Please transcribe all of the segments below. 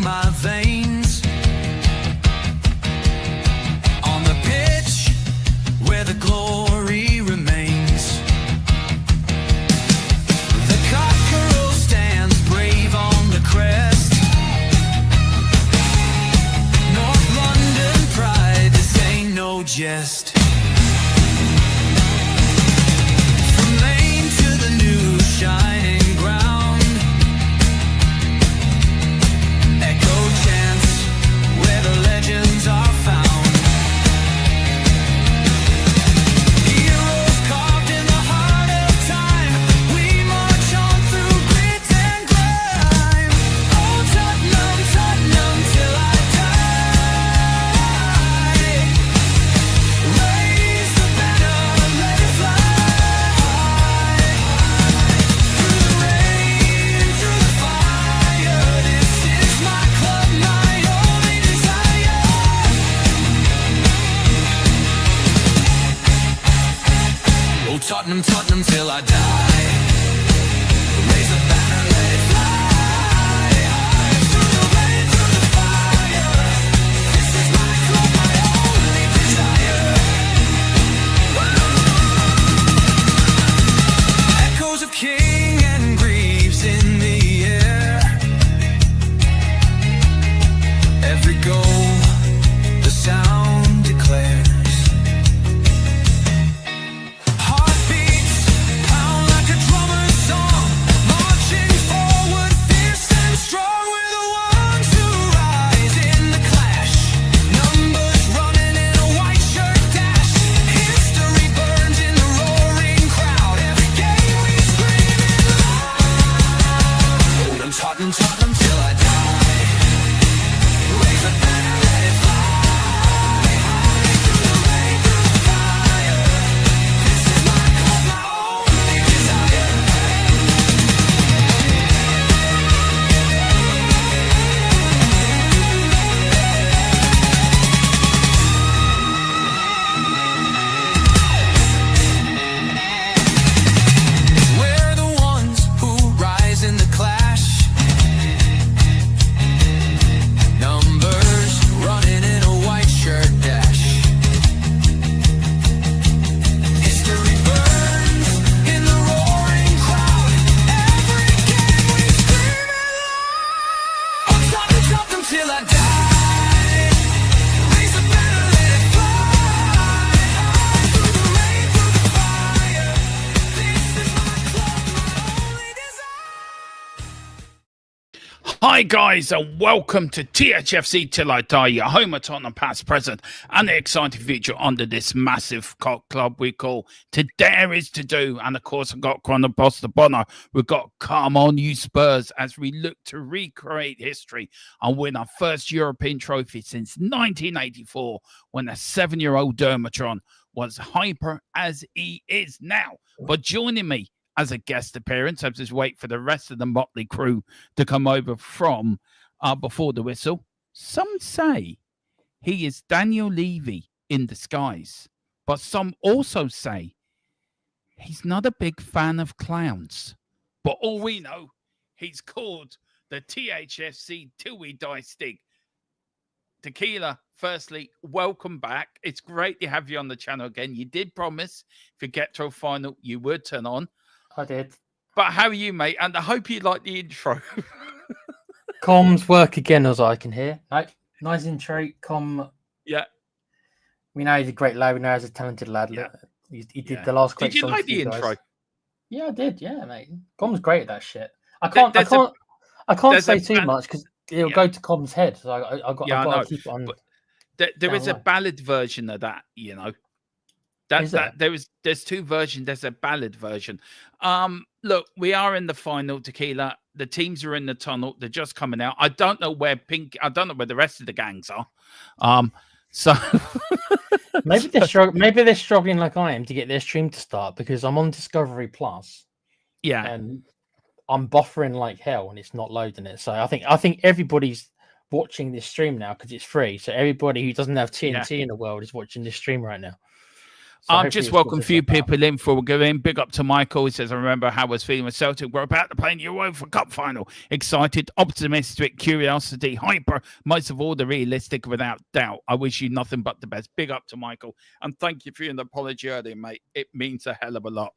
my veins. On the pitch where the glory remains, the cockerel stands brave on the crest. North London pride, this ain't no jest. From Lane to the new shining ground, echo chants where the legends are found. Heroes carved in the heart of time, we march on through grit and grime. Oh Tottenham, Tottenham till I die. Raise the banner, let it fly. Through the rain, through the fire, this is my club, my only desire. Oh Tottenham, Tottenham till I die. Raise the banner, let it fly. Through the rain, through the fire, this is my club, my only desire. Echoes of King and Greaves in the air. Every goal, the sound declares. Heartbeats pound like a drummer's song, marching forward, fierce and strong. We're the ones who rise in the clash. Numbers running in a white shirt dash. History burns in the roaring crowd. Every game we scream it loud. I'm Tottenham, Tottenham till I die. Raise the banner, let it fly. Through the rain, through the fire, this is my club, my only desire. We're the ones who rise in the clash. Numbers running in a white shirt dash. History burns in the roaring crowd. Every game we scream it loud. I'm Tottenham, Tottenham till I die. Raise the banner, let it fly. Through the rain, through the fire, this is my club, my only desire. Hi guys, and welcome to THFC Till I Die, your home of Tottenham past, present, and the exciting future under this massive club we call To Dare Is To Do. And of course, I've got Connor Boss the Bonner. We've got Come On You Spurs as we look to recreate history and win our first European trophy since 1984, when a 7-year-old Dermatron was hyper as he is now. But joining me as a guest appearance, I just wait for the rest of the motley crew to come over from Before the Whistle. Some say he is Daniel Levy in disguise, but some also say he's not a big fan of clowns. But all we know, he's called the THFC Till We Die Stig. Tequila, firstly, welcome back. It's great to have you on the channel again. You did promise if you get to a final, you would turn on. I did. But how are you, mate? And I hope you like the intro. Comms work again, as I can hear. Nice intro. Yeah. We know he's a great lad. We know he's a talented lad. Yeah. He did the last great Did you song like for you the guys. intro? Yeah, I did. Yeah, mate. Com's great at that shit. I There's can't say a too band- much because it'll Yeah. go to Com's head. So I've got Yeah, I know. to keep it on. But there is a ballad version of that, you know. Is there? There's two versions. There's a ballad version. Look, we are in the final, Tequila. The teams are in the tunnel. They're just coming out. I don't know where the rest of the gangs are. So maybe they're struggling like I am to get their stream to start because I'm on Discovery Plus. Yeah, and I'm buffering like hell and it's not loading it. So I think everybody's watching this stream now because it's free. So everybody who doesn't have TNT in the world is watching this stream right now. So I've hopefully just we'll sort welcomed a this few stuff out. people in before we go in. Big up to Michael. He says, I remember how I was feeling with Celtic. We're about to play in Europa Cup final. Excited, optimistic, curiosity, hyper, most of all, the realistic without doubt. I wish you nothing but the best. Big up to Michael. And thank you for your apology earlier, mate. It means a hell of a lot.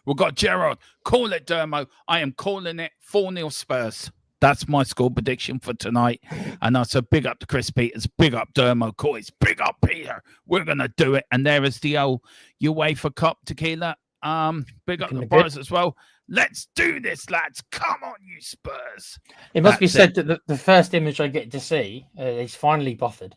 We've got Gerard. Call it, Dermo. I am calling it 4-0 Spurs. That's my score prediction for tonight. And that's a big up to Chris Peters, big up Dermo Coys, big up Peter. We're going to do it. And there is the old UEFA Cup tequila. Big up the bars as well. Let's do this, lads. Come on, you Spurs. It must be said that the first image I get to see is finally buffered.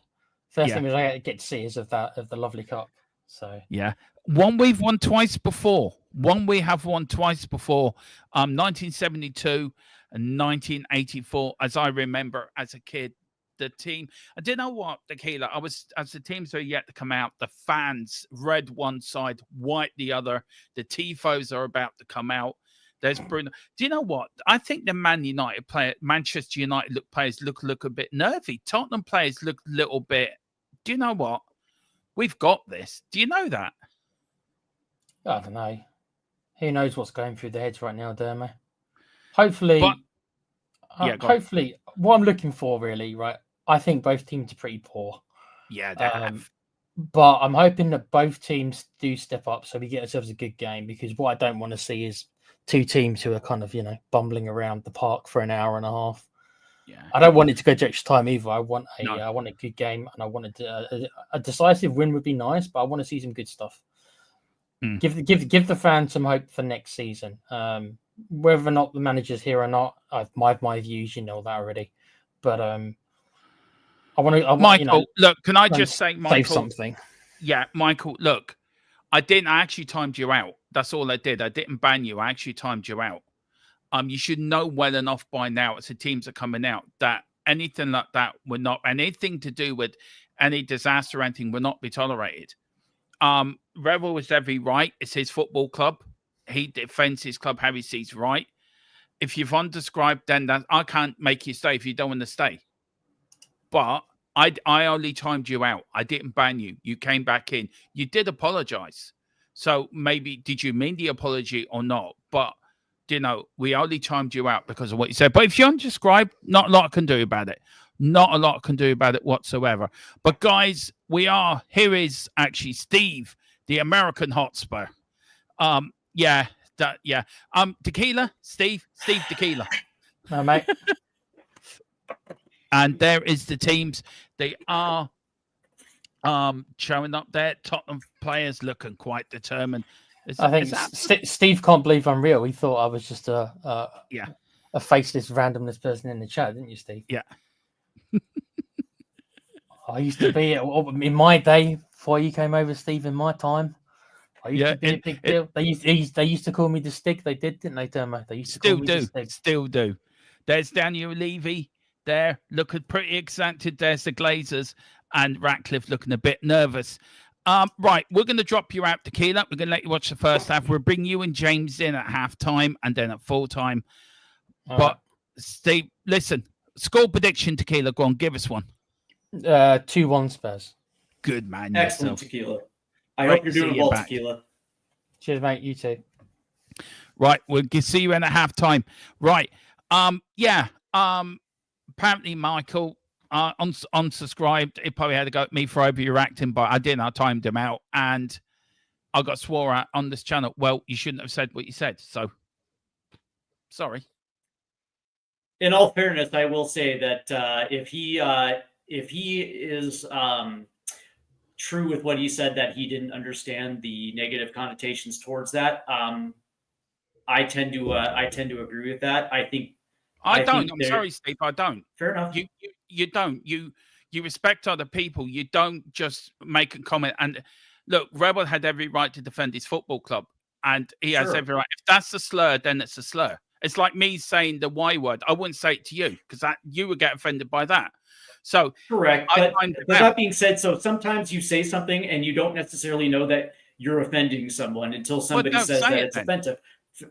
First image I get to see is of the lovely cup. So yeah. One we've won twice before. One we have won twice before. 1972 and 1984, as I remember as a kid. The team, I didn't know what, Tequila. As the teams are yet to come out, the fans, red one side, white the other. The tifos are about to come out. There's Bruno. Do you know what? I think the Manchester United players look a bit nervy. Tottenham players look a little bit. Do you know what? We've got this. Do you know that? I don't know. Who knows what's going through their heads right now, Dermo? Hopefully, hopefully, what I'm looking for really, right? I think both teams are pretty poor. Yeah, they have. But I'm hoping that both teams do step up so we get ourselves a good game, because what I don't want to see is two teams who are kind of, bumbling around the park for an hour and a half. Yeah. I don't want it to go to extra time either. I want a good game, and I wanted a decisive win would be nice, but I want to see some good stuff. Give the fans some hope for next season. Whether or not the manager's here or not, I've my views, you know that already. But I want to. Michael, look, can I just say, Michael, save something? Yeah, Michael, look, I actually timed you out. That's all I did. I didn't ban you. I actually timed you out. You should know well enough by now, as the teams are coming out, that anything like that would not, anything to do with any disaster or anything, will not be tolerated. Rebel was every right. It's his football club. He defends his club how he sees right. If you've undescribed, then I can't make you stay if you don't want to stay. But I only timed you out. I didn't ban you. You came back in. You did apologize. So maybe, did you mean the apology or not? But, we only timed you out because of what you said. But if you undescribed, not a lot I can do about it. Not a lot I can do about it whatsoever. But guys, here is actually Steve, the American Hotspur. Tequila, Steve Tequila. No, mate. And there is the teams. They are showing up there. Tottenham players looking quite determined. I think Steve can't believe I'm real. He thought I was just a faceless, randomness person in the chat, didn't you, Steve? Yeah. I used to be in my day before you came over, Steve. In my time, I used to be a big deal. They used to call me the Stick. They did, didn't they, Dermo? They used to call me the Stick. Still do. There's Daniel Levy there, looking pretty excited. There's the Glazers, and Ratcliffe looking a bit nervous. Right, we're going to drop you out, Tequila. We're going to let you watch the first half. We'll bring you and James in at halftime and then at full time. Steve, listen, score prediction, Tequila. Go on, give us one. 2-1 Spurs. Good man. Excellent, Tequila. I hope you're doing well, Tequila. Cheers, mate. You too. Right, we'll see you in at halftime. Right. Apparently, Michael unsubscribed. He probably had to go at me for overreacting, but I didn't. I timed him out, and I got swore at on this channel. Well, you shouldn't have said what you said. So, sorry. In all fairness, I will say that if he is true with what he said, that he didn't understand the negative connotations towards that, I tend to agree with that. I don't. I'm sorry, Steve. I don't. Fair enough. You don't. You respect other people. You don't just make a comment. And look, Rebel had every right to defend his football club, and he has every right. If that's a slur, then it's a slur. It's like me saying the Y word. I wouldn't say it to you because you would get offended by that. So correct. But that being said, so sometimes you say something and you don't necessarily know that you're offending someone until somebody says that it's offensive.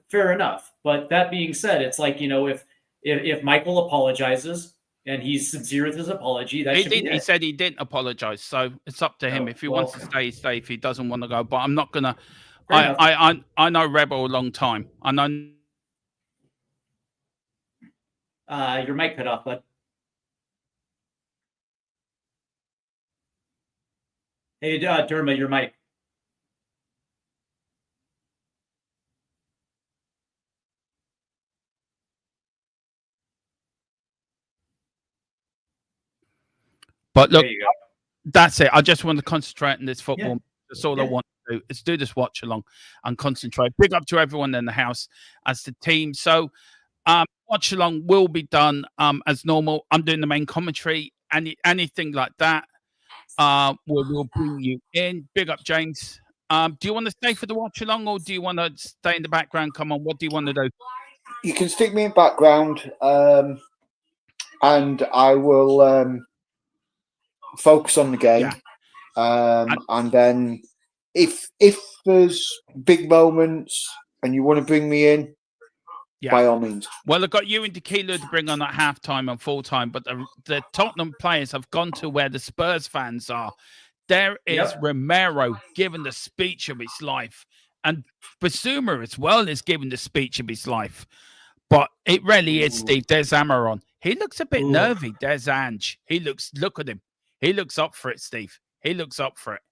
Fair enough. But that being said, it's like, if Michael apologizes, and he's sincere with his apology. That should be it. He said he didn't apologize, so it's up to him. If he wants to stay, stay. If he doesn't want to go, but I'm not gonna. I know Rebel a long time. I know. Your mic cut off, bud. Hey, Derma, your mic. But look, that's it. I just want to concentrate on this football. Yeah. That's all I want to do is do this watch along and concentrate. Big up to everyone in the house as the team. So watch along will be done as normal. I'm doing the main commentary. Anything like that, we'll bring you in. Big up, James. Do you want to stay for the watch along, or do you want to stay in the background? Come on, what do you want to do? You can stick me in background, and I will focus on the game. Yeah. And then if there's big moments and you want to bring me in, by all means. Well, I've got you and Tequila to bring on at halftime and full time, but the Tottenham players have gone to where the Spurs fans are. There is Romero giving the speech of his life, and Basuma as well is giving the speech of his life. But it really is, Steve. There's Amaron. He looks a bit nervy. There's Ange. Look at him. He looks up for it, Steve. He looks up for it.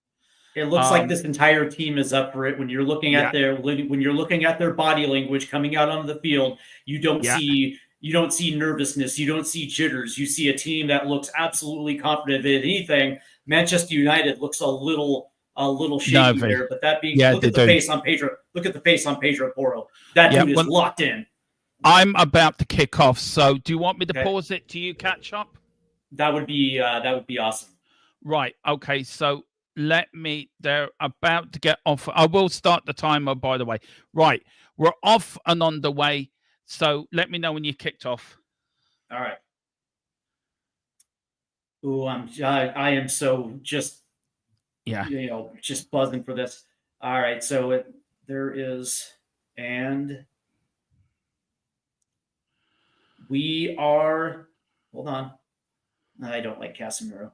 It looks like this entire team is up for it. When you're looking at their body language coming out onto the field, you don't see nervousness, you don't see jitters. You see a team that looks absolutely confident. If anything, Manchester United looks a little shaky there. But that being look at the face on Pedro. Look at the face on Pedro Porro. That dude is locked in. I'm about to kick off. So do you want me to pause it till you catch up? That would be awesome. Right. Okay. So they're about to get off. I will start the timer, by the way. Right. We're off and on the way. So let me know when you kicked off. All right. Ooh, I am so just, just buzzing for this. All right. So there is, and we are, hold on. I don't like Casemiro.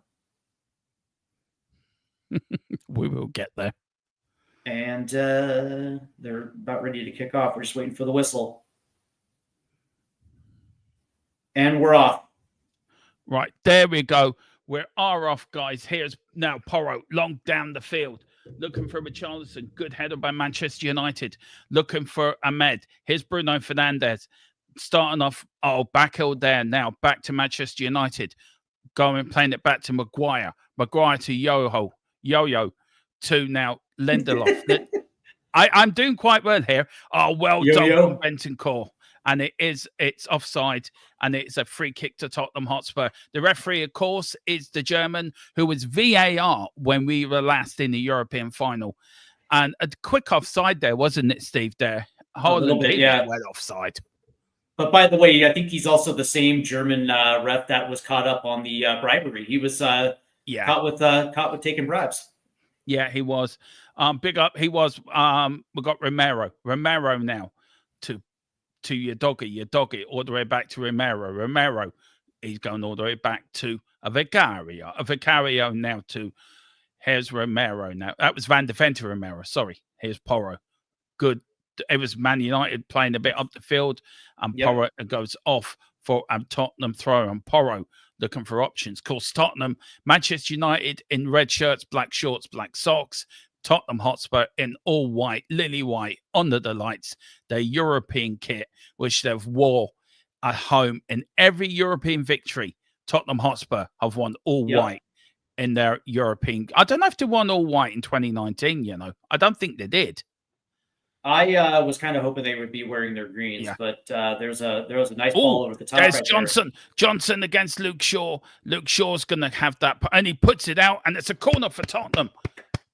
We will get there. And they're about ready to kick off. We're just waiting for the whistle. And we're off. Right, there we go. We are off, guys. Here's now Porro, long down the field. Looking for Richarlison. Good header by Manchester United. Looking for Ahmed. Here's Bruno Fernandes. Starting off, Backhill there now. Back to Manchester United. Going, playing it back to Maguire. Maguire to Yo-Yo to now Lindelof. I'm doing quite well here. Well done, Bentancur. And it's offside, and it's a free kick to Tottenham Hotspur. The referee, of course, is the German who was VAR when we were last in the European final. And a quick offside there, wasn't it, Steve? There, Holland, went offside. But by the way, I think he's also the same German ref that was caught up on the bribery. He was caught with taking bribes. Yeah, he was. Big up. He was. We got Romero now to your doggy, all the way back to Romero. He's going all the way back to a Vicario now to, here's Romero now. That was Van de Vente Romero. Sorry. Here's Porro. Good. It was Man United playing a bit up the field, and Porro goes off for a Tottenham throw, and Porro looking for options. Of course, Tottenham, Manchester United in red shirts, black shorts, black socks. Tottenham Hotspur in all white, lily white, under the lights, their European kit, which they've wore at home in every European victory. Tottenham Hotspur have won all white in their European. I don't know if they won all white in 2019, I don't think they did. I was kind of hoping they would be wearing their greens, but there was a nice ball over the top. There's Johnson. Johnson against Luke Shaw. Luke Shaw's going to have that, and he puts it out, and it's a corner for Tottenham.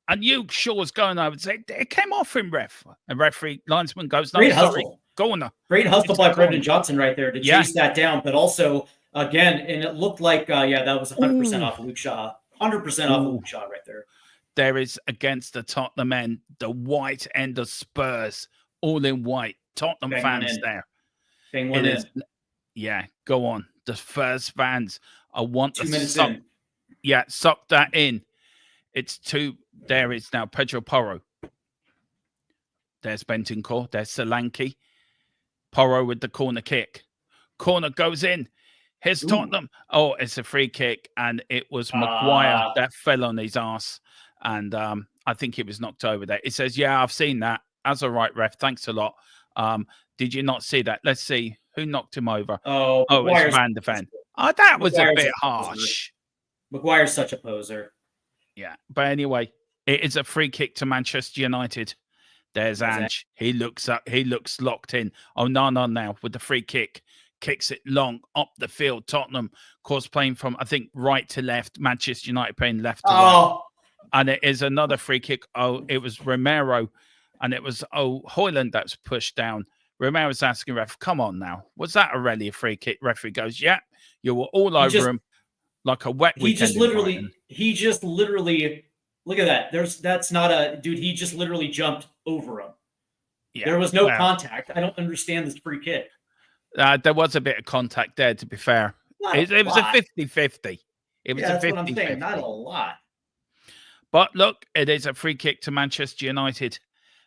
And Luke Shaw's going over and say, it came off him, ref. And referee linesman goes, no, great sorry, hustle. Corner. Great hustle by Brendan Johnson right there to chase that down, but also, again, and it looked like, that was 100% off of Luke Shaw. 100% off of Luke Shaw right there. There is, against the Tottenham end, the white end of Spurs, all in white. Tottenham fans there. Bang one in. Yeah, go on. the first fans. I want 2 to minutes suck, in. yeah, suck that in. It's two. There is now Pedro Porro. There's Bentancur. There's Solanke. Porro with the corner kick. Corner goes in. Here's Tottenham. Oh, it's a free kick, and it was Maguire that fell on his ass, and I think he was knocked over there. It says, "Yeah, I've seen that. That's all right, ref. Thanks a lot." Did you not see that? Let's see who knocked him over. Oh, it's Van de Ven. Oh, that was a bit harsh. Maguire's such a poser. Yeah, but anyway, it is a free kick to Manchester United. There's Ange. He looks up. He looks locked in. Oh, no, now with the free kick. Kicks it long up the field. Tottenham, of course, playing from, I think, right to left. Manchester United playing left to right. And it is another free kick. Oh, it was Romero. And it was, Højlund that's pushed down. Romero's asking ref, come on now. Was that really a free kick? Referee goes, yeah. You were all over him like a wet weekend. He just literally, look at that. That's not a, dude, he just literally jumped over him. Yeah, there was no contact. I don't understand this free kick. There was a bit of contact there, to be fair. It was a 50-50. It was a 50-50. That's what I'm saying. Not a lot. But look, it is a free kick to Manchester United.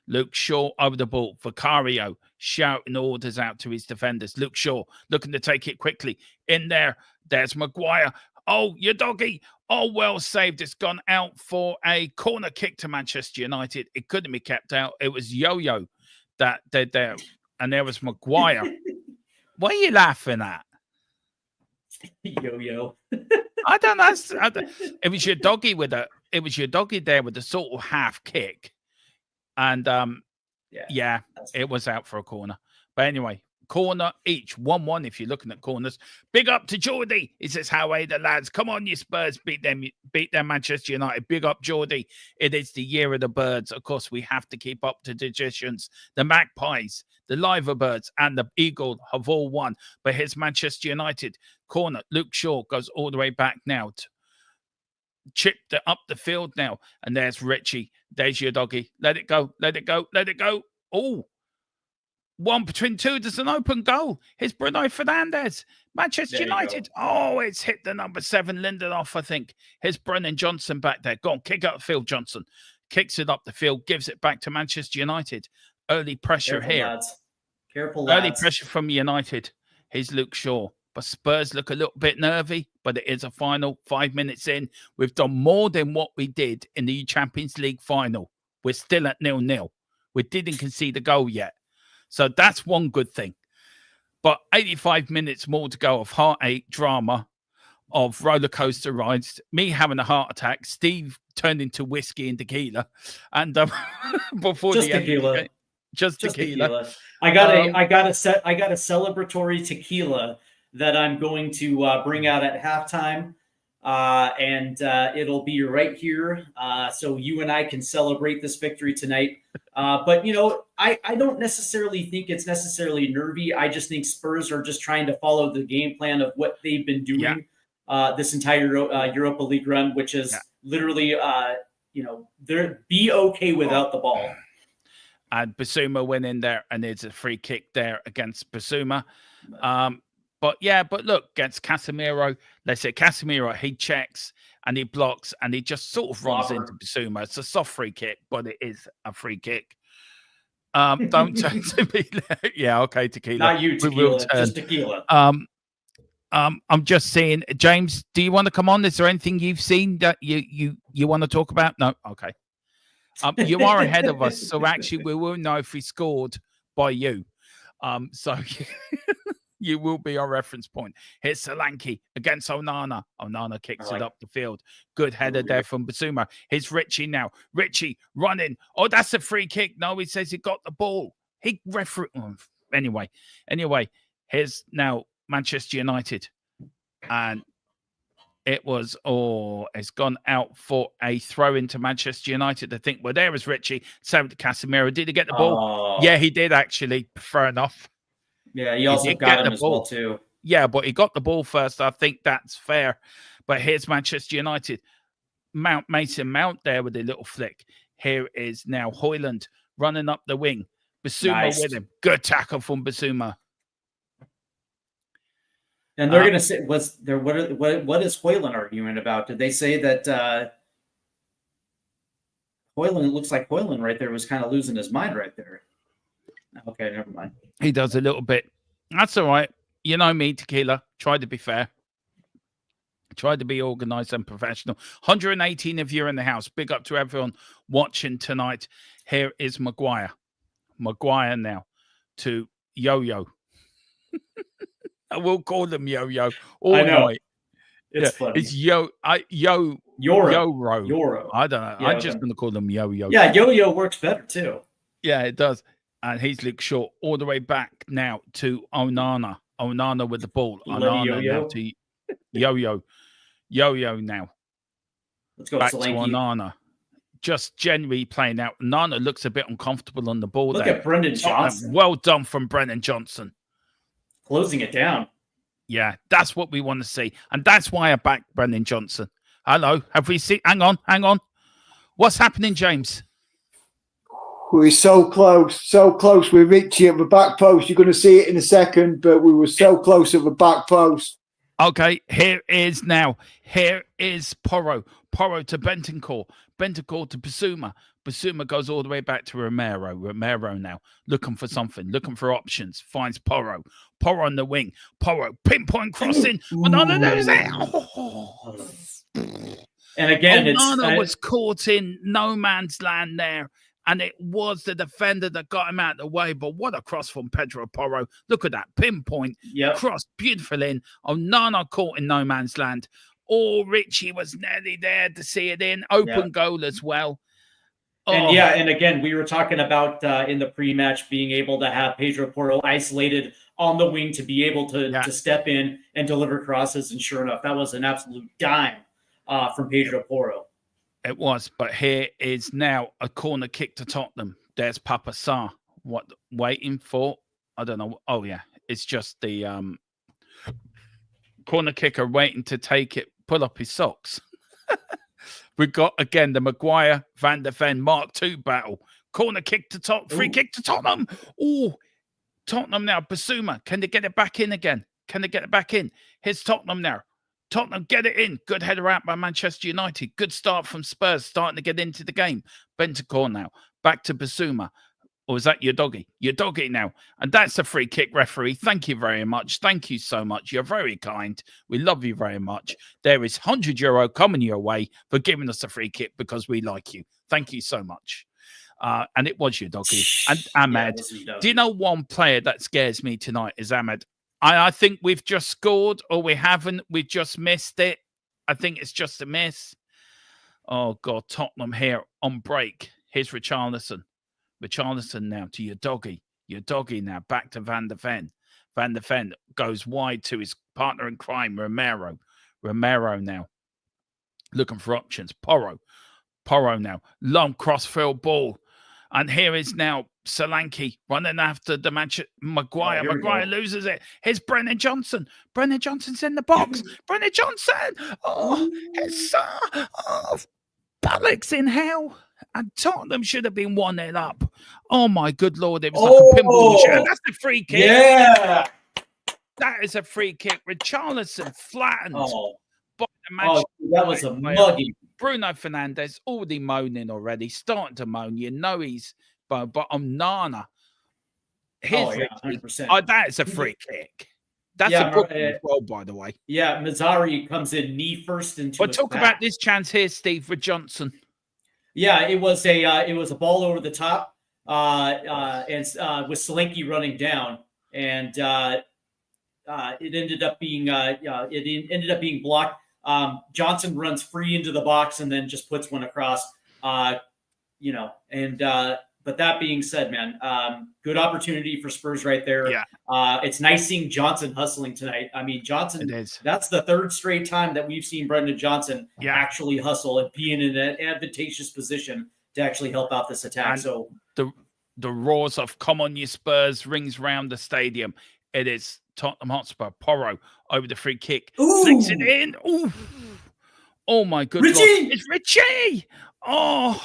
Luke Shaw over the ball. Vicario shouting orders out to his defenders. Luke Shaw looking to take it quickly. In there, there's Maguire. Oh, your doggy. Oh, well saved. It's gone out for a corner kick to Manchester United. It couldn't be kept out. It was Yo-Yo that did there. And there was Maguire. What are you laughing at? Yo-Yo. I don't know. It was your doggy there with a sort of half kick. And yeah, it was out for a corner. But anyway, corner each, 1-1 if you're looking at corners. Big up to Geordie. He says, how are the lads? Come on, you Spurs, beat them Manchester United. Big up, Geordie. It is the year of the birds. Of course, we have to keep up to traditions. The Magpies, the Liverbirds, and the Eagle have all won. But here's Manchester United. Corner, Luke Shaw goes all the way back now. Chipped it up the field now. And there's Richie. There's your doggy. Let it go. Let it go. Let it go. Oh, 1 between two. There's an open goal. Here's Bruno Fernandes. Manchester United. Oh, it's hit the number 7, Lindelof, I think. Here's Brennan Johnson back there. Go on, kick up the field, Johnson. Kicks it up the field, gives it back to Manchester United. Early pressure here. Lads. Careful, lads. Early pressure from United. Here's Luke Shaw. But Spurs look a little bit nervy, but it is a final 5 minutes in. We've done more than what we did in the Champions League final. We're still at 0-0. We didn't concede a goal yet. So that's one good thing. But 85 minutes more to go of heartache, drama, of roller coaster rides, me having a heart attack, Steve turned into whiskey and tequila. And before just the tequila. end, just tequila. I got a celebratory tequila that I'm going to bring out at halftime. And it'll be right here. So you and I can celebrate this victory tonight. But, you know, I don't necessarily think it's necessarily nervy. I just think Spurs are just trying to follow the game plan of what they've been doing this entire Europa League run, which is literally, you know, they're be okay without the ball. And Basuma went in there, and it's a free kick there against Basuma. But look, against Casemiro, let's say Casemiro, he checks and he blocks and he just sort of runs into Basuma. It's a soft free kick, but it is a free kick. Don't turn to me. Yeah, okay, tequila. Not you, tequila, just tequila. I'm just saying, James, do you want to come on? Is there anything you've seen that you want to talk about? No? Okay. You are ahead of us, so actually we will know if we scored by you. So you will be our reference point. Here's Solanke against Onana. Onana kicks it up the field. Good header there from Basuma. Here's Richie now. Richie running. Oh, that's a free kick. No, he says he got the ball. He referee. Anyway, here's now Manchester United. And it was, it's gone out for a throw into Manchester United. I think, well, there was Richie. So Casemiro. Did he get the ball? Yeah, he did actually. Fair enough. Yeah, he also got him as well, too. Yeah, but he got the ball first. I think that's fair. But here's Manchester United. Mason Mount there with a little flick. Here is now Højlund running up the wing. Basuma with him. Good tackle from Basuma. And they're going to say, what is Hoyland arguing about? Did they say that Hoyland, it looks like Hoyland right there was kind of losing his mind right there. Okay, never mind. He does a little bit. That's all right. You know me, Tequila. Tried to be fair. Tried to be organized and professional. 118 of you in the house. Big up to everyone watching tonight. Here is Maguire. Maguire now to Yo-Yo. I will call them Yo-Yo all I know. night. It's funny. It's Yoro. I don't know. Yeah, I'm just going to call them Yo-Yo. Yeah, Yo-Yo works better too. Yeah, it does. And he's looked short all the way back now to Onana. Onana with the ball. Onana Yo-Yo. now to Yo-Yo. Yo-Yo now. Let's go, Back to Solanke. Onana. Just generally playing out. Onana looks a bit uncomfortable on the ball. Look there. at Brendan Johnson. Well done from Brendan Johnson. Closing it down. Yeah, that's what we want to see. And that's why I backed Brendan Johnson. Hello. Have we seen? Hang on. What's happening, James? We're so close with Richie at the back post. You're going to see it in a second, but we were so close at the back post. Okay, here is Porro. Porro to Bentancur. Bentancur to Basuma. Basuma goes all the way back to Romero. Romero now looking for something, looking for options. Finds Porro. Porro on the wing. Porro pinpoint crossing. Onana knows it. Oh. And again, Onana was caught in no man's land there. And it was the defender that got him out of the way. But what a cross from Pedro Porro. Look at that pinpoint cross. Beautiful in. Onana caught in no man's land. Oh, Richie was nearly there to see it in. Open goal as well. And and again, we were talking about in the pre-match being able to have Pedro Porro isolated on the wing to be able to step in and deliver crosses. And sure enough, that was an absolute dime from Pedro Porro. It was, but here is now a corner kick to Tottenham. There's Papa Sarr. What waiting for? I don't know. Oh yeah, it's just the corner kicker waiting to take it, pull up his socks. We've got again the Maguire Van der Ven Mark II battle. Corner kick to Tottenham, free kick to Tottenham. Oh, Tottenham now. Basuma, can they get it back in again? Can they get it back in? Here's Tottenham now. Tottenham get it in. Good header out by Manchester United. Good start from Spurs, starting to get into the game. Bentancur now. Back to Basuma. Or is that your doggy? Your doggy now. And that's a free kick, referee. Thank you very much. Thank you so much. You're very kind. We love you very much. There is €100 coming your way for giving us a free kick because we like you. Thank you so much. And it was your doggy. And Ahmed. Do you know one player that scares me tonight is Ahmed? I think we've just scored, or we haven't. We've just missed it. I think it's just a miss. Oh, God. Tottenham here on break. Here's Richarlison. Richarlison now to your doggy. Your doggy now back to Van der Ven. Van der Ven goes wide to his partner in crime, Romero. Romero now looking for options. Porro. Porro now. Long crossfield ball. And here is now Solanke running after the match. Maguire. Maguire loses it. Here's Brennan Johnson. Brennan Johnson's in the box. Brennan Johnson. Oh, it's Alex in hell. And Tottenham should have been 1-0 up. Oh, my good Lord. It was like a pinball machine. That's the free kick. Yeah. That is a free kick. Richarlison flattened by the match. Oh, that was a muggy. Bruno Fernandes already moaning already. Starting to moan. You know he's... But Onana. His 100%. That is a free kick. That's a booking as well, by the way. Yeah, Mazzari comes in knee first into. But talk about this chance here, Steve, with Johnson. Yeah, it was a ball over the top, and with Solanke running down, and it ended up being blocked. Johnson runs free into the box and then just puts one across. But that being said, man, good opportunity for Spurs right there. Yeah. It's nice seeing Johnson hustling tonight. I mean, Johnson, that's the third straight time that we've seen Brendan Johnson actually hustle and be in an advantageous position to actually help out this attack. And so the roars of "Come on, you Spurs" rings round the stadium. It is Tottenham Hotspur. Porro over the free kick. Flicks it in. Ooh. Oh, my good Lord. It's Richie. Oh,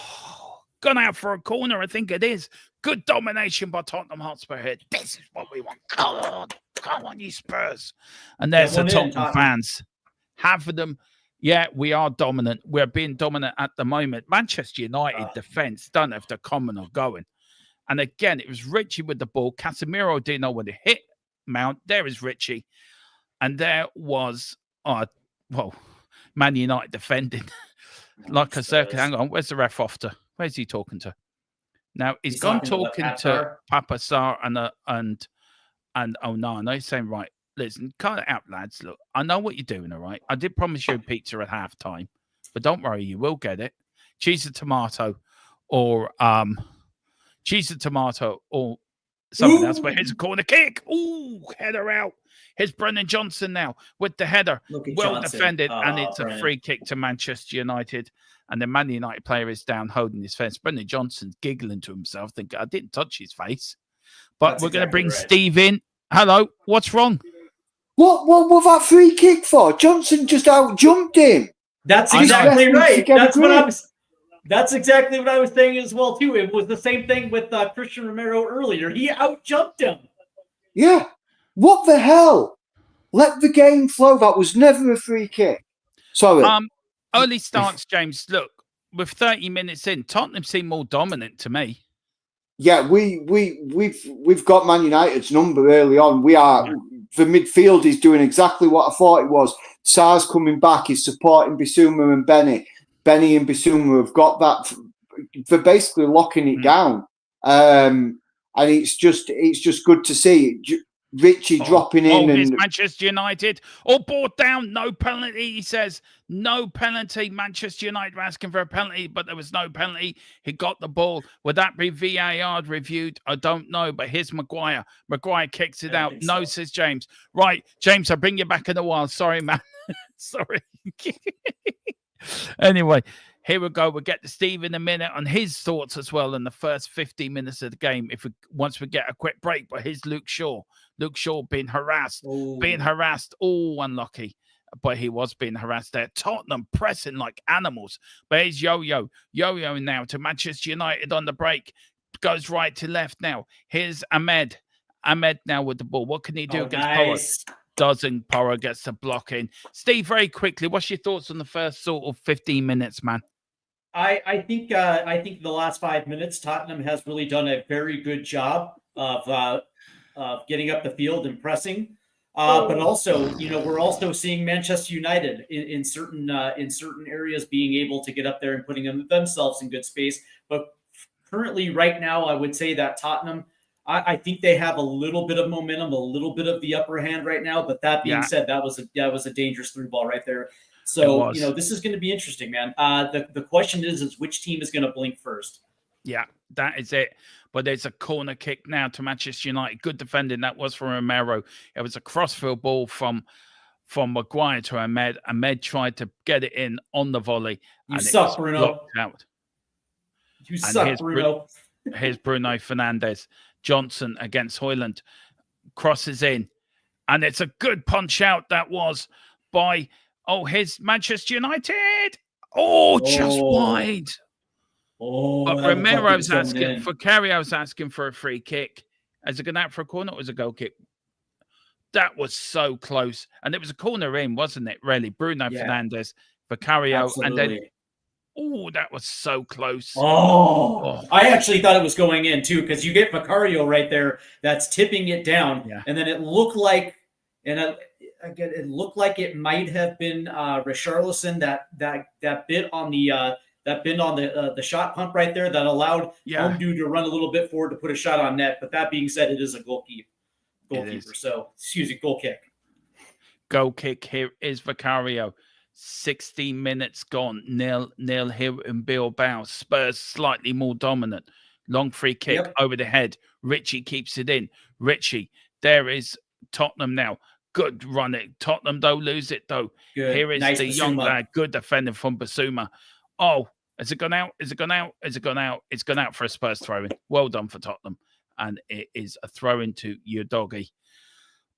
Gone out for a corner, I think it is. Good domination by Tottenham Hotspur here. This is what we want. Come on, you Spurs. And there's the Tottenham fans. Half of them, yeah, we are dominant. We're being dominant at the moment. Manchester United defence don't have the common or going. And again, it was Richie with the ball. Casemiro didn't know when to hit Mount. There is Richie. And there was, Man United defending. Like a circuit. Hang on, where's the ref off to? Where's he talking to? Now he's gone talking to Papa Sarr and oh no, I know he's saying right. Listen, cut it out, lads. Look, I know what you're doing, all right. I did promise you a pizza at halftime, but don't worry, you will get it. Cheese and tomato, or cheese and tomato, or something else. But here's a corner kick. Ooh, header out. Here's Brennan Johnson now with the header. Well defended, and it's a free kick to Manchester United. And the Man United player is down holding his face. Brennan Johnson's giggling to himself, thinking, I didn't touch his face. But we're going to bring Steve in. Hello, what's wrong? What was that free kick for? Johnson just out-jumped him. That's exactly right. That's exactly what I was saying as well, too. It was the same thing with Christian Romero earlier. He out-jumped him. Yeah. What the hell? Let the game flow. That was never a free kick. Sorry. Early starts, James. Look, with 30 minutes in, Tottenham seem more dominant to me. Yeah, we've got Man United's number early on. We are the midfield is doing exactly what I thought it was. Sarr's coming back, he's supporting Bissouma and Benny. Benny and Bissouma have got that. They're basically locking it down. And it's just good to see Richie dropping in. And Manchester United all brought down. No penalty, he says. No penalty. Manchester United were asking for a penalty, but there was no penalty. He got the ball. Would that be VAR reviewed? I don't know, but here's Maguire. Maguire kicks it out. No, says James. Right, James, I'll bring you back in a while. Sorry, man. Sorry. Anyway, here we go. We'll get to Steve in a minute on his thoughts as well in the first 15 minutes of the game. Once we get a quick break, but here's Luke Shaw. Luke Shaw being harassed. Oh, unlucky. But he was being harassed there. Tottenham pressing like animals. But here's Yo-Yo. Yo-Yo now to Manchester United on the break. Goes right to left now. Here's Ahmed. Ahmed now with the ball. What can he do against Porro? Doesn't. Porro gets the block in. Steve, very quickly, what's your thoughts on the first sort of 15 minutes, man? I think the last 5 minutes, Tottenham has really done a very good job of getting up the field and pressing. But also, we're also seeing Manchester United in certain areas being able to get up there and putting themselves in good space. But currently, right now, I would say that Tottenham, I think they have a little bit of momentum, a little bit of the upper hand right now. But that being said, that was a dangerous through ball right there. So this is going to be interesting, man. The question is which team is going to blink first? Yeah, that is it. But there's a corner kick now to Manchester United. Good defending. That was from Romero. It was a crossfield ball from Maguire to Ahmed. Ahmed tried to get it in on the volley. You suck, Bruno. Out. You suck, Bruno. Here's Bruno Fernandes. Johnson against Højlund. Crosses in. And it's a good punch out that was by, here's Manchester United. Just wide. But Romero's asking for Carrio's asking for a free kick. Is it going out for a corner or was it a goal kick? That was so close. And it was a corner in, wasn't it? Really. Bruno Fernandes for Carrio. And then that was so close. I actually thought it was going in too, because you get Vicario right there that's tipping it down. Yeah. And then it looked like it might have been Richarlison that bit on the shot pump right there that allowed Omdu to run a little bit forward to put a shot on net. But that being said, it is a goalkeeper. So, goal kick. Goal kick here is Vicario. 16 minutes gone. Nil here in Bilbao. Spurs slightly more dominant. Long free kick over the head. Richie keeps it in. Richie, there is Tottenham now. Good run it. Tottenham, though, lose it, though. Good. Here is the young lad. Good defending from Bissouma. Has it gone out? Is it gone out? Is it gone out? It's gone out for a Spurs throw-in. Well done for Tottenham. And it is a throw-in to your doggy.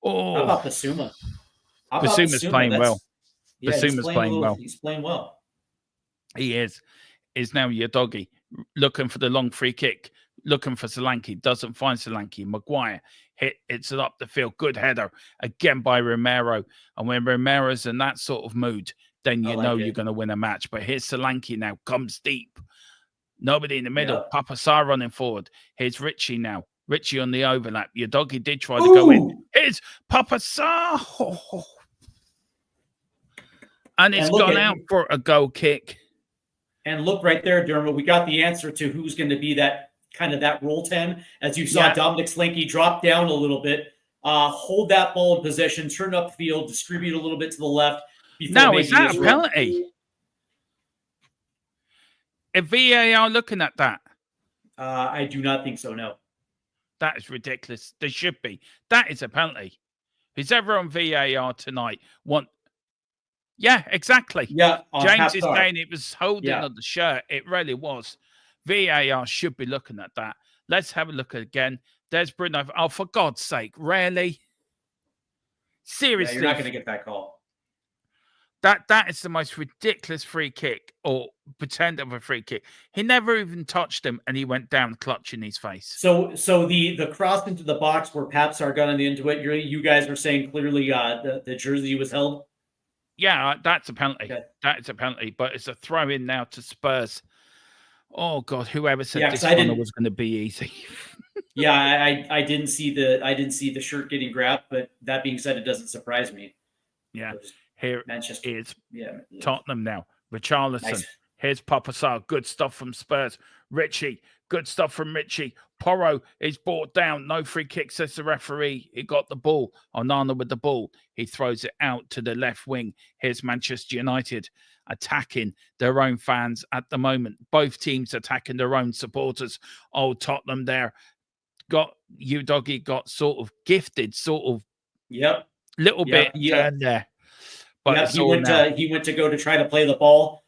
How about Bissouma? Bissouma's playing well. Bissouma's playing well. He's playing well. He is. is now your doggy looking for the long free kick, looking for Solanke, doesn't find Solanke. Maguire hits it up the field. Good header again by Romero. And when Romero's in that sort of mood, then you know you're going to win a match. But here's Solanke now, comes deep. Nobody in the middle. Yep. Papa Sarr running forward. Here's Richie now. Richie on the overlap. Your doggy did try to go in. Here's Papa Sarr. Oh. And it's gone out for a goal kick. And look right there, Dermot. We got the answer to who's going to be that kind of that roll 10. As you saw, Dominic Slinky drop down a little bit, hold that ball in possession, turn up field, distribute a little bit to the left. Now, is that a penalty? If VAR looking at that? I do not think so, no. That is ridiculous. There should be. That is a penalty. Who's ever on VAR tonight Yeah, exactly. Yeah, James is saying it was holding on the shirt. It really was. VAR should be looking at that. Let's have a look again. There's Bruno. Oh, for God's sake, really? Seriously, you're not going to get that call. That is the most ridiculous free kick, or pretend of a free kick. He never even touched him, and he went down clutching his face. So the cross into the box where Pap Sarr got into it. You guys were saying clearly the jersey was held. Yeah, that's a penalty. Okay. That is a penalty, but it's a throw in now to Spurs. Oh God, whoever said this one was going to be easy. I didn't see the shirt getting grabbed, but that being said, it doesn't surprise me. Yeah. Here is Tottenham now. Richarlison. Nice. Here's Papa Sarr. Good stuff from Spurs. Richie. Good stuff from Richie. Porro is brought down. No free kick, says the referee. He got the ball. Onana with the ball. He throws it out to the left wing. Here's Manchester United attacking their own fans at the moment. Both teams attacking their own supporters. Oh, Tottenham there. Doggy got sort of gifted, sort of little bit turned there. But he went to go to try to play the ball.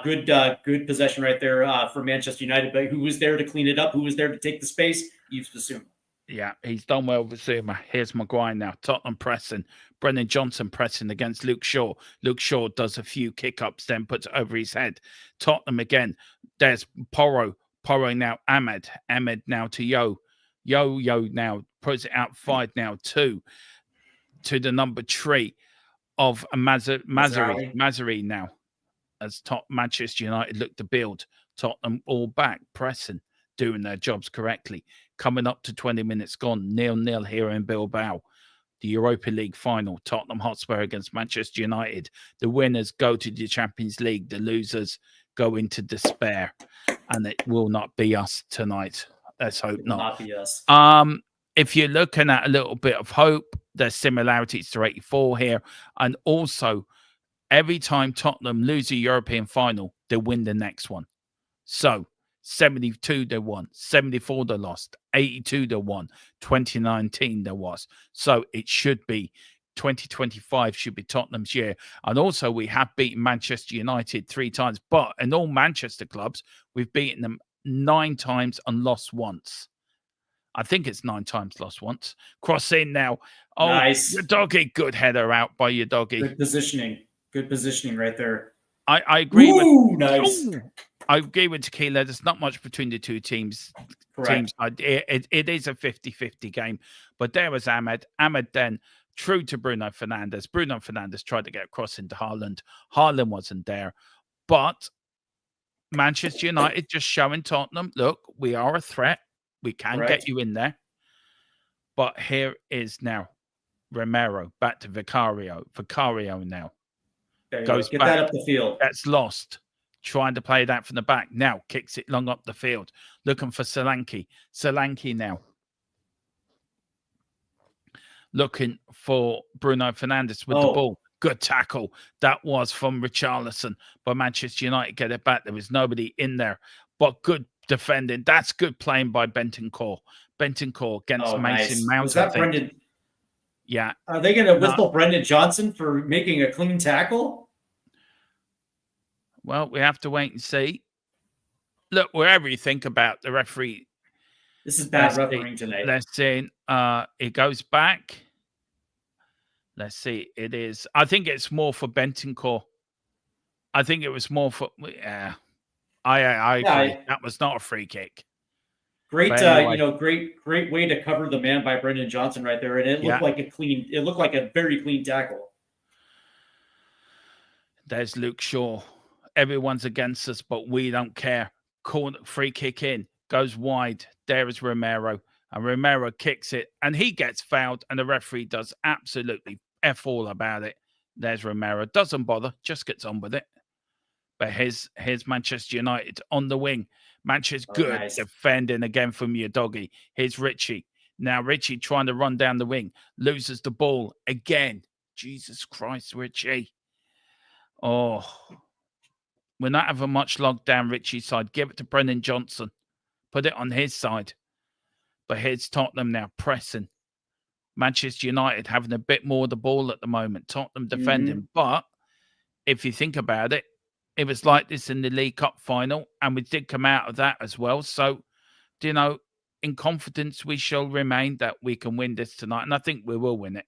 Good possession right there for Manchester United. But who was there to clean it up? Who was there to take the space? Yves Bissouma. Yeah, he's done well with Zuma. Here's Maguire now. Tottenham pressing. Brennan Johnson pressing against Luke Shaw. Luke Shaw does a few kick-ups, then puts it over his head. Tottenham again. There's Porro. Porro now. Ahmed. Ahmed now to Yo. Yo now. Puts it out 5 now. 2 to the number 3 of Mazari now. As Manchester United look to build. Tottenham all back, pressing, doing their jobs correctly. Coming up to 20 minutes gone, 0-0 here in Bilbao. The Europa League final, Tottenham Hotspur against Manchester United. The winners go to the Champions League. The losers go into despair. And it will not be us tonight. Let's hope not. Be us. If you're looking at a little bit of hope, there's similarities to 84 here. And also, every time Tottenham lose a European final, they win the next one. So, 72 they won, 74 they lost, 82 they won, 2019 there was. So, it should be 2025 should be Tottenham's year. And also, we have beaten Manchester United 3 times. But in all Manchester clubs, we've beaten them 9 times and lost once. I think it's 9 times lost once. Cross in now. Oh, nice. Your doggy. Good header out by your doggy. Good positioning. Good positioning right there. I agree with nice. I agree with Tequila. There's not much between the two teams. Correct. It is a 50-50 game. But there was Ahmed. Ahmed then true to Bruno Fernandes. Bruno Fernandes tried to get across into Haaland. Haaland wasn't there. But Manchester United just showing Tottenham, look, we are a threat. We can get you in there. But here is now Romero back to Vicario. Vicario now. Goes get back, that up the field. That's lost. Trying to play that from the back. Now kicks it long up the field. Looking for Solanke. Solanke now. Looking for Bruno Fernandes with the ball. Good tackle. That was from Richarlison. But Manchester United get it back. There was nobody in there. But good defending. That's good playing by Bentancur. Bentancur against Mason Mount. Was that Brendan? Yeah. Are they going to whistle Brendan Johnson for making a clean tackle? Well, we have to wait and see. Look, wherever you think about the referee. This is bad refereeing tonight. Let's see. It goes back. Let's see. It is. I think it's more for Bentancur. I think it was more for. Yeah. I agree. That was not a free kick. Great, anyway. great way to cover the man by Brendan Johnson right there, and it looked like a very clean tackle. There's Luke Shaw. Everyone's against us, but we don't care. Corner, free kick in, goes wide. There is Romero, and Romero kicks it, and he gets fouled, and the referee does absolutely F all about it. There's Romero. Doesn't bother, just gets on with it. But here's Manchester United on the wing. Manchester's good defending again from your doggy. Here's Richie. Now Richie trying to run down the wing. Loses the ball again. Jesus Christ, Richie. Oh, we're not having much locked down Richie's side. Give it to Brendan Johnson. Put it on his side. But here's Tottenham now pressing. Manchester United having a bit more of the ball at the moment. Tottenham defending. But if you think about it, it was like this in the League Cup final, and we did come out of that as well. So, in confidence, we shall remain that we can win this tonight, and I think we will win it.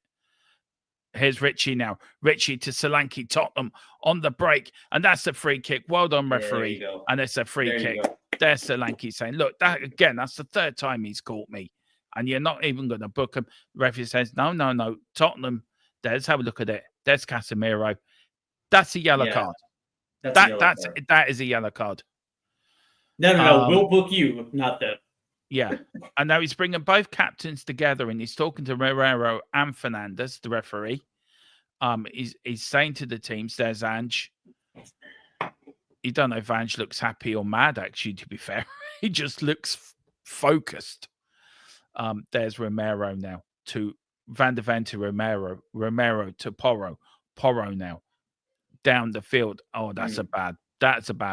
Here's Richie now. Richie to Solanke, Tottenham on the break, and that's a free kick. Well done, referee. And it's a free kick. There's Solanke saying, look, that's the third time he's caught me, and you're not even going to book him. The referee says, no. Tottenham, let's have a look at it. There's Casemiro. That's a yellow card. That is a yellow card. No. We'll book you, not them. Yeah. And now he's bringing both captains together, and he's talking to Herrera and Fernandes, the referee. He's saying to the teams, there's Ange. You don't know if Ange looks happy or mad, actually, to be fair. He just looks focused. There's Romero now to Van der Ven to Romero. Romero to Porro. Porro now. Down the field. Oh, that's a bad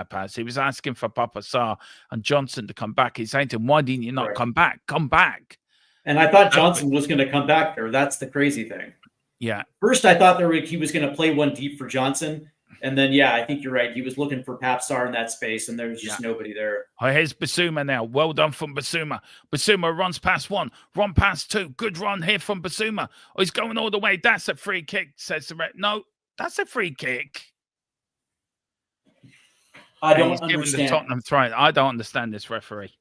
pass. He was asking for Papa Sarr and Johnson to come back. He's saying to him, why didn't you not come back? Come back. And I thought Johnson was going to come back there. That's the crazy thing. Yeah. First, I thought he was going to play one deep for Johnson. And then, I think you're right. He was looking for Pap Sarr in that space, and there was just nobody there. Oh, here's Basuma now. Well done from Basuma. Basuma runs past one, run past two. Good run here from Basuma. Oh, he's going all the way. That's a free kick, says the ref. No, that's a free kick. I don't understand. The Tottenham throw. I don't understand this referee.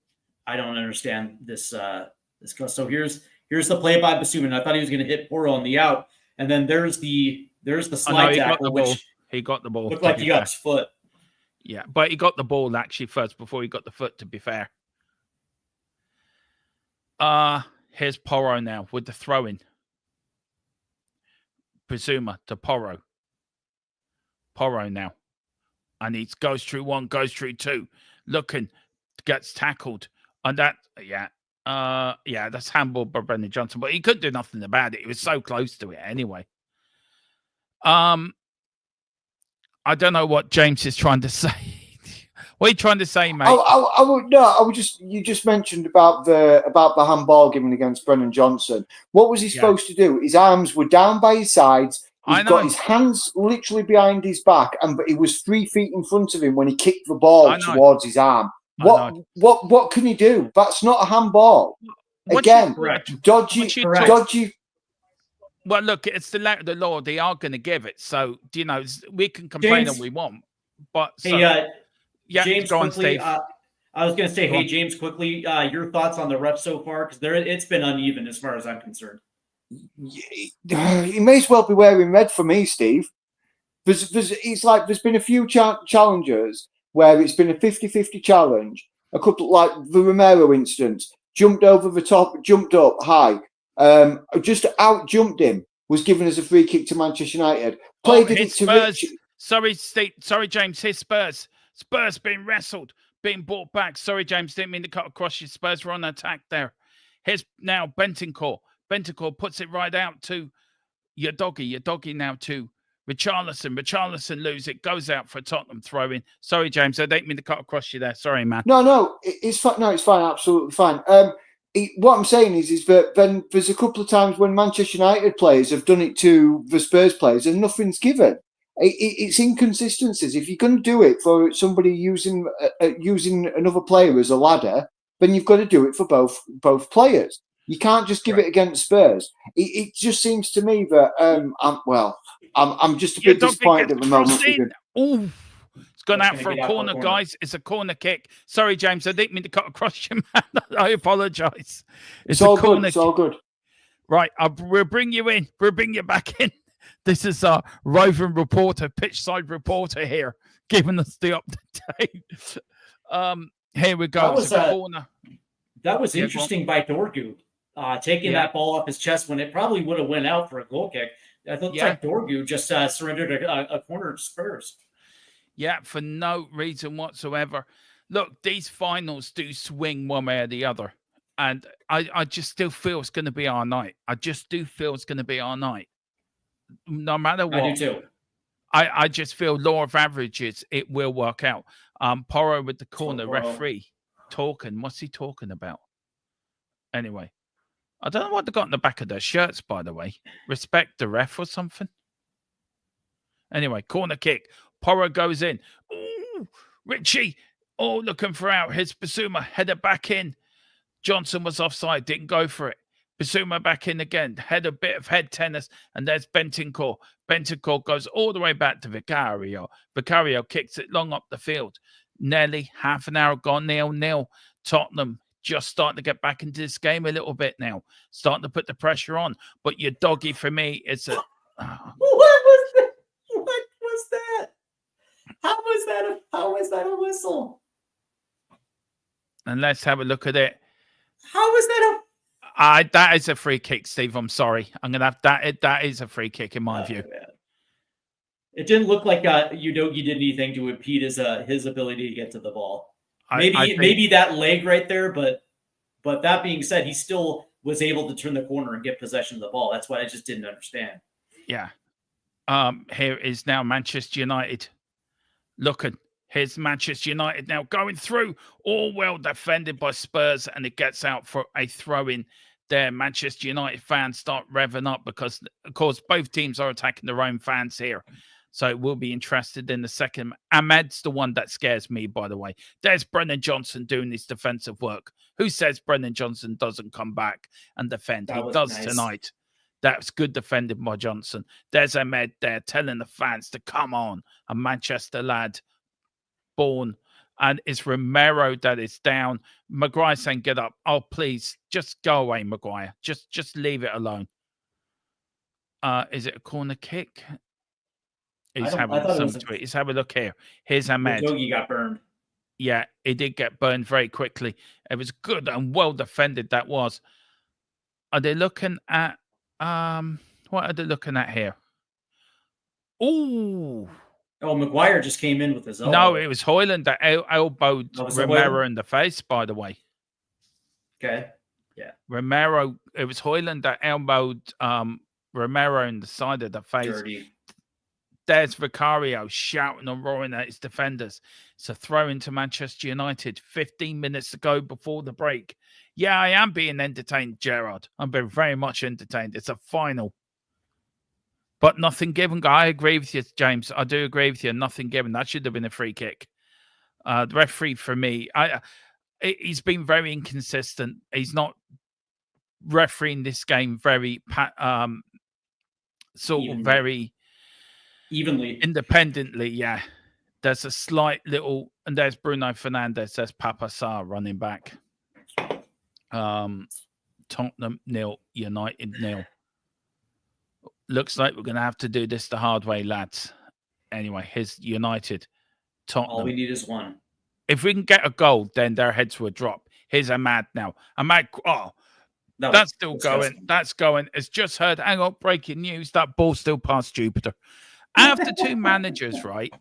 I don't understand this. So here's the play by Basuma. I thought he was going to hit Porro on the out, and then there's the slide tackle, which he got the ball. Looked like he got his foot. Yeah, but he got the ball actually first before he got the foot. To be fair. Here's Porro now with the throw-in. Basuma to Porro. Porro now. And he goes through one, goes through two. Looking, gets tackled. And that, that's handball by Brendan Johnson. But he couldn't do nothing about it. He was so close to it anyway. I don't know what James is trying to say. What are you trying to say, mate? You just mentioned about the handball given against Brendan Johnson. What was he supposed to do? His arms were down by his sides. He's got his hands literally behind his back, but he was 3 feet in front of him when he kicked the ball towards his arm. What can he do? That's not a handball. Again, dodgy. Well, look, it's the law. They are going to give it. So, we can complain all we want. But James, go on, quickly, Steve. I was going to say, James, quickly, your thoughts on the ref so far? Because it's been uneven as far as I'm concerned. He may as well be wearing red for me, Steve. There's been a few challenges where it's been a 50-50 challenge. A couple like the Romero instance, jumped over the top, jumped up high, just out jumped him, was given as a free kick to Manchester United. Sorry, Steve. Sorry, James. His Spurs being wrestled, being brought back. Sorry, James. Didn't mean to cut across you. Spurs were on attack there. Here's now Bentancur. Bentancur puts it right out to your doggy now to Richarlison. Richarlison loses it, goes out for a Tottenham throw-in. Sorry, James, I didn't mean to cut across you there. Sorry, man. No, it's fine. No, it's fine. Absolutely fine. What I'm saying is that then there's a couple of times when Manchester United players have done it to the Spurs players and nothing's given. It's inconsistencies. If you're going to do it for somebody using another player as a ladder, then you've got to do it for both players. You can't just give it against Spurs. It just seems to me that I'm just a bit disappointed at the moment. Oh, it's gone out for a corner, guys. It's a corner kick. Sorry, James, I didn't mean to cut across you, man. I apologise. It's all good. It's all good. Right, we'll bring you in. We'll bring you back in. This is our roving reporter, pitch side reporter here, giving us the update. Here we go. It's a corner. That was interesting by Dorgu, taking that ball off his chest when it probably would have went out for a goal kick. I thought like Dorgu just surrendered a corner to Spurs. Yeah, for no reason whatsoever. Look, these finals do swing one way or the other. And I just still feel it's going to be our night. I just do feel it's going to be our night. No matter what. I do too. I just feel law of averages, it will work out. Porro with the corner, referee talking. What's he talking about? Anyway. I don't know what they got in the back of their shirts, by the way. Respect the ref or something. Anyway, corner kick. Porro goes in. Ooh, Richie. Oh, looking for out. Here's Basuma. Header back in. Johnson was offside. Didn't go for it. Basuma back in again. Had a bit of head tennis. And there's Bentancur. Bentancur goes all the way back to Vicario. Vicario kicks it long up the field. Nearly half an hour gone. 0-0. Tottenham just starting to get back into this game a little bit now. Starting to put the pressure on. But your doggy for me is a... What was that? What was that? How was that a whistle? And let's have a look at it. How was that that is a free kick, Steve. I'm sorry. I'm going to have that. That is a free kick in my view. Man. It didn't look like Udogi did anything to impede his ability to get to the ball. Maybe that leg right there, but that being said, he still was able to turn the corner and get possession of the ball. That's what I just didn't understand. Yeah. Here is now Manchester United looking. Here's Manchester United now going through, all well defended by Spurs, and it gets out for a throw-in there. Manchester United fans start revving up because, of course, both teams are attacking their own fans here. So we'll be interested in the second. Ahmed's the one that scares me, by the way. There's Brennan Johnson doing his defensive work. Who says Brennan Johnson doesn't come back and defend? He does tonight. That's good defending by Johnson. There's Ahmed there telling the fans to come on. A Manchester lad born. And it's Romero that is down. Maguire saying, get up. Oh, please, just go away, Maguire. Just leave it alone. Is it a corner kick? He's having some tweet. Let's have a look here. Here's Ahmed. Yogi got burned. Yeah, he did get burned very quickly. It was good and well defended, that was. Are they looking at what are they looking at here? Ooh. Oh, Maguire just came in with his elbow. No, it was Højlund that elbowed Romero in the face, by the way. Okay. Yeah. Romero, it was Højlund that elbowed Romero in the side of the face. Dirty. There's Vicario shouting and roaring at his defenders. It's a throw into Manchester United. 15 minutes to go before the break. Yeah, I am being entertained, Gerard. I'm being very much entertained. It's a final. But nothing given. I agree with you, James. I do agree with you. Nothing given. That should have been a free kick. The referee, for me, he's been very inconsistent. He's not refereeing this game very very evenly, independently. Yeah, there's a slight little, and there's Bruno Fernandes. There's Papa Sarr running back. Tottenham 0, United 0. Looks like we're going to have to do this the hard way, lads. Anyway, here's United. Tottenham. All we need is one. If we can get a goal, then their heads will drop. Here's Ahmad now. Ahmad, that's still going. That's going. It's just heard. Hang on, breaking news. That ball still past Jupiter. After two managers, right,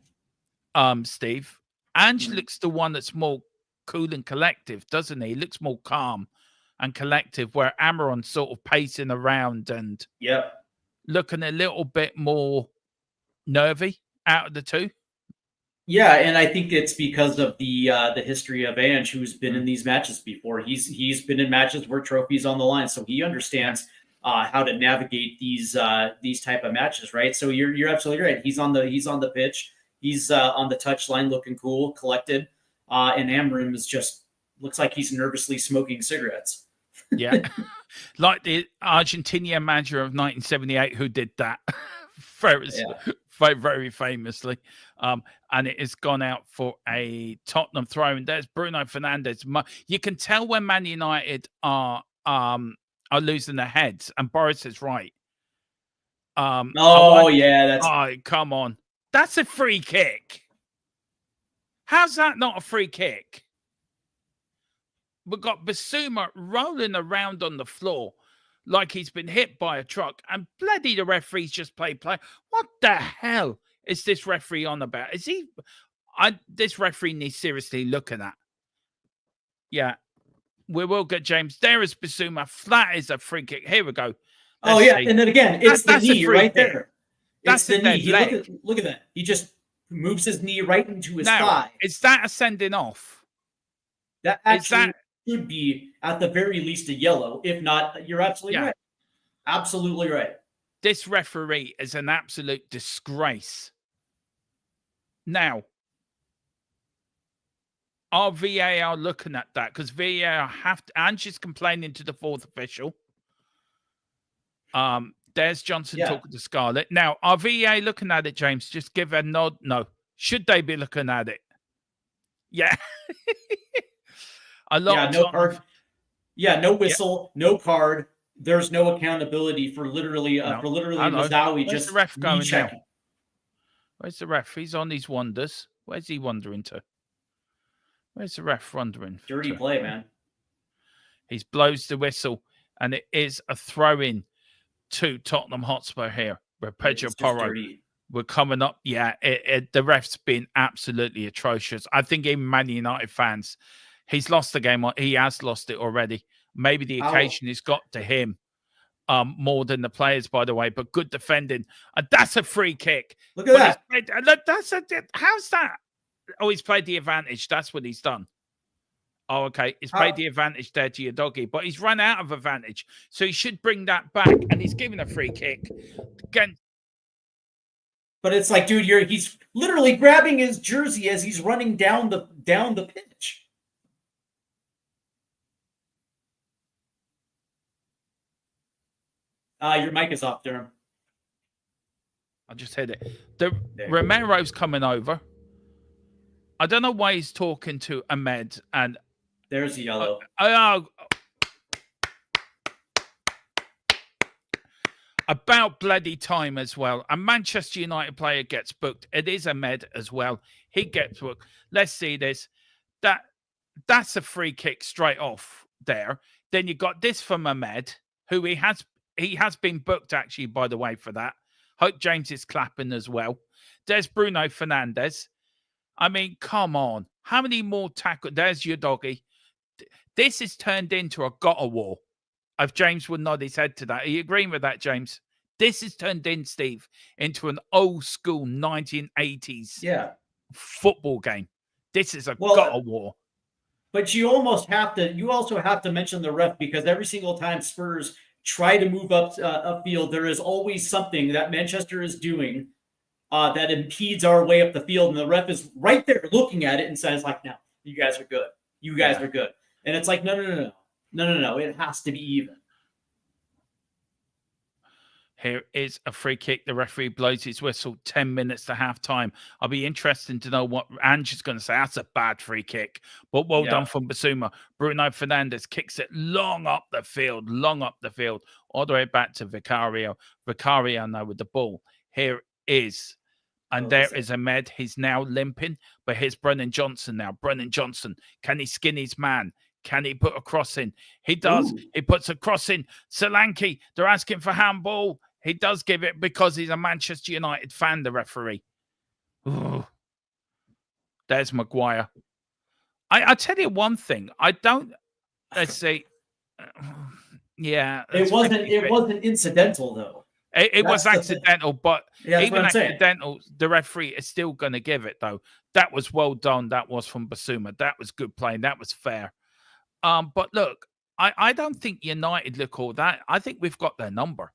Steve, Ange looks the one that's more cool and collective, doesn't he? He looks more calm and collective, where Amaron's sort of pacing around and looking a little bit more nervy out of the two. Yeah, and I think it's because of the history of Ange, who's been in these matches before. He's been in matches where trophies on the line, so he understands how to navigate these type of matches, right? So you're absolutely right. He's on the pitch. He's on the touchline, looking cool, collected, and Amarim is just looks like he's nervously smoking cigarettes. Yeah, like the Argentinian manager of 1978 who did that. very, very famously. And it has gone out for a Tottenham throw. And there's Bruno Fernandes. You can tell when Man United are losing their heads. And Boris is right. That's oh, come on. That's a free kick. How's that not a free kick? We've got Basuma rolling around on the floor like he's been hit by a truck, and bloody the referee's just play. What the hell is this referee on about? Is he? This referee needs seriously looking at. Yeah, we will get James. There is Basuma. Flat is a free kick. Here we go. Let's see. And then again, it's the knee right there. That's the knee. Look at that. He just moves his knee right into his thigh. Is that a sending off? That actually should be at the very least a yellow. If not, you're absolutely right. Absolutely right. This referee is an absolute disgrace. Now, are VAR looking at that? Because VAR have to. Ange is complaining to the fourth official. There's Johnson talking to Scarlett. Now, are VAR looking at it, James? Just give a nod. No. Should they be looking at it? Yeah. No card. Yeah, no whistle, no card. There's no accountability for literally Mazawi just the ref going checking. Now? Where's the ref? He's on his wanders. Where's he wandering to? Where's the ref wandering? Dirty play, man. He blows the whistle, and it is a throw-in to Tottenham Hotspur here. Pedro Porro. We're coming up. Yeah, the ref's been absolutely atrocious. I think even Man United fans, he's lost the game. He has lost it already. Maybe the occasion has got to him more than the players, by the way. But good defending. And that's a free kick. Look at that. How's that? Oh, he's played the advantage. That's what he's done. Oh, okay. He's played the advantage there to your doggy, but he's run out of advantage. So he should bring that back. And he's given a free kick. Again. But it's like, dude, he's literally grabbing his jersey as he's running down the pitch. Your mic is off, Durham. I just hit it. Romero's coming over. I don't know why he's talking to Ahmed, and there's a yellow. About bloody time as well. A Manchester United player gets booked. It is Ahmed as well. He gets booked. Let's see this. That's a free kick straight off there. Then you got this from Ahmed, who he has been booked actually, by the way, for that. Hope James is clapping as well. There's Bruno Fernandes. I mean, come on. How many more tackles? There's your doggy. This is turned into a gutter war. If James would nod his head to that. Are you agreeing with that, James? This is turned in, Steve, into an old school 1980s football game. This is a gutter war. But you also have to mention the ref, because every single time Spurs try to move upfield, there is always something that Manchester is doing that impedes our way up the field, and the ref is right there looking at it and says, like, no, you guys are good. You guys are good. And it's like, no. It has to be even. Here is a free kick. The referee blows his whistle. 10 minutes to half time. I'll be interested to know what Ange is going to say. That's a bad free kick, but well done from Basuma. Bruno Fernandes kicks it long up the field, all the way back to Vicario. Vicario now with the ball. Here is, and there is Ahmed. He's now limping, but here's Brennan Johnson now. Brennan Johnson, can he skin his man? Can he put a cross in? He does. Ooh. He puts a cross in. Solanke, they're asking for handball. He does give it because he's a Manchester United fan, the referee. Ooh. There's Maguire. I tell you one thing. Let's see. Yeah. It wasn't incidental, though. It was accidental, but even accidental, the referee is still going to give it, though. That was well done. That was from Basuma. That was good playing. That was fair. But look, I don't think United look all that. I think we've got their number.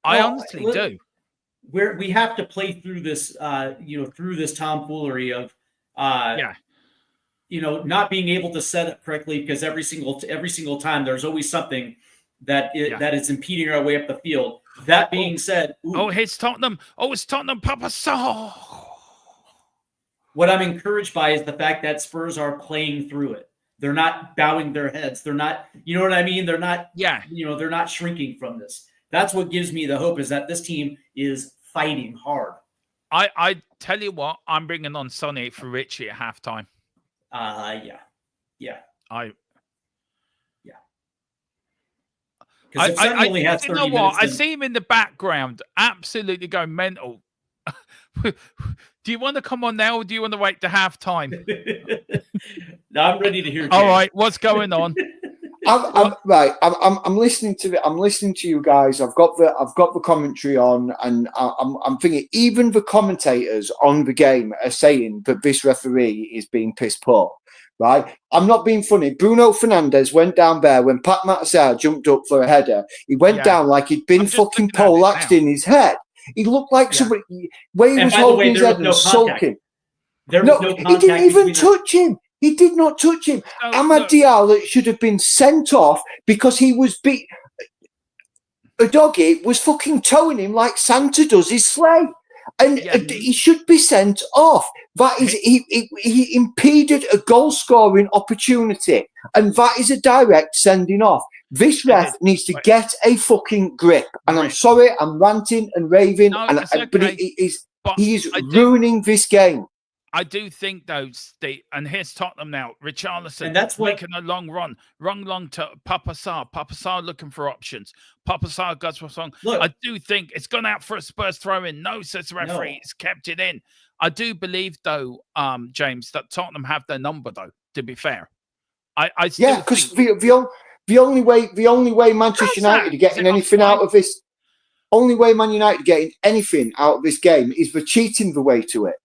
I honestly do. We have to play through this, through this tomfoolery of, not being able to set up correctly, because every single time there's always something that is impeding our way up the field. That being said, here's Tottenham. Oh, it's Tottenham. Papa Saar. What I'm encouraged by is the fact that Spurs are playing through it. They're not bowing their heads. They're not, you know what I mean? They're not, they're not shrinking from this. That's what gives me the hope, is that this team is fighting hard. I tell you what, I'm bringing on Sonny for Richie at halftime. Yeah. Because if Sonny only has 30 minutes, I see him in the background, absolutely going mental. Do you want to come on now, or do you want to wait to halftime? No, I'm ready to hear. All right, what's going on? I'm listening to I'm listening to you guys. I've got the commentary on, and I'm thinking even the commentators on the game are saying that this referee is being piss poor. Right, I'm not being funny. Bruno Fernandes went down there when Pat Matsar jumped up for a header. He went down like he'd been fucking poleaxed in his head. He looked like somebody where he was holding his head and sulking. He didn't even touch him. He did not touch him. Amad Diallo should have been sent off because he was beat. A doggy was fucking towing him like Santa does his sleigh. And he should be sent off. That is, he impeded a goal-scoring opportunity. And that is a direct sending off. This ref needs to get a fucking grip. And I'm sorry, I'm ranting and raving, but he is ruining this game. I do think, though, Steve, and here's Tottenham now. Richarlison, and that's making a long run to Papa Saar. Papa Saar looking for options. Papa Saar goes for a song. Look, I do think it's gone out for a Spurs throw in. No, says the referee. It's kept it in. I do believe, though, James, that Tottenham have their number, though, to be fair. I still because the only way Manchester United are getting anything out of this, only way Man United are getting anything out of this game is the cheating the way to it.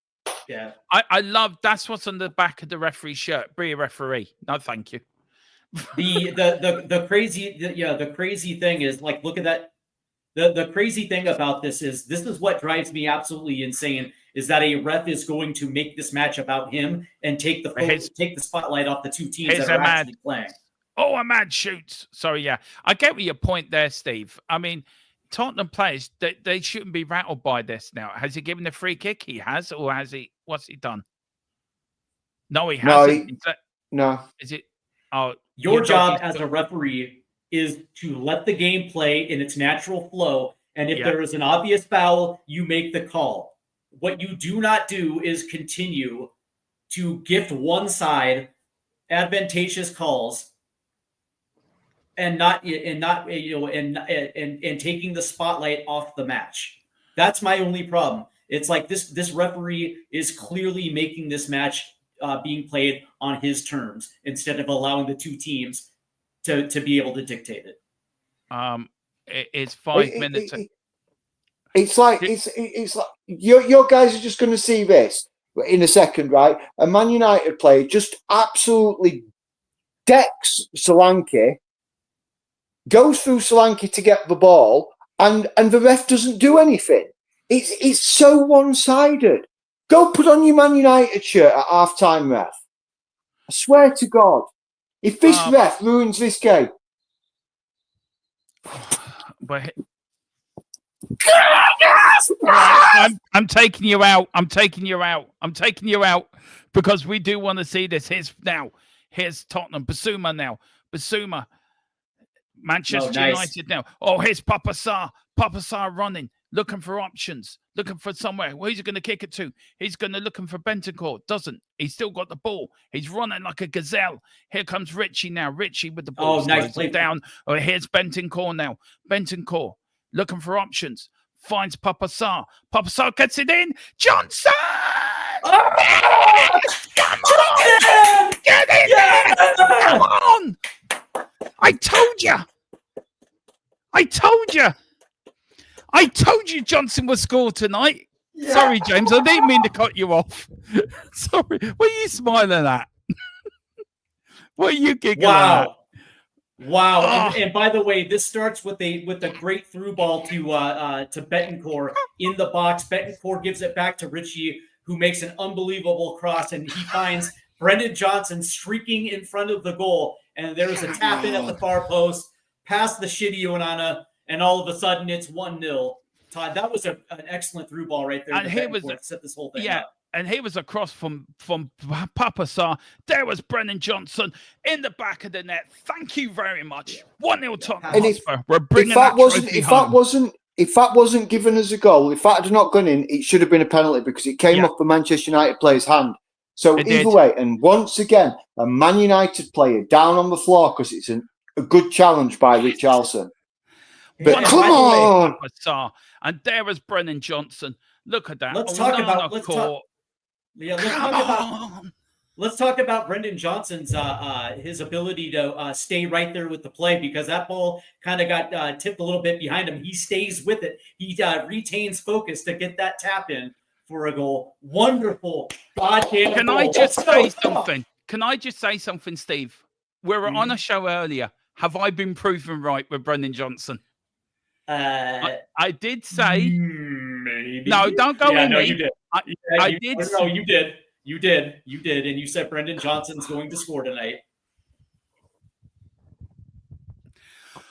Yeah, I love that's what's on the back of the referee's shirt. Be a referee. No, thank you. The crazy thing is, like, look at that. The crazy thing about this is what drives me absolutely insane is that a ref is going to make this match about him and take the spotlight off the two teams that are actually playing. Oh, Amad shoots. Sorry, yeah, I get your point there, Steve. I mean, Tottenham players, they shouldn't be rattled by this now. Has he given a free kick? He has, or has he? What's he done? No, he hasn't. No. Is it? Oh, your job as a referee is to let the game play in its natural flow, and if there is an obvious foul, you make the call. What you do not do is continue to gift one side advantageous calls. And taking the spotlight off the match. That's my only problem. It's like this referee is clearly making this match being played on his terms instead of allowing the two teams to be able to dictate it. It's 5 minutes. It's like your guys are just going to see this in a second, right? A Man United player just absolutely decks Solanke. Goes through Solanke to get the ball, and the ref doesn't do anything. It's so one-sided. Go put on your Man United shirt at half-time, ref. I swear to God, if this ref ruins this game, but I'm taking you out. I'm taking you out because we do want to see this. Here's Tottenham. Basuma now. Basuma. Manchester United now. Oh, here's Papa Saar. Papa Saar running, looking for options, looking for somewhere. Who's he going to kick it to? He's going to looking for Bentancur. Doesn't. He's still got the ball. He's running like a gazelle. Here comes Richie now. Richie with the ball. Oh, nice play down. Oh, here's Bentancur now. Bentancur looking for options. Finds Papa Saar. Papa Saar gets it in. Johnson! Oh! Come on! Get in there! Come on! I told you Johnson would score tonight. Yeah. Sorry, James. I didn't mean to cut you off. Sorry. What are you smiling at? What are you giggling at? Wow. And by the way, this starts with a great through ball to Bentancur in the box. Bentancur gives it back to Richie, who makes an unbelievable cross, and he finds Brendan Johnson streaking in front of the goal. And there is a tap in at the far post. past the shitty Onana, and all of a sudden it's 1-0. Todd, that was an excellent through ball right there. And here was set this whole thing up. And he was across from Papa Sarr. There was Brennan Johnson in the back of the net. Thank you very much. 1-0 Tottenham Hotspur. We're bringing if that wasn't given as a goal, if that had not gone in, it should have been a penalty because it came off the Manchester United player's hand. So either way, and once again, a Man United player down on the floor because it's a good challenge by Richarlison. But come on! And there was Brennan Johnson. Look at that. Let's talk about Brendan Johnson's his ability to stay right there with the play, because that ball kind of got tipped a little bit behind him. He stays with it. He retains focus to get that tap in for a goal. Wonderful goddamn Can goal. I just say something? Can I just say something, Steve? We were on a show earlier. Have I been proven right with Brendan Johnson? I did say maybe. No, don't go in. No, you did. I did. No, you did. You did, and you said Brendan Johnson's going to score tonight.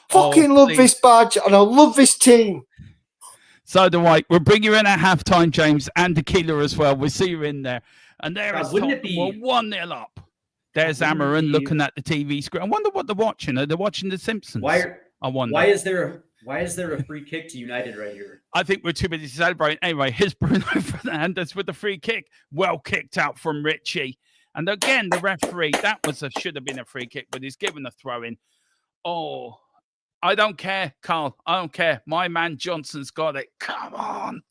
Fucking love this badge, and I love this team. So do I. We'll bring you in at halftime, James, and Tequila as well. We'll see you in there. And there is Tottenham. We're 1-0 up. There's Amarin looking at the TV screen. I wonder what they're watching. Are they watching The Simpsons? I wonder. Why is there a free kick to United right here? I think we're too busy celebrating. Anyway, here's Bruno Fernandes with the free kick. Well kicked out from Richie. And again, the referee, should have been a free kick, but he's given a throw in. Oh, I don't care, Carl. I don't care. My man Johnson's got it. Come on.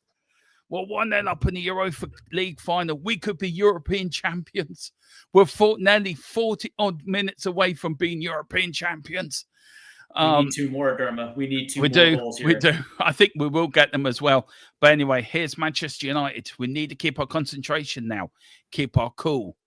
We're 1-0 up in the Europa League final. We could be European champions. We're nearly 40-odd minutes away from being European champions. We need two more, Derma. We need two more goals here. We do. I think we will get them as well. But anyway, here's Manchester United. We need to keep our concentration now. Keep our cool.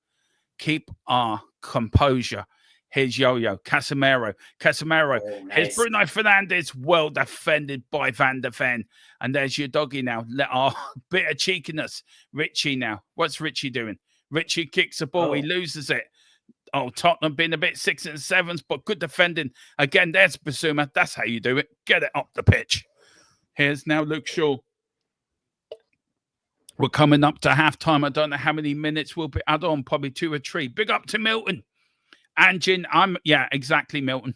Keep our composure. Here's Yo-Yo. Casemiro. Oh, nice. Here's Bruno Fernandes. Well defended by Van der Ven. And there's your doggy now. Let our bit of cheekiness. Richie now. What's Richie doing? Richie kicks the ball. He loses it. Oh, Tottenham being a bit 6s and 7s, but good defending. Again, there's Basuma. That's how you do it. Get it up the pitch. Here's now Luke Shaw. We're coming up to halftime. I don't know how many minutes we'll be add on. Probably 2 or 3. Big up to Milton. Ange, exactly, Milton.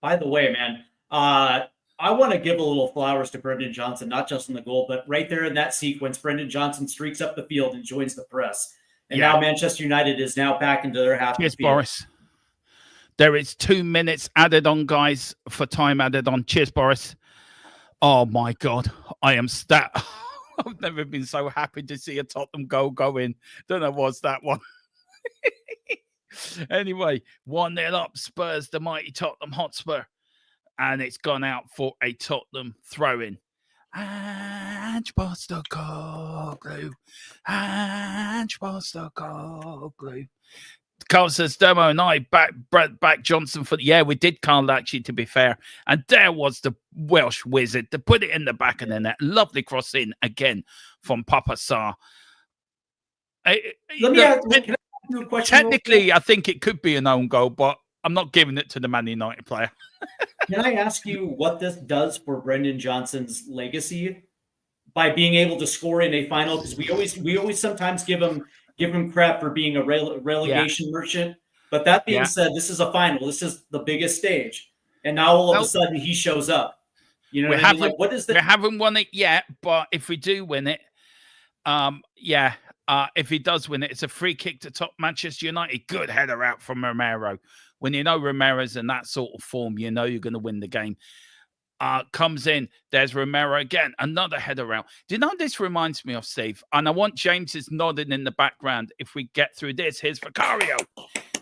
By the way, man, I want to give a little flowers to Brendan Johnson, not just in the goal, but right there in that sequence, Brendan Johnson streaks up the field and joins the press. And now Manchester United is now back into their half. Cheers, Boris. There is 2 minutes added on, guys, for time added on. Cheers, Boris. Oh, my God. I am I've never been so happy to see a Tottenham goal go in. Don't know what's that one. Anyway, 1-0 up, Spurs, the mighty Tottenham Hotspur. And it's gone out for a Tottenham throw-in. Ange Postecoglou. Ange Postecoglou. Carl says, Demo and I back Johnson for... Yeah, we did, Carl, actually, to be fair. And there was the Welsh wizard to put it in the back of the net. Lovely cross in again from Papa Sarr. Let me ask you a question. Technically, I think it could be an own goal, but I'm not giving it to the Man United player. Can I ask you what this does for Brendan Johnson's legacy by being able to score in a final? Because we always sometimes give him crap for being a relegation merchant. But that being said, this is a final. This is the biggest stage, and now all of a sudden he shows up. You know what I mean? Like, what is the? We haven't won it yet, but if we do win it, if he does win it, it's a free kick to top Manchester United. Good header out from Romero. When you know Romero's in that sort of form, you know you're going to win the game. Comes in. There's Romero again. Another header out. Do you know this reminds me of, Steve? And I want James's nodding in the background. If we get through this, here's Vicario.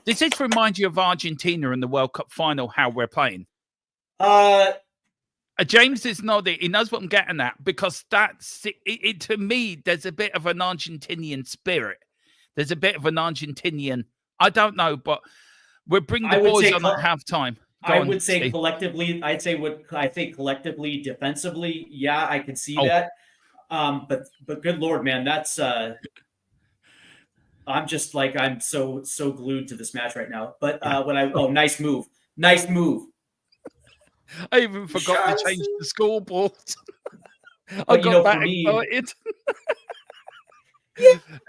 Does this remind you of Argentina in the World Cup final, how we're playing? James is nodding. He knows what I'm getting at, because that's it. To me, there's a bit of an Argentinian spirit. There's a bit of an Argentinian. I don't know, but we'll bring the boys on at halftime. I would say collectively, I think collectively, defensively, yeah, I can see that. But good Lord, man, that's I'm just like, I'm so glued to this match right now. But nice move. I even forgot to change the scoreboard. I But, got that for me, excited.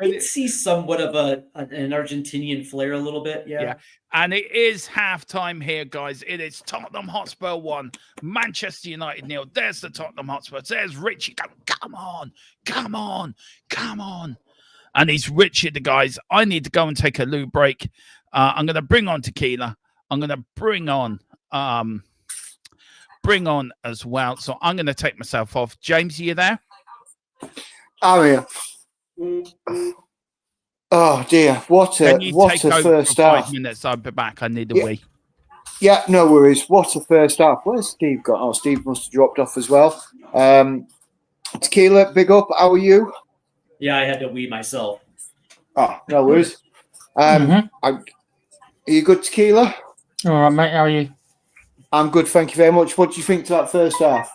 you'd see somewhat of an Argentinian flair a little bit. Yeah. And it is halftime here, guys. It is Tottenham Hotspur 1, Manchester United 0. There's the Tottenham Hotspur. There's Richie going, come on, come on, come on. And he's Richie, the guys. I need to go and take a loo break. I'm going to bring on Tequila. I'm going to bring on as well. So I'm going to take myself off. James, are you there? I'm here. Oh dear! What a first half. 5 minutes. I'll be back. I need a wee. Yeah, no worries. What a first half. Where's Steve got? Oh, Steve must have dropped off as well. Tequila, big up. How are you? Yeah, I had to wee myself. Oh, no worries. Are you good, Tequila? All right, mate. How are you? I'm good, thank you very much. What do you think to that first half?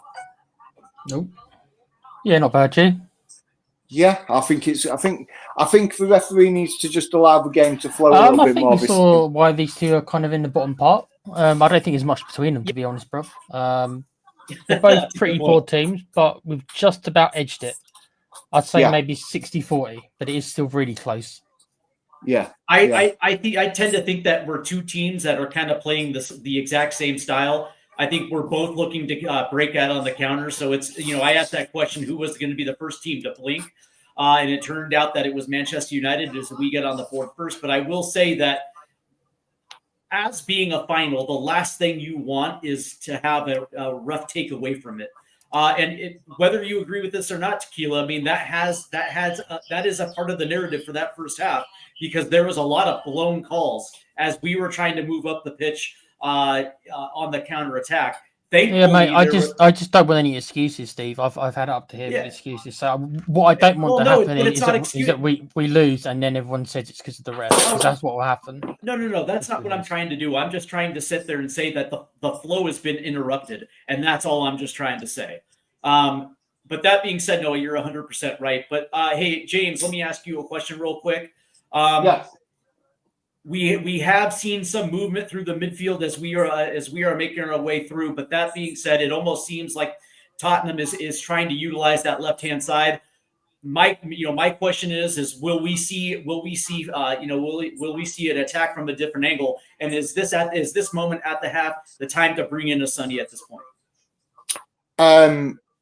Nope. Yeah, not bad, G. Yeah, I think the referee needs to just allow the game to flow a little bit more. I think we saw why these two are kind of in the bottom part. I don't think there's much between them, to be honest, bro. They're both pretty poor teams, but we've just about edged it. I'd say maybe 60-40, but it is still really close. Yeah, I tend to think that we're two teams that are kind of playing the exact same style. I think we're both looking to break out on the counter. So it's, I asked that question, who was going to be the first team to blink? And it turned out that it was Manchester United as we get on the board first. But I will say that as being a final, the last thing you want is to have a rough take away from it. Whether you agree with this or not, Tequila, I mean, that is a part of the narrative for that first half, because there was a lot of blown calls as we were trying to move up the pitch on the counter attack. Yeah, mate. I just don't want any excuses, Steve. I've had it up to here with excuses. So what I don't want to happen is that we lose and then everyone says it's because of the ref. Because that's what will happen. No. That's not what I'm trying to do. I'm just trying to sit there and say that the flow has been interrupted, and that's all I'm just trying to say. But that being said, Noah, you're 100% right. But hey, James, let me ask you a question real quick. We have seen some movement through the midfield as we are making our way through. But that being said, it almost seems like Tottenham is trying to utilize that left hand side. My question is will we see an attack from a different angle? And is this moment at the half the time to bring in a Sonny at this point?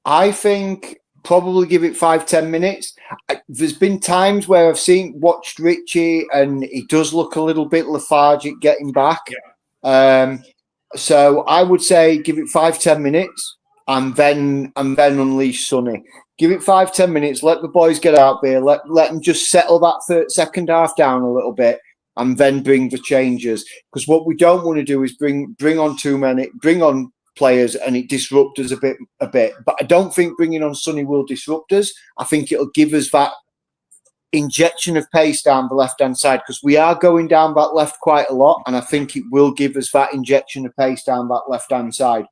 I think probably give it 5-10 minutes. There's been times where I've watched Richie and he does look a little bit lethargic getting back. So I would say give it 5-10 minutes and then unleash Sonny. Give it 5-10 minutes. Let the boys get out there. Let them just settle that second half down a little bit, and then bring the changes. Because what we don't want to do is bring on too many. Bring on players and it disrupt us a bit. But I don't think bringing on Sonny will disrupt us. I think it'll give us that injection of pace down the left-hand side, because we are going down that left quite a lot, and I think it will give us that injection of pace down that left-hand side.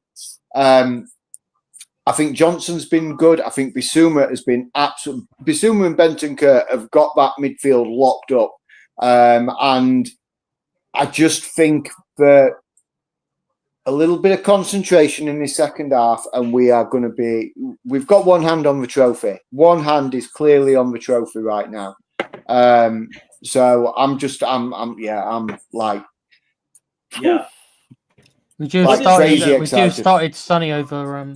I think Johnson's been good. I think Bissouma has been absolute. Bissouma and Bentancur have got that midfield locked up. And I just think that a little bit of concentration in the second half, and we've got one hand on the trophy. One hand is clearly on the trophy right now. So I'm like, Would you have started Sonny over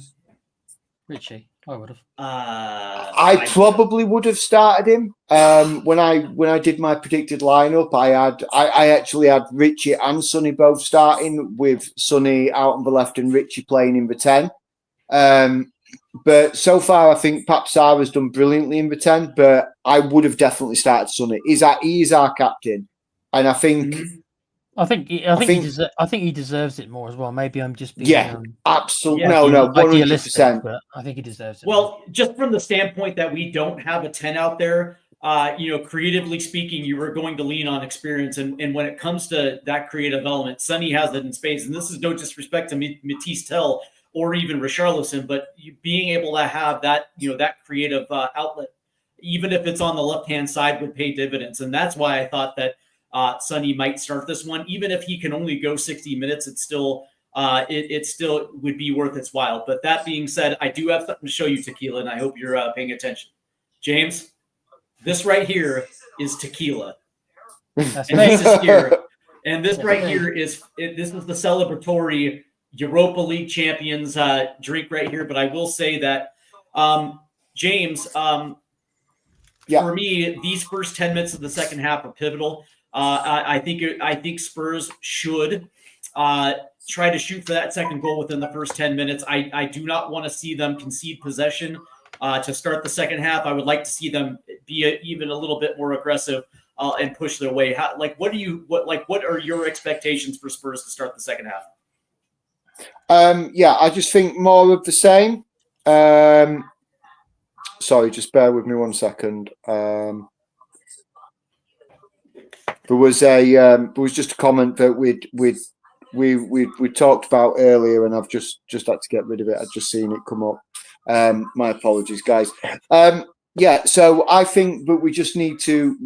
Richie? I would have. I probably would have started him. When I did my predicted lineup, I actually had Richie and Sonny both starting, with Sonny out on the left and Richie playing in the 10. But so far, I think Papsar has done brilliantly in the 10. But I would have definitely started Sonny. He is our captain, and I think. I think he deserves it more as well. Maybe I'm just being absolutely 100%. But I think he deserves it. Well, just from the standpoint that we don't have a 10 out there, creatively speaking, you were going to lean on experience, and when it comes to that creative element, Sonny has it in space. And this is no disrespect to Matisse Tell or even Richarlison, but being able to have that that creative outlet, even if it's on the left hand side, would pay dividends. And that's why I thought that Sonny might start this one, even if he can only go 60 minutes. It's still it still would be worth its while. But that being said, I do have something to show you, Tequila, and I hope you're paying attention. James, this right here is tequila. That's And this is here. And this right here is this is the celebratory Europa League champions drink right here. But I will say that, James, for me, these first 10 minutes of the second half are pivotal. I think Spurs should try to shoot for that second goal within the first 10 minutes. I do not want to see them concede possession to start the second half. I would like to see them be even a little bit more aggressive and push their way. What are your expectations for Spurs to start the second half? I just think more of the same. Sorry, just bear with me 1 second. There was just a comment that we talked about earlier, and I've just had to get rid of it. I've just seen it come up. My apologies, guys. So I think that we just need to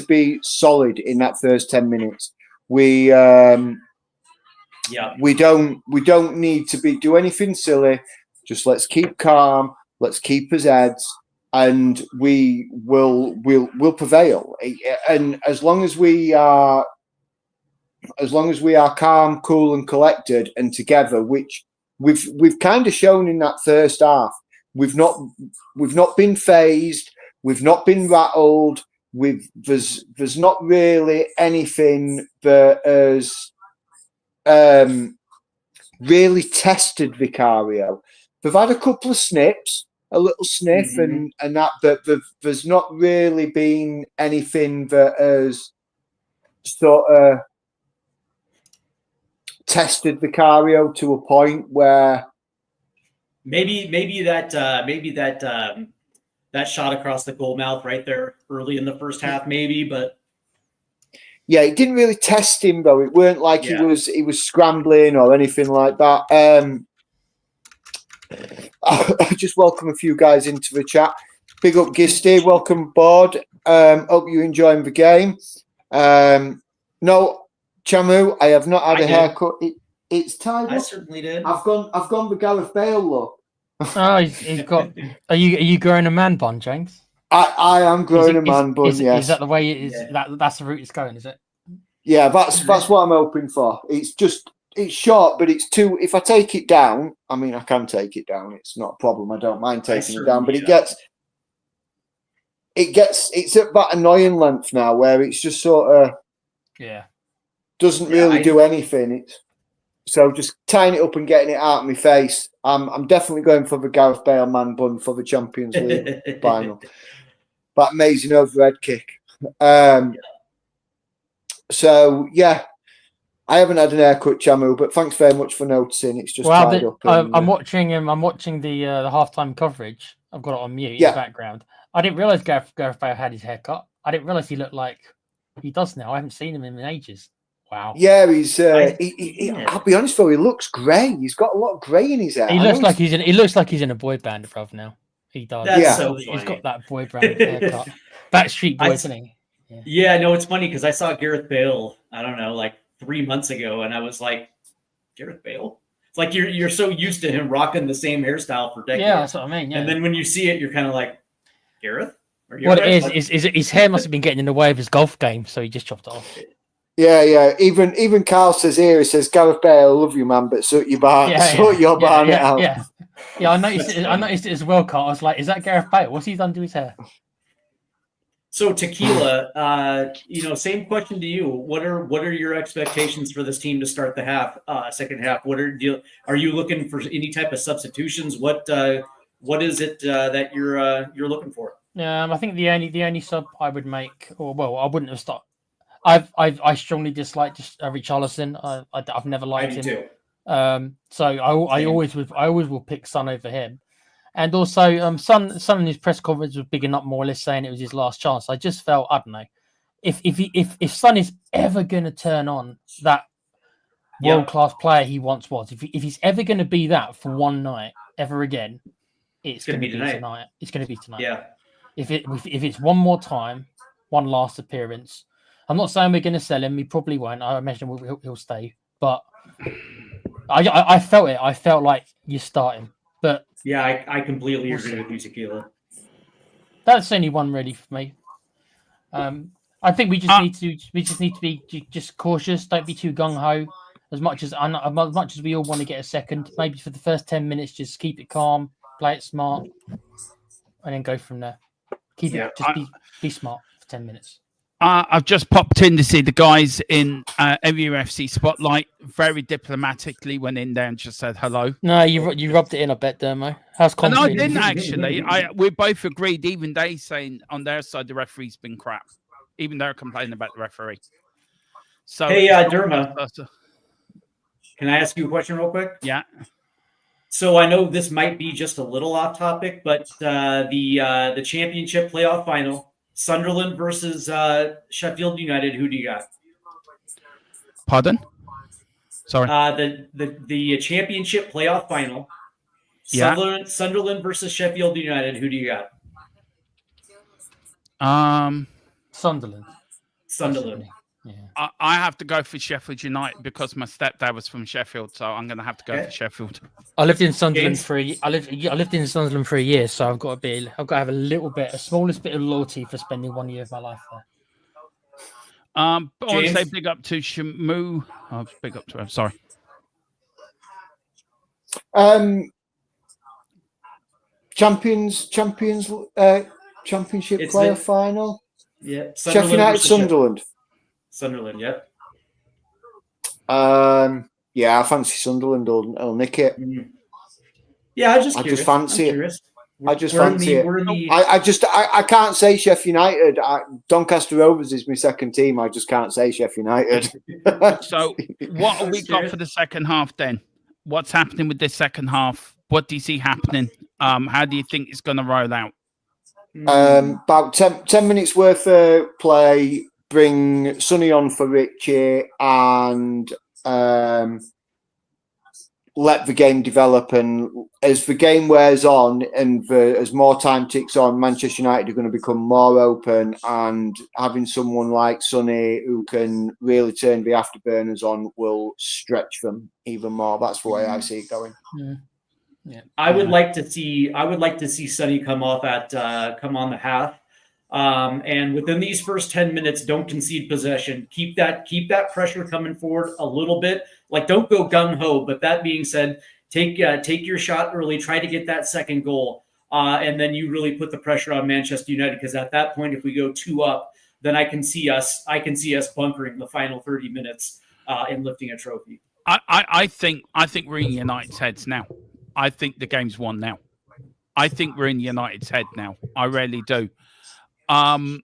be solid in that first 10 minutes. We don't need to do anything silly. Just let's keep calm. Let's keep his heads, and we'll prevail. And as long as we are calm, cool, and collected, and together, which we've kind of shown in that first half, we've not been phased, we've not been rattled. There's not really anything that has really tested Vicario. They've had a couple of snips, a little sniff, and that, but there's not really been anything that has sort of tested Vicario to a point where maybe that shot across the goal mouth right there early in the first half, maybe, but. Yeah, it didn't really test him though. It weren't like he was scrambling or anything like that. I just welcome a few guys into the chat. Big up Gisty, welcome aboard. Hope you're enjoying the game. No, Chamu, I have not had a haircut. It's tied up. I certainly did. I've gone the Gareth Bale look. Oh, he's got. Are you growing a man bun, James? I am growing a man bun. Yes. Is that the way it is? Yeah. That's the route it's going, is it? Yeah, that's what I'm hoping for. It's short, but it's too. If I take it down, I mean, I can take it down. It's not a problem. I don't mind taking it down, but it's at that annoying length now where it's just sort of doesn't really do anything. So just tying it up and getting it out of my face. I'm definitely going for the Gareth Bale man bun for the Champions League final. That amazing overhead kick. So yeah. I haven't had an haircut, Chamu, but thanks very much for noticing. It's just tied up. I'm watching him. I'm watching the halftime coverage. I've got it on mute in the background. I didn't realize Gareth Bale had his haircut. I didn't realize he looked like he does now. I haven't seen him in ages. Wow. Yeah, he's. I'll be honest though, he looks grey. He's got a lot of grey in his hair. He looks like he's in a boy band, bruv. Now he does. That's so He's funny. got that boy band haircut. Backstreet Boy, isn't he? Yeah, no, it's funny because I saw Gareth Bale. I don't know, like 3 months ago, and I was like, Gareth Bale? It's like you're so used to him rocking the same hairstyle for decades. Yeah, that's what I mean. Yeah. And then when you see it, you're kind of like, Gareth? What it is his hair must have been getting in the way of his golf game, so he just chopped it off. Yeah. Even Carl says here, he says, Gareth Bale, I love you, man, but sort your barn it out. Yeah, I noticed it as well, Carl. I was like, is that Gareth Bale? What's he done to his hair? So Tequila, same question to you. What are your expectations for this team to start the second half? Are you looking for any type of substitutions? What is it that you're looking for? I think the only sub I would make, I wouldn't have stopped. I strongly dislike Richarlison. I've never liked him. Too. So I always will pick Son over him. And also, Son in his press conference was bigging up more or less, saying it was his last chance. I just felt, I don't know, if Son is ever going to turn on that world class player he once was, if he's ever going to be that for one night ever again, it's going to be tonight. It's going to be tonight. Yeah. If it's one more time, one last appearance, I'm not saying we're going to sell him. We probably won't. I imagine he'll stay, but I felt it. I felt like you start him, but Yeah, I completely We'll agree see. with you, Tequila. that's only one really for me. I think we just need to be just cautious. Don't be too gung ho. As much as we all want to get a second, maybe for the first 10 minutes, just keep it calm, play it smart, and then go from there. Keep it. Just be smart for 10 minutes. I've just popped in to see the guys in EUROPEN Spotlight. Very diplomatically went in there and just said hello. No, you rubbed it in. I bet, Dermo. How's And I confident? didn't actually. We both agreed. Even they saying on their side the referee's been crap. Even they're complaining about the referee. So hey, Derma, can I ask you a question real quick? Yeah. So I know this might be just a little off topic, but the championship playoff final, Sunderland versus Sheffield United. Who do you got? Pardon? Sorry. The championship playoff final. Yeah. Sunderland versus Sheffield United. Who do you got? Sunderland. Yeah. I have to go for Sheffield United because my stepdad was from Sheffield, so I'm going to have to go for Sheffield. I lived in Sunderland I lived in Sunderland for a year, so I've got to have a smallest bit of loyalty for spending 1 year of my life there. But I want to say big up to Shamu. Oh, big up to him. Sorry. Championship player final. Yeah, Sheffield United, Sunderland. Sunderland, yeah. Yeah, I fancy Sunderland. I'll nick it. Yeah, I just fancy it. I just fancy it. The... I can't say Sheffield United. Doncaster Rovers is my second team. I just can't say Sheffield United. So, what have we got for the second half then? What's happening with this second half? What do you see happening? How do you think it's going to roll out? About 10 minutes worth of play. Bring Sonny on for Richie and let the game develop. And as the game wears on and as more time ticks on, Manchester United are going to become more open, and having someone like Sonny who can really turn the afterburners on will stretch them even more. That's the way I see it going. Yeah. I would like to see Sonny come on the half. And within these first 10 minutes, don't concede possession. Keep that pressure coming forward a little bit. Like, don't go gung ho. But that being said, take your shot early. Try to get that second goal, and then you really put the pressure on Manchester United. Because at that point, if we go 2 up, then I can see us bunkering the final 30 minutes and lifting a trophy. I think we're in United's heads now. I think the game's won now. I think we're in United's head now. I really do. And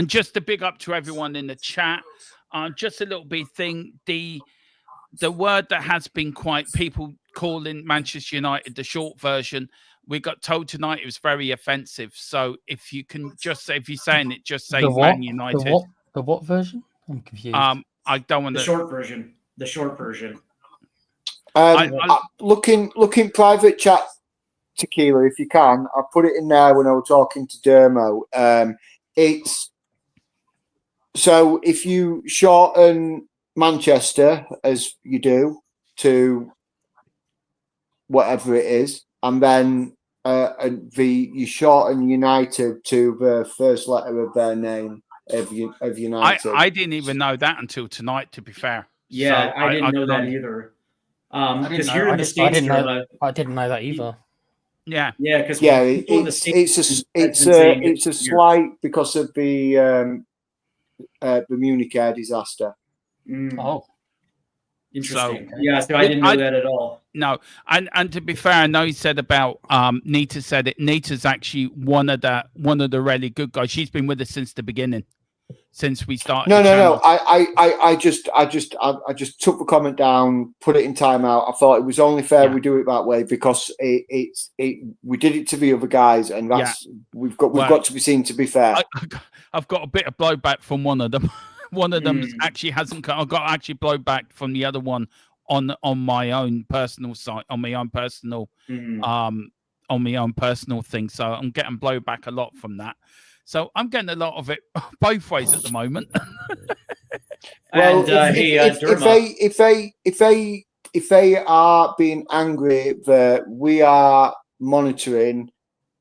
just a big up to everyone in the chat. Just a little bit thing. The word that has been quite people calling Manchester United the short version. We got told tonight it was very offensive. So if you can just say, if you're saying it, just say Man United. The what version? I'm confused. I don't want the short version. The short version. Looking private chat, Tequila, if you can. I put it in there when I was talking to Dermo. It's so if you shorten Manchester as you do to whatever it is, and then you shorten United to the first letter of their name of United. I didn't even know that until tonight, to be fair. Yeah, so I didn't know that either. Because here in the States, I didn't know that either. Yeah, because it's a slight because of the Munich air disaster. Oh, interesting. So I didn't know that at all. No, and to be fair, I know he said about Nita said it. Nita's actually one of the really good guys. She's been with us since the beginning. Since we started. No. I just took the comment down, put it in timeout. I thought it was only fair we do it that way because we did it to the other guys, and that's we've got to be seen to be fair. I've got a bit of blowback from one of them. One of them actually hasn't. I've got actually blowback from the other one on my own personal site, on my own personal on my own personal thing. So I'm getting blowback a lot from that. So I'm getting a lot of it both ways at the moment. Well, if if they are being angry that we are monitoring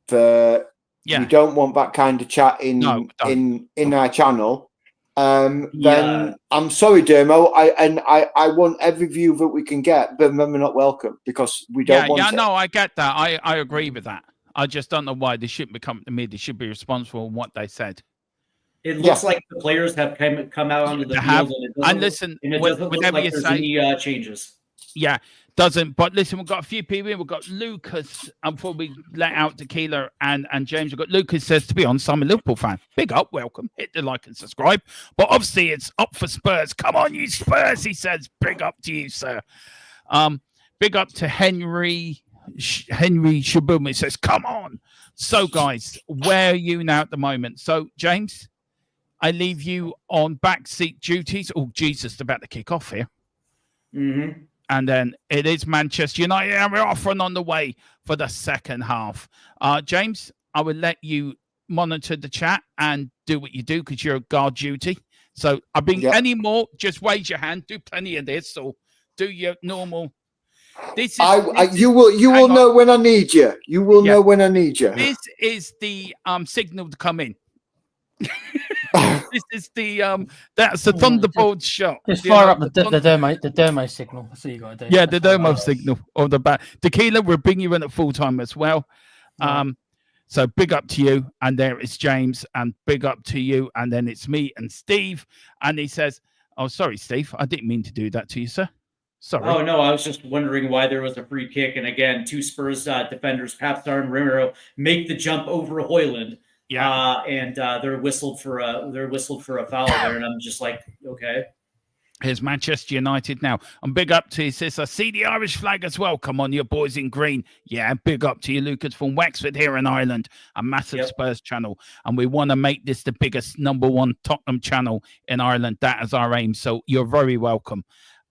the, we don't want that kind of chat in our channel. Then I'm sorry, Dermo. I want every view that we can get, but then we're not welcome because we don't want it. No, I get that. I agree with that. I just don't know why they shouldn't be coming to me. They should be responsible for what they said. It looks like the players have come out onto the field, and listen, it doesn't look like there's any changes. Yeah, doesn't. But listen, we've got a few people in. We've got Lucas, and before we let out Tequila and James, we've got Lucas says, to be honest, I'm a Liverpool fan. Big up, welcome. Hit the like and subscribe. But obviously, it's up for Spurs. Come on, you Spurs, he says. Big up to you, sir. Big up to Henry Shabum. He says, come on. So, guys, where are you now at the moment? So, James, I leave you on backseat duties. Oh, Jesus, about to kick off here. Mm-hmm. And then it is Manchester United, and we're off and on the way for the second half. James, I will let you monitor the chat and do what you do because you're guard duty. So I bring any more, just raise your hand. Do plenty of this, or do your normal. You will know when I need you. You will know when I need you. This is the signal to come in. This is the that's the Thunderbolt shot. Just fire up the Dermo signal. That's what you got to do. Yeah, the Dermo signal or the back. Tequila, we'll bring you in at full time as well. So big up to you, and there is James, and big up to you, and then it's me and Steve. And he says, "Oh, sorry, Steve, I didn't mean to do that to you, sir. Sorry." Oh no, I was just wondering why there was a free kick, and again, two Spurs defenders, Papstar and Romero, make the jump over Højlund. Yeah, and they're whistled for a foul there, and I'm just like, okay. Here's Manchester United now. And big up to you, sis. I see the Irish flag as well. Come on, you boys in green. Yeah, big up to you, Lucas from Wexford here in Ireland. A massive Spurs channel. And we want to make this the biggest #1 Tottenham channel in Ireland. That is our aim. So you're very welcome.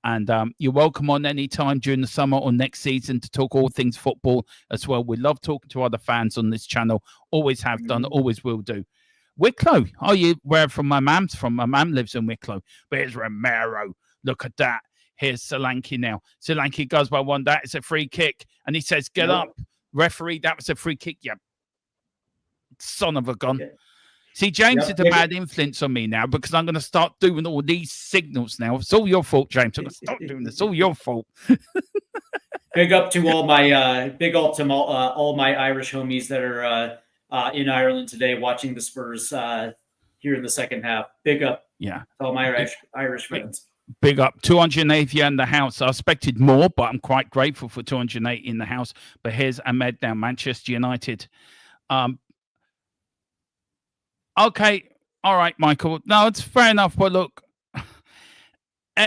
And you're welcome on any time during the summer or next season to talk all things football as well. We love talking to other fans on this channel. Always have done, always will do. Wicklow. Oh, you where from my mum's from? My mum lives in Wicklow. But here's Romero. Look at that. Here's Solanke now. Solanke goes by one. That is a free kick. And he says, get up. Referee, that was a free kick. Yeah. Son of a gun. Yeah. See, James is a bad influence on me now because I'm going to start doing all these signals now. It's all your fault, James. I'm going to stop doing this. It's all your fault. Big up to all my all my Irish homies that are in Ireland today watching the Spurs here in the second half. Big up. Yeah. To all my Irish friends. Big up. 280 in the house. I expected more, but I'm quite grateful for 280 in the house. But here's Ahmed now, Manchester United. Okay. All right, Michael. No, it's fair enough. But look,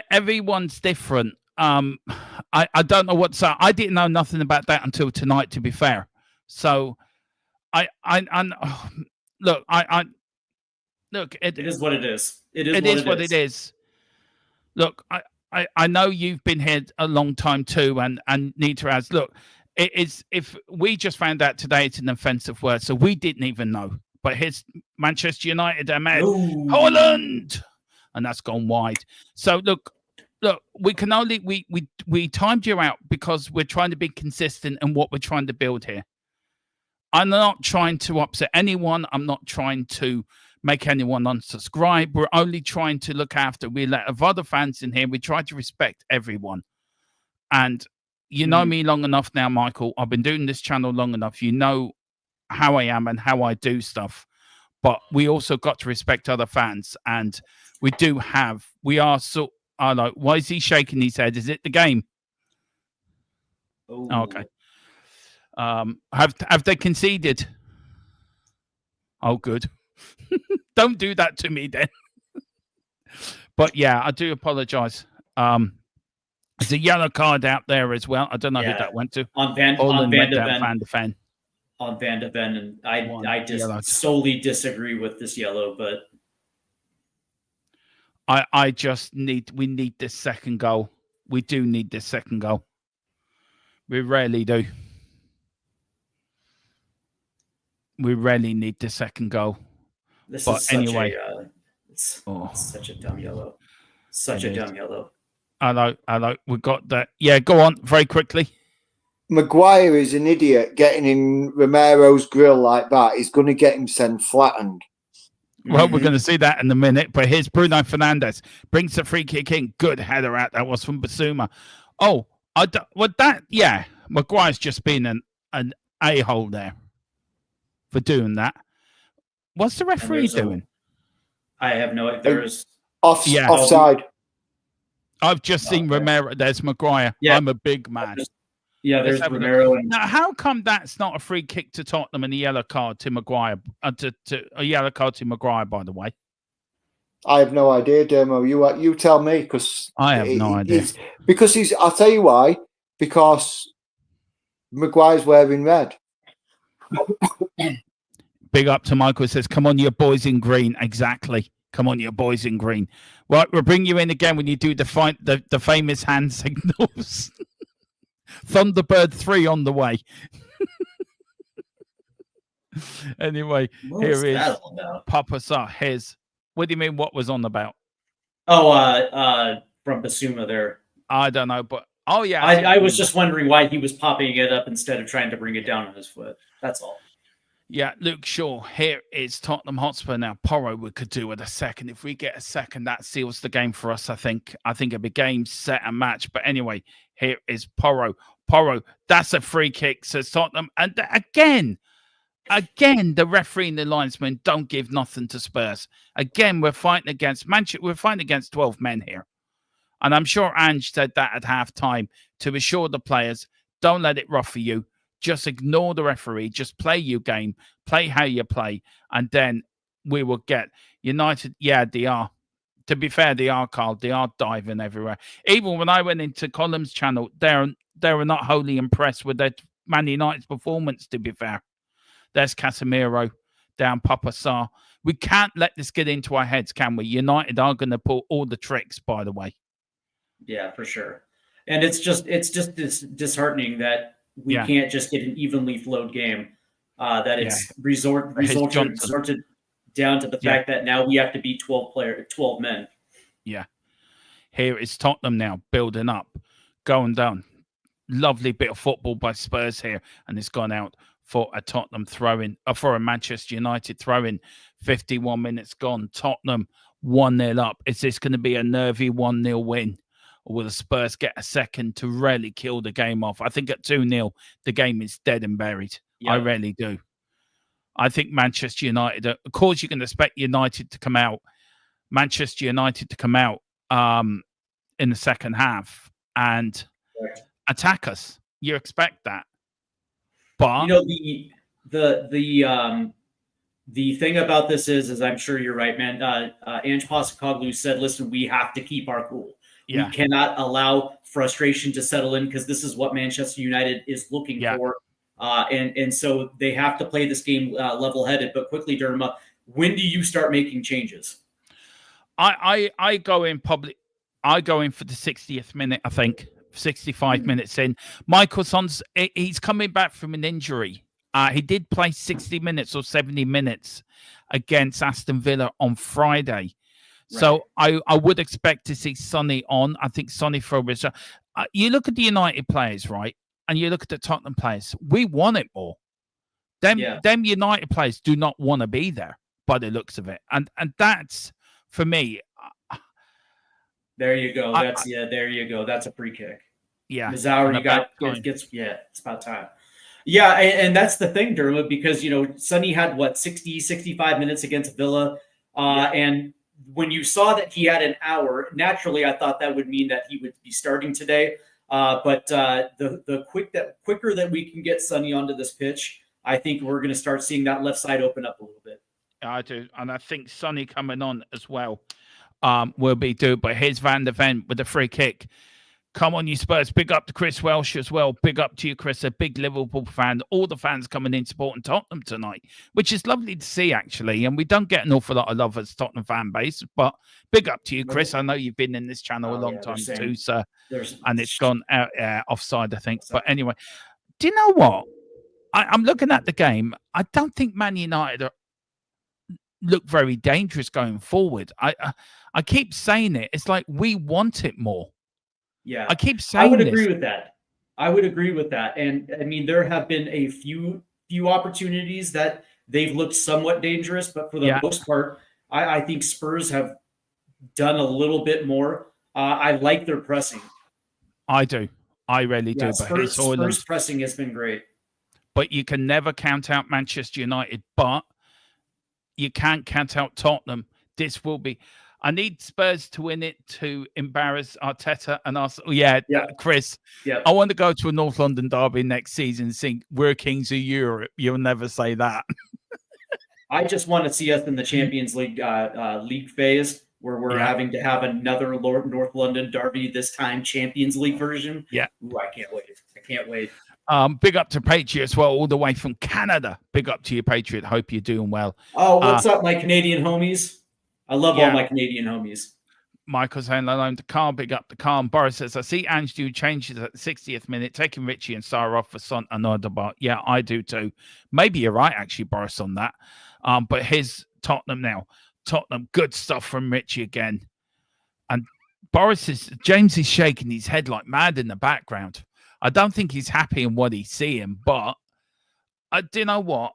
everyone's different. I don't know what's up. I didn't know nothing about that until tonight, to be fair. So look, it is what it is. It is what it is. Look, I know you've been here a long time too, and Nita has. Look, it is, if we just found out today it's an offensive word, so we didn't even know. But here's Manchester United, Ahmed, Højlund, and that's gone wide. So look, we can only we timed you out because we're trying to be consistent in what we're trying to build here. I'm not trying to upset anyone. I'm not trying to make anyone unsubscribe. We're only trying to look after. We let other fans in here. We try to respect everyone. And you know me long enough now, Michael. I've been doing this channel long enough. You know how I am and how I do stuff. But we also got to respect other fans. And we are so, I like, why is he shaking his head? Is it the game? Oh, okay. Have they conceded? Oh, good. Don't do that to me then. But yeah, I do apologize. There's a yellow card out there as well. I don't know who that went to. On Van de Ven. On Van de Ven, and I just solely disagree with this yellow, but we need this second goal. We do need this second goal. We rarely do. We really need the second goal. This is such a dumb yellow. Such a dumb yellow. Hello. We got that. Yeah, go on very quickly. Maguire is an idiot getting in Romero's grill like that. He's going to get himself flattened. Well, we're going to see that in a minute. But here's Bruno Fernandes. Brings the free kick in. Good header out. That was from Basuma. Oh, Maguire's just been an a-hole there for doing that. What's the referee doing? I have no idea. There's offside. I've just seen Romero. There's Maguire. Yeah. I'm a big man. There's Romero. Now, how come that's not a free kick to Tottenham and a yellow card to Maguire? A yellow card to Maguire, by the way. I have no idea, Dermo. You tell me, because I have no idea. I'll tell you why. Because Maguire's wearing red. Big up to Michael. Says, "Come on, you boys in green." Exactly. Come on, you boys in green. Right, we'll bring you in again when you do the famous hand signals. Thunderbird 3 on the way. Anyway, here is Papa Sa. What do you mean? What was on about? Oh, from Basuma there. I don't know, but I was just wondering why he was popping it up instead of trying to bring it down on his foot. That's all. Yeah, Luke Shaw. Here is Tottenham Hotspur now. Porro we could do with a second. If we get a second, that seals the game for us. I think it'll be game, set, and match. But anyway, here is Porro. That's a free kick, says Tottenham. And again, the referee and the linesman don't give nothing to Spurs. Again, we're fighting against Manchester. We're fighting against 12 men here. And I'm sure Ange said that at halftime to assure the players, don't let it rough for you. Just ignore the referee. Just play your game. Play how you play. And then we will get United. Yeah, they are. To be fair, they are, Carl. They are diving everywhere. Even when I went into Column's channel, they were not wholly impressed with their Man United's performance, to be fair. There's Casemiro down Papa Sarr. We can't let this get into our heads, can we? United are going to pull all the tricks, by the way. Yeah, for sure. And it's just this disheartening that we can't just get an evenly flowed game. That it's resulted down to the fact that now we have to beat 12 men. Yeah. Here is Tottenham now building up, going down. Lovely bit of football by Spurs here, and it's gone out for a Tottenham throw-in, for a Manchester United throw-in. 51 minutes gone. Tottenham 1-0 up. Is this going to be a nervy 1-0 win? Or will the Spurs get a second to really kill the game off? I think at 2-0, the game is dead and buried. Yeah. I really do. I think Manchester United, of course, you can expect United to come out, Manchester United to come out in the second half and attack us. You expect that. But the thing about this is I'm sure you're right, man. Ange Postecoglou said, listen, we have to keep our cool. Yeah. We cannot allow frustration to settle in because this is what Manchester United is looking for. And so they have to play this game level-headed. But quickly, Derma, when do you start making changes? I go in public. I go in for the 60th minute, I think. 65 minutes in. Michaelson's, he's coming back from an injury. He did play 60 minutes or 70 minutes against Aston Villa on Friday. Right. So I would expect to see Sonny on. I think Sonny for you look at the United players, right? And you look at the Tottenham players. We want it more. Them United players do not want to be there by the looks of it. And that's, for me. There you go. There you go. That's a free kick. Yeah. Mazzouri it's about time. Yeah, and that's the thing, Dermot, because, Sonny had, 60, 65 minutes against Villa. And when you saw that he had an hour, naturally, I thought that would mean that he would be starting today. But the quicker that we can get Sonny onto this pitch, I think we're going to start seeing that left side open up a little bit. I do. And I think Sonny coming on as well will be due. But here's Van der Ven with a free kick. Come on, you Spurs. Big up to Chris Welsh as well. Big up to you, Chris, a big Liverpool fan. All the fans coming in supporting Tottenham tonight, which is lovely to see, actually. And we don't get an awful lot of love as Tottenham fan base, but big up to you, Chris. I know you've been in this channel a long time too, sir. And it's gone out offside, I think. But anyway, do you know what? I'm looking at the game. I don't think Man United look very dangerous going forward. I keep saying it. It's like we want it more. Yeah, I keep I saying would this. agree with that. I would agree with that. And I mean, there have been a few opportunities that they've looked somewhat dangerous, but for the most part, I think Spurs have done a little bit more. I like their pressing. I do. I really do. But Spurs pressing has been great. But you can never count out Manchester United. But you can't count out Tottenham. This will be. I need Spurs to win it to embarrass Arteta and us. Yeah, Chris. Yeah, I want to go to a North London derby next season and think we're kings of Europe. You'll never say that. I just want to see us in the Champions League league phase where we're having to have another North London derby, this time Champions League version. Yeah. Ooh, I can't wait. I can't wait. Big up to Patriot as well, all the way from Canada. Big up to you, Patriot. Hope you're doing well. Oh, what's up, my Canadian homies? I love all my Canadian homies. Michael saying hello to Carl. Big up to Carl. Boris says, I see Ange do changes at the 60th minute, taking Richie and Sarah off for Son and Odegaard. Yeah, I do too. Maybe you're right, actually, Boris, on that. But here's Tottenham now. Tottenham, good stuff from Richie again. And James is shaking his head like mad in the background. I don't think he's happy in what he's seeing, but do you know what?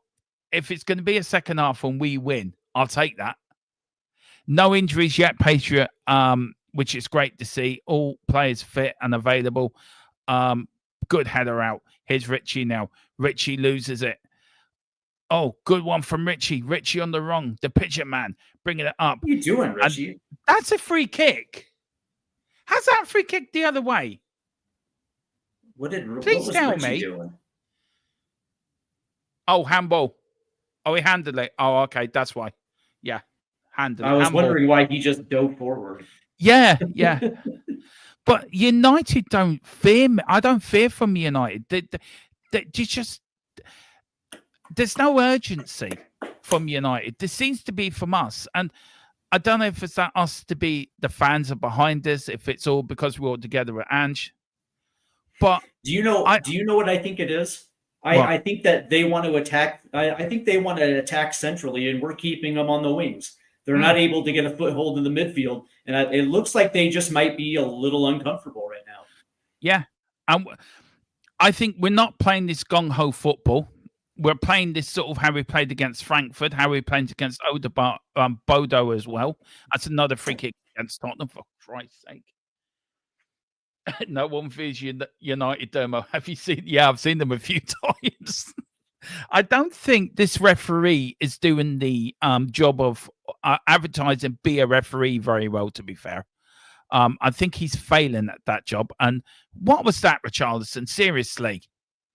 If it's going to be a second half and we win, I'll take that. No injuries yet, Patriot, which is great to see. All players fit and available. Good header out. Here's Richie now. Richie loses it. Oh, good one from Richie. Richie on the wrong. The pitcher man bringing it up. What are you doing, Richie? And that's a free kick. How's that free kick the other way? Please tell me. Doing? Oh, handball. Oh, he handled it. Oh, okay. That's why. Yeah. Handled it. I was handball. wondering why he just dove forward. Yeah. But United don't fear me. I don't fear from United. There's no urgency from United. There seems to be from us. And I don't know if it's that us to be the fans are behind us, if it's all because we're all together with Ange. But do you know what I think it is? I think that they want to attack. I think they want to attack centrally, and we're keeping them on the wings. They're not able to get a foothold in the midfield, and it looks like they just might be a little uncomfortable right now. Yeah, I think we're not playing this gung-ho football. We're playing this sort of how we played against Frankfurt, how we played against Bodo as well. That's another free kick against Tottenham, for Christ's sake. No one fears United, Dermo. Have you seen? Yeah, I've seen them a few times. I don't think this referee is doing the job of advertising be a referee very well, to be fair. I think he's failing at that job. And what was that, Richarlison? Seriously.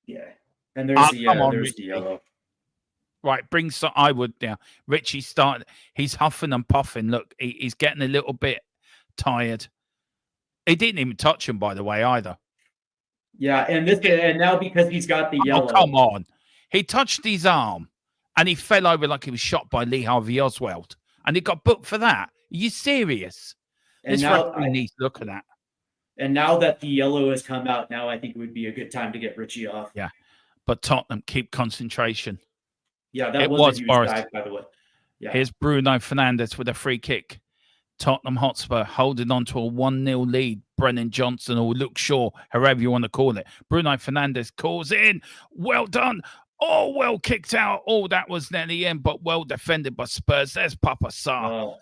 Yeah. And there's the yellow. Right, I would now. Richie started. He's huffing and puffing. Look, he's getting a little bit tired. He didn't even touch him, by the way, either. Yeah, and now because he's got the yellow. Oh, come on. He touched his arm and he fell over like he was shot by Lee Harvey Oswald. And he got booked for that. Are you serious? This referee needs looking at. And now that the yellow has come out, now I think it would be a good time to get Richie off. Yeah. But Tottenham, keep concentration. Yeah, that was a huge dive, by the way. Yeah. Here's Bruno Fernandes with a free kick. Tottenham Hotspur holding on to a 1-0 lead. Brennan Johnson or Luke Shaw, however you want to call it. Bruno Fernandes calls in. Well done. Oh, well kicked out. Oh, that was near the end, but well defended by Spurs. There's Papa Sarr. Oh.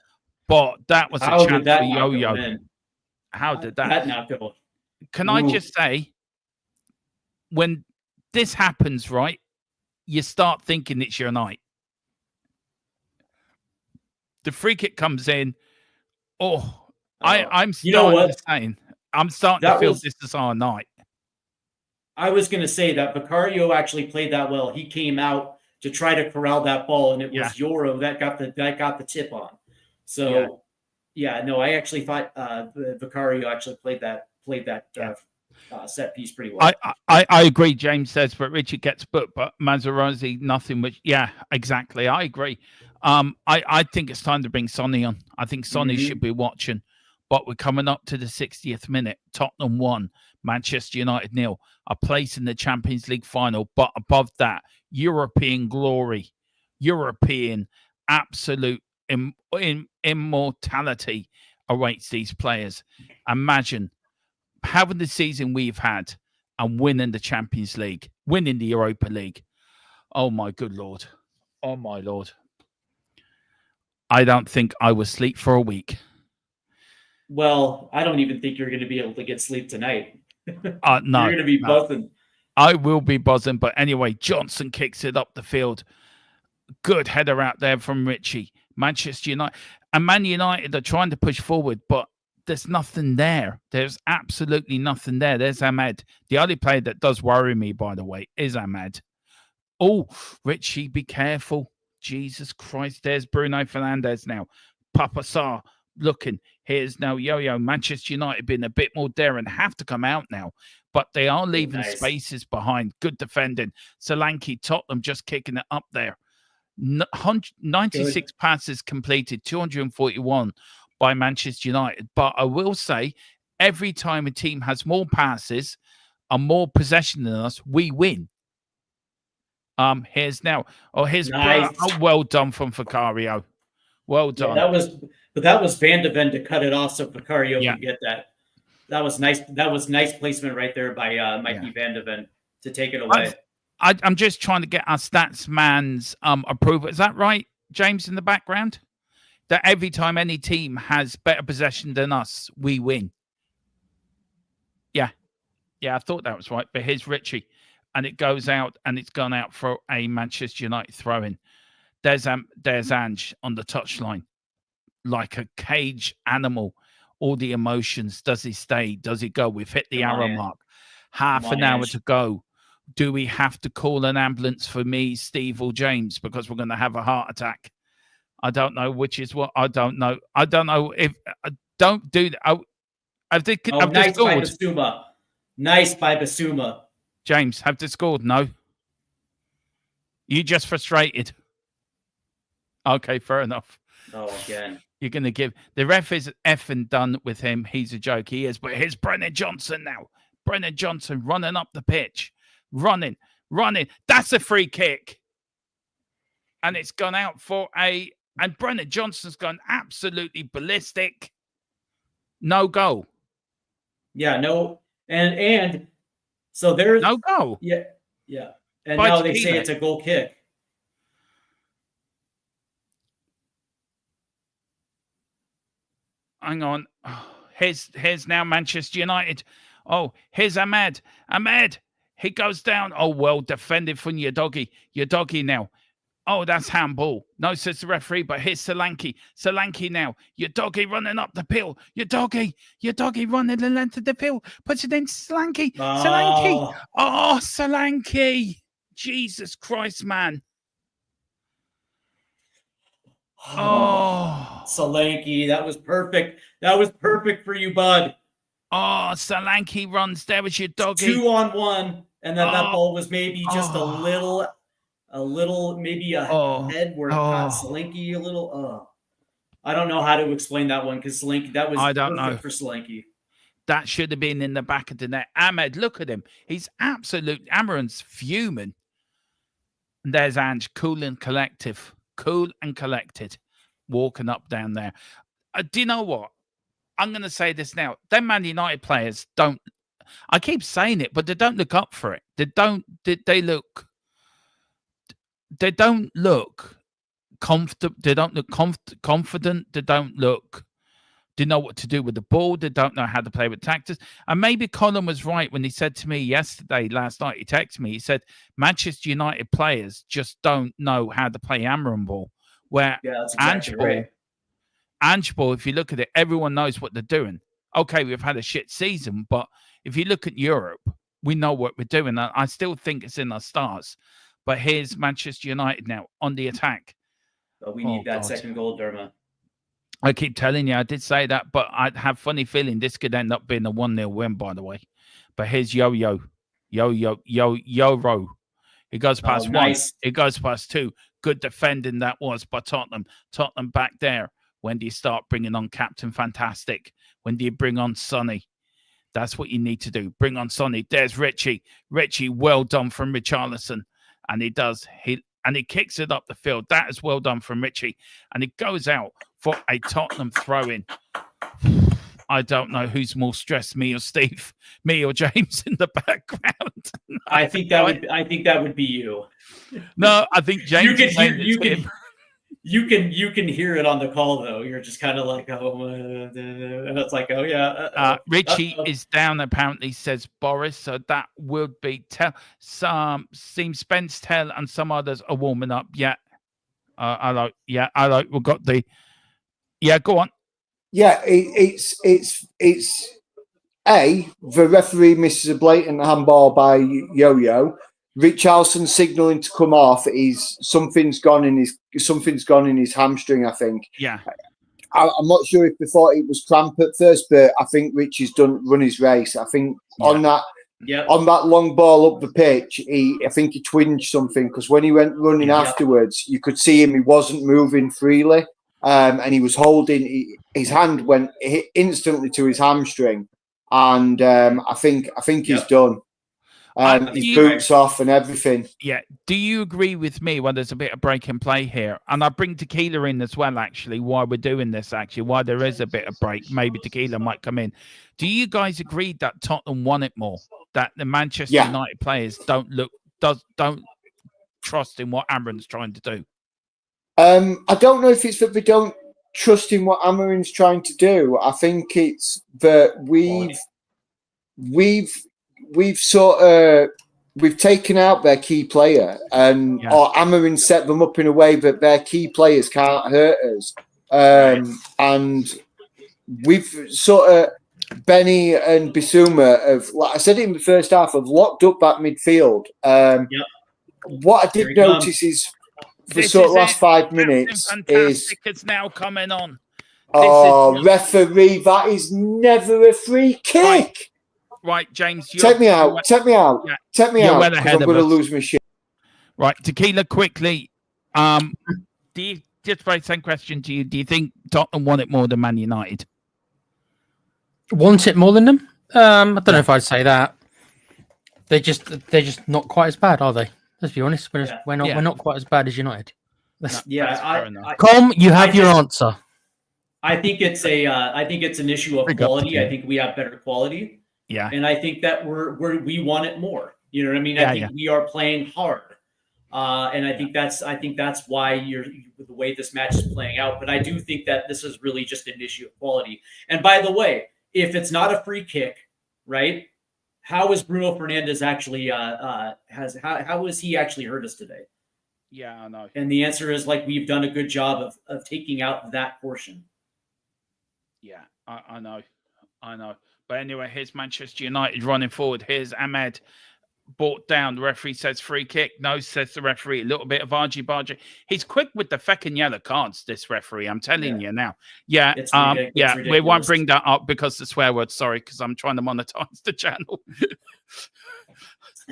But that was a chance for Yo-Yo. How did that not go? Can I just say, when this happens, right, you start thinking it's your night. The free kick comes in. I'm starting to feel this is our night. I was going to say that Vicario actually played that well. He came out to try to corral that ball, and it was Euro that got the tip on. So, I actually thought Vicario actually played that set piece pretty well. I agree. James says, but Richard gets booked, but Mazzarosi nothing. Which exactly. I agree. I think it's time to bring Sonny on. I think Sonny should be watching. But we're coming up to the 60th minute. Tottenham 1, Manchester United 0. A place in the Champions League final. But above that, European glory, European absolute immortality awaits these players. Imagine having the season we've had and winning the Champions League, winning the Europa League. Oh, my good Lord. Oh, my Lord. I don't think I will sleep for a week. Well, I don't even think you're going to be able to get sleep tonight. No. You're going to be buzzing. I will be buzzing. But anyway, Johnson kicks it up the field. Good header out there from Richie. Manchester United. And Man United are trying to push forward, but there's nothing there. There's absolutely nothing there. There's Ahmed. The only player that does worry me, by the way, is Ahmed. Oh, Richie, be careful. Jesus Christ. There's Bruno Fernandes now. Papa Sarr looking. Here's now Yo-Yo. Manchester United being a bit more daring. Have to come out now. But they are leaving spaces behind. Good defending. Solanke, Tottenham just kicking it up there. 96 passes completed, 241 by Manchester United. But I will say, every time a team has more passes and more possession than us, we win. Here's now. Oh, here's nice. Well done from Vicario. Well done. Yeah, that was Van de Ven to cut it off so Vicario could get that. That was nice. That was nice placement right there by Mikey Van de Ven to take it away. I'm just trying to get our stats man's approval. Is that right, James, in the background? That every time any team has better possession than us, we win. Yeah. Yeah, I thought that was right. But here's Richie. And it goes out, and it's gone out for a Manchester United throw-in. There's Ange on the touchline. Like a cage animal. All the emotions. Does he stay? Does he go? We've hit the arrow mark. Half an hour to go. Do we have to call an ambulance for me, Steve, or James? Because we're going to have a heart attack. I don't know which is what. I don't know. I don't know if... don't do that. Nice by Basuma. Nice by Basuma. James, have they scored? No. You just frustrated. Okay, fair enough. Oh, again. You're going to give... The ref is effing done with him. He's a joke. He is. But here's Brennan Johnson now. Brennan Johnson running up the pitch. Running. That's a free kick. And it's gone out for a... And Brennan Johnson's gone absolutely ballistic. No goal. Yeah, no. And so there's... No goal. Yeah. And now they say it's a goal kick. Hang on. Here's now Manchester United. Oh, here's Ahmed. He goes down. Oh, well defended from your doggy now. Oh, that's handball. No, says the referee, but here's Solanke. Solanke now. Your doggy running up the field. Your doggy running the length of the field. Puts it in Solanke. Solanke. Oh, Solanke. Jesus Christ, man. Oh. Solanke, that was perfect. That was perfect for you, bud. Oh, Solanke runs. There was your doggy. 2-on-1, and then that ball was maybe just a little, maybe a head where it caught Solanke a little. I don't know how to explain that one because Solanke, that was perfect for Solanke. That should have been in the back of the net. Ahmed, look at him. He's absolute. Amaran's fuming. And there's Ange, cool and collected, walking up down there. Do you know what? I'm going to say this now. Them Man United players don't. I keep saying it, but they don't look up for it. They don't look comfortable. They don't look confident. They don't look. They know what to do with the ball. They don't know how to play with tactics. And maybe Colin was right when he said to me last night, he texted me. He said Manchester United players just don't know how to play Amaran ball. Where that's exactly Ange ball, if you look at it, everyone knows what they're doing. Okay, we've had a shit season, but if you look at Europe, we know what we're doing. I still think it's in our stars. But here's Manchester United now on the attack. But we need that second goal, Derma. I keep telling you, I did say that, but I have funny feeling this could end up being a 1-0 win, by the way. But here's Yo-Ro. He goes past one. He goes past two. Good defending that was by Tottenham. Tottenham back there. When do you start bringing on Captain Fantastic? When do you bring on Sonny? That's what you need to do. Bring on Sonny. There's Richie. Richie, well done from Richarlison. And he does. He kicks it up the field. That is well done from Richie. And it goes out for a Tottenham throw-in. I don't know who's more stressed, me or Steve, me or James in the background. I think that would be you. No, I think James is saying it's him. You can hear it on the call though. You're just kind of like, oh, and it's like, oh yeah. Richie is down. Apparently, says Boris. So that would be seems Spence, Tell, and some others are warming up. Yeah, I like. We've got the. Yeah, go on. Yeah, it's the referee misses a blatant handball by Yo-Yo. Richarlison signalling to come off. Something's gone in his hamstring, I think. Yeah. I'm not sure if they thought it was cramp at first, but I think Rich has run his race. I think on that long ball up the pitch, I think he twinged something, because when he went running afterwards, you could see him. He wasn't moving freely, and he was holding. His hand went instantly to his hamstring, and I think he's done. His boots off and everything. Yeah. Do you agree with me when there's a bit of break and play here? And I bring Tequila in as well, actually, why we're doing this, actually, why there is a bit of break. Maybe Tequila might come in. Do you guys agree that Tottenham want it more? That the Manchester United players don't trust in what Amarin's trying to do? I don't know if it's that they don't trust in what Amarin's trying to do. I think it's that we've taken out their key player, or Amarin set them up in a way that their key players can't hurt us. And we've sort of Benny and Bissouma have, like I said in the first half, have locked up that midfield. What I did notice is the sort of last 5 minutes is it's now coming on. Referee, that is never a free kick. Right, James. Take me out. Take me out. Yeah. Take me out. Well I'm going to lose my shit. Right, Tequila, quickly. Do you, just by the same question to you, do you think Tottenham want it more than Man United? Want it more than them? I don't know if I'd say that. They're just not quite as bad, are they? Let's be honest. We're not quite as bad as United. Com, you have your answer. I think it's an issue of quality. I think we have better quality. Yeah. And I think that we want it more. You know what I mean? I think we are playing hard. And I think that's why the way this match is playing out. But I do think that this is really just an issue of quality. And by the way, if it's not a free kick, right? How is Bruno Fernandes actually how has he actually hurt us today? Yeah, I know. And the answer is, like, we've done a good job of taking out that portion. Yeah, I know. But anyway, here's Manchester United running forward. Here's Ahmed brought down. The referee says free kick. No, says the referee. A little bit of argy-bargy. He's quick with the feckin' yellow cards, this referee. I'm telling you now. Yeah, we won't bring that up because the swear word. Sorry, because I'm trying to monetize the channel.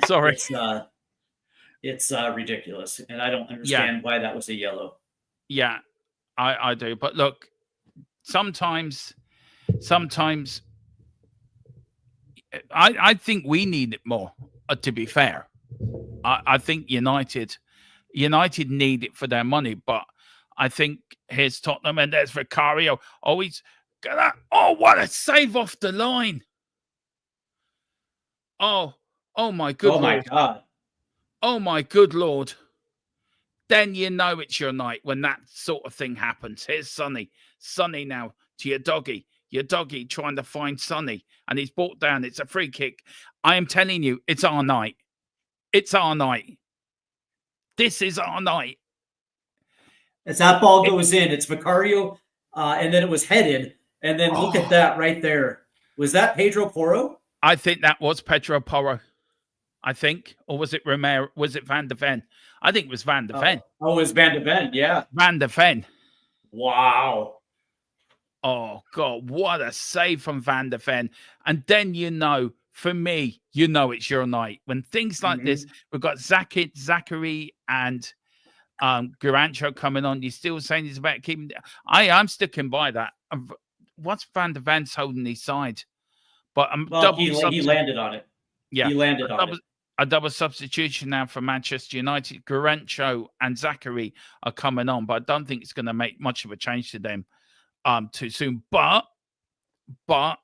Sorry. It's ridiculous, and I don't understand why that was a yellow. Yeah, I do. But look, sometimes I think we need it more, to be fair. I think United need it for their money, but I think here's Tottenham and there's Vicario. What a save off the line. Oh my good Lord. God. Oh my good Lord. Then you know it's your night when that sort of thing happens. Here's Sonny. Sonny now to your doggy. Your doggy trying to find Sonny, and he's brought down. It's a free kick. I am telling you, it's our night. It's our night. This is our night. As that ball goes in, it's Vicario, and then it was headed, and then look at that right there. Was that Pedro Porro? I think that was Pedro Porro. I think, or was it Romero? Was it Van de Ven? I think it was Van de Ven. It was Van de Ven. Yeah, Van de Ven. Wow. Oh, God, what a save from Van de Ven. And then, for me, it's your night. When things like this, we've got Zachary and Garancho coming on. You're still saying he's about keeping... I'm sticking by that. What's Van de Ven's holding his side? But he landed on it. Yeah. He landed on it. A double substitution now for Manchester United. Garancho and Zachary are coming on, but I don't think it's going to make much of a change to them too soon. But But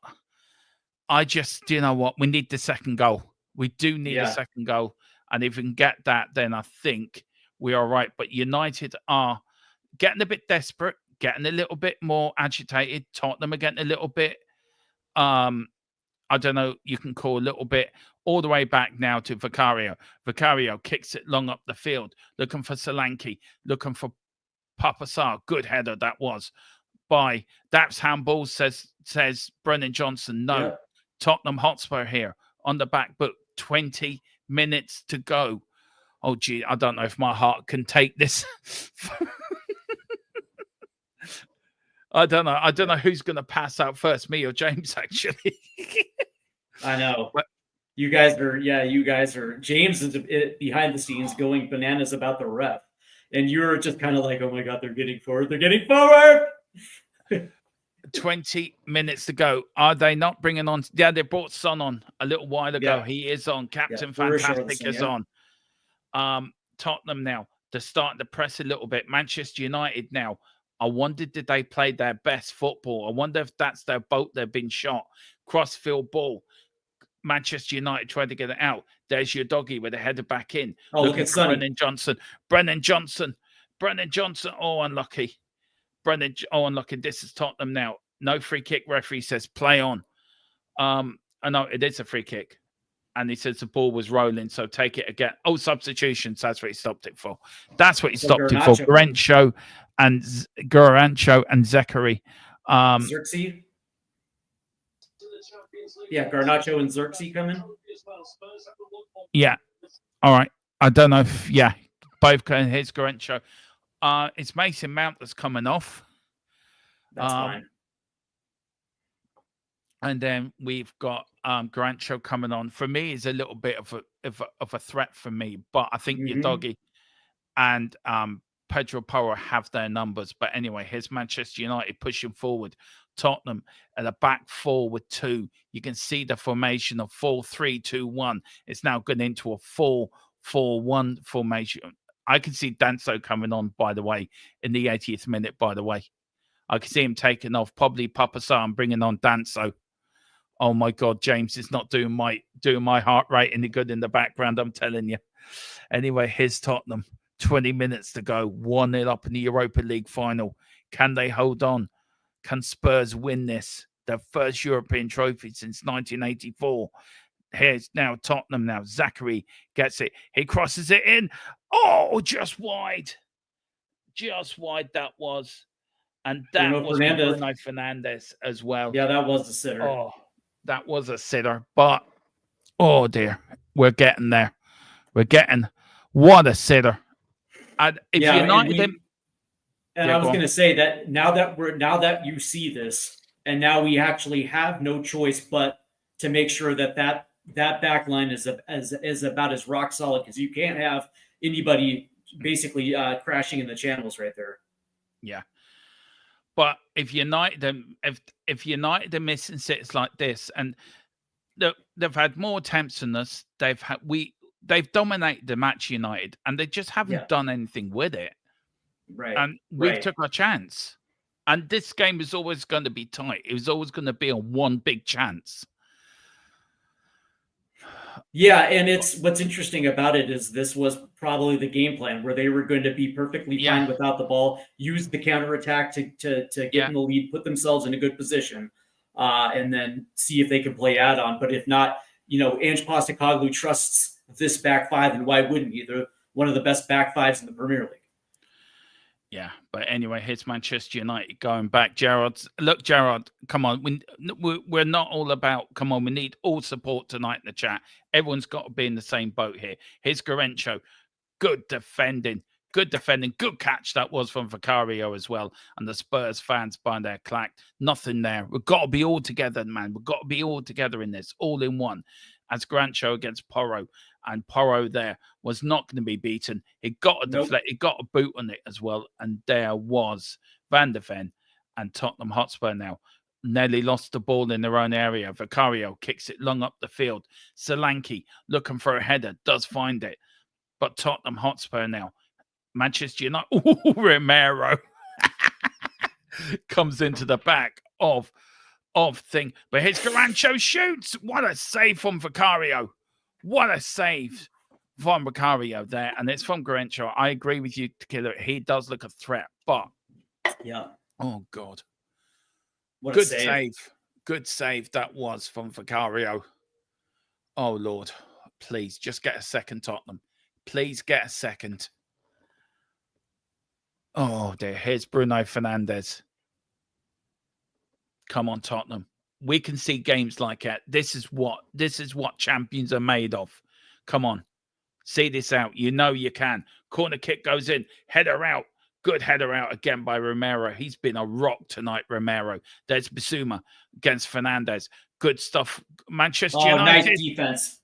I just, you know what? We need the second goal. We do need a second goal. And if we can get that, then I think we are right. But United are getting a bit desperate, getting a little bit more agitated. Tottenham are getting a little bit, I don't know, you can call a little bit, all the way back now to Vicario. Vicario kicks it long up the field, looking for Solanke, looking for Papasar. Good header that was. That's handball, says Brennan Johnson. No. Yeah. Tottenham Hotspur here on the back book. 20 minutes to go. Oh, gee, I don't know if my heart can take this. I don't know. I don't know who's going to pass out first, me or James, actually. I know. But you guys are. James is behind the scenes going bananas about the ref. And you're just kind of like, oh my God, they're getting forward. They're getting forward. 20 minutes to go. Are they not bringing on? Yeah, they brought Son on a little while ago. Yeah. He is on. Captain Richarlison, Fantastic is on. Tottenham now, they're starting to press a little bit. Manchester United now, I wondered, did they play their best football? I wonder if that's their boat they've been shot. Crossfield ball. Manchester United tried to get it out. There's your doggy with a header back in. Oh, look at Sonny. Brennan Johnson. Oh, unlucky. Unlucky. This is Tottenham now. No free kick. Referee says play on. I know it is a free kick. And he says the ball was rolling, so take it again. Oh, substitutions. That's what he stopped it for. Garancho and Zachary. Xerxes. Yeah, Garnacho and Xerxes coming. Yeah. All right. I don't know if, both can. Here's Garancho. It's Mason Mount that's coming off. That's fine. And then we've got Garancho coming on. For me, is a little bit of a threat for me, but I think your doggy and Pedro Porro have their numbers. But anyway, here's Manchester United pushing forward. Tottenham at a back four with two. You can see the formation of 4-3-2-1. It's now going into a 4-4-1 formation. I can see Danso coming on, by the way, in the 80th minute, by the way. I can see him taking off, probably Papasar, and bringing on Danso. Oh, my God, James is not doing my heart rate any good in the background, I'm telling you. Anyway, here's Tottenham. 20 minutes to go. 1-0 up in the Europa League final. Can they hold on? Can Spurs win this? Their first European trophy since 1984. Here's now Tottenham now. Zachary gets it. He crosses it in. Oh, just wide. Just wide that was. And that was Bruno Fernandes as well. Yeah, that was a sitter. Oh, that was a sitter. But, oh dear, we're getting there. What a sitter. And if United... And I was going to say that now that you see this, and now we actually have no choice but to make sure that back line is about as rock solid, because you can't have anybody basically crashing in the channels right there. Yeah. But if United are missing sits like this, and they've had more attempts than us, they've dominated the match, United, and they just haven't done anything with it. Right. And we took our chance. And this game is always going to be tight. It was always going to be a one big chance. Yeah, and what's interesting about it is this was probably the game plan, where they were going to be perfectly fine without the ball, use the counterattack to get in the lead, put themselves in a good position, and then see if they can play add-on. But if not, Ange Postecoglou trusts this back five, and why wouldn't he? They're one of the best back fives in the Premier League. Yeah, but anyway, here's Manchester United going back. Gerard, come on. We're not all about, come on, we need all support tonight in the chat. Everyone's got to be in the same boat here. Here's Garancho. Good defending. Good catch that was from Vicario as well. And the Spurs fans behind their clack. Nothing there. We've got to be all together, man. We've got to be all together in this, all in one. As Garancho against Porro. And Porro there was not going to be beaten. He got a deflect. He got a boot on it as well. And there was Van de Ven and Tottenham Hotspur now. Nearly lost the ball in their own area. Vicario kicks it long up the field. Solanke looking for a header. Does find it. But Tottenham Hotspur now. Manchester United. Romero comes into the back of of thing. But here's Garancho shoots. What a save from Vicario. What a save from Vicario there. And it's from Garancho. I agree with you, Killer. He does look a threat, but yeah. Oh God. What Good a save. save. Good save that was from Vicario. Oh Lord. Please just get a second, Tottenham. Please get a second. Oh dear. Here's Bruno Fernandes. Come on, Tottenham. We can see games like that. This is what champions are made of. Come on. See this out. You know you can. Corner kick goes in. Header out. Good header out again by Romero. He's been a rock tonight, Romero. There's Bissouma against Fernandes. Good stuff. Manchester United. Nice defense.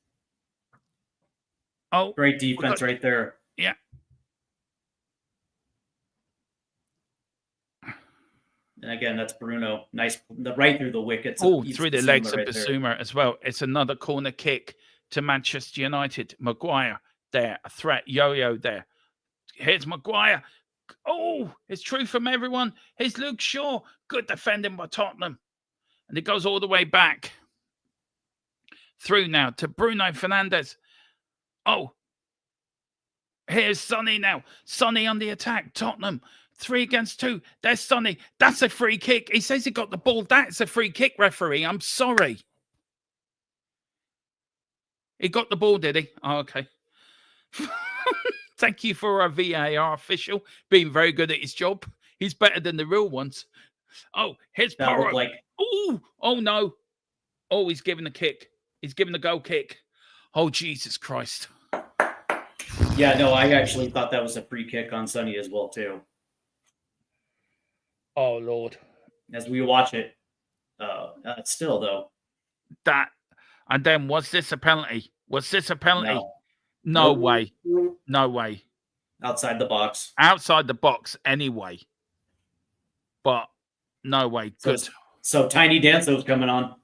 Oh, great defense right there. Yeah. And again, that's Bruno. Nice, right through the wickets. Oh, through the legs of Bissouma as well. It's another corner kick to Manchester United. Maguire there. A threat. Yo-yo there. Here's Maguire. Oh, it's true from everyone. Here's Luke Shaw. Good defending by Tottenham. And it goes all the way back. Through now to Bruno Fernandes. Oh, here's Sonny now. Sonny on the attack. Tottenham. 3 against 2. There's Sonny. That's a free kick. He says he got the ball. That's a free kick, referee. I'm sorry. He got the ball, did he? Oh, okay. Thank you for our VAR official being very good at his job. He's better than the real ones. Oh, here's Porro. Oh, no. Oh, he's giving a kick. He's giving the goal kick. Oh, Jesus Christ. Yeah, no, I actually thought that was a free kick on Sonny as well, too. Oh, Lord. As we watch it. Still, though. And then, was this a penalty? Was this a penalty? No way. No way. Outside the box. Outside the box anyway. But no way. Good. So Tiny Danso's coming on.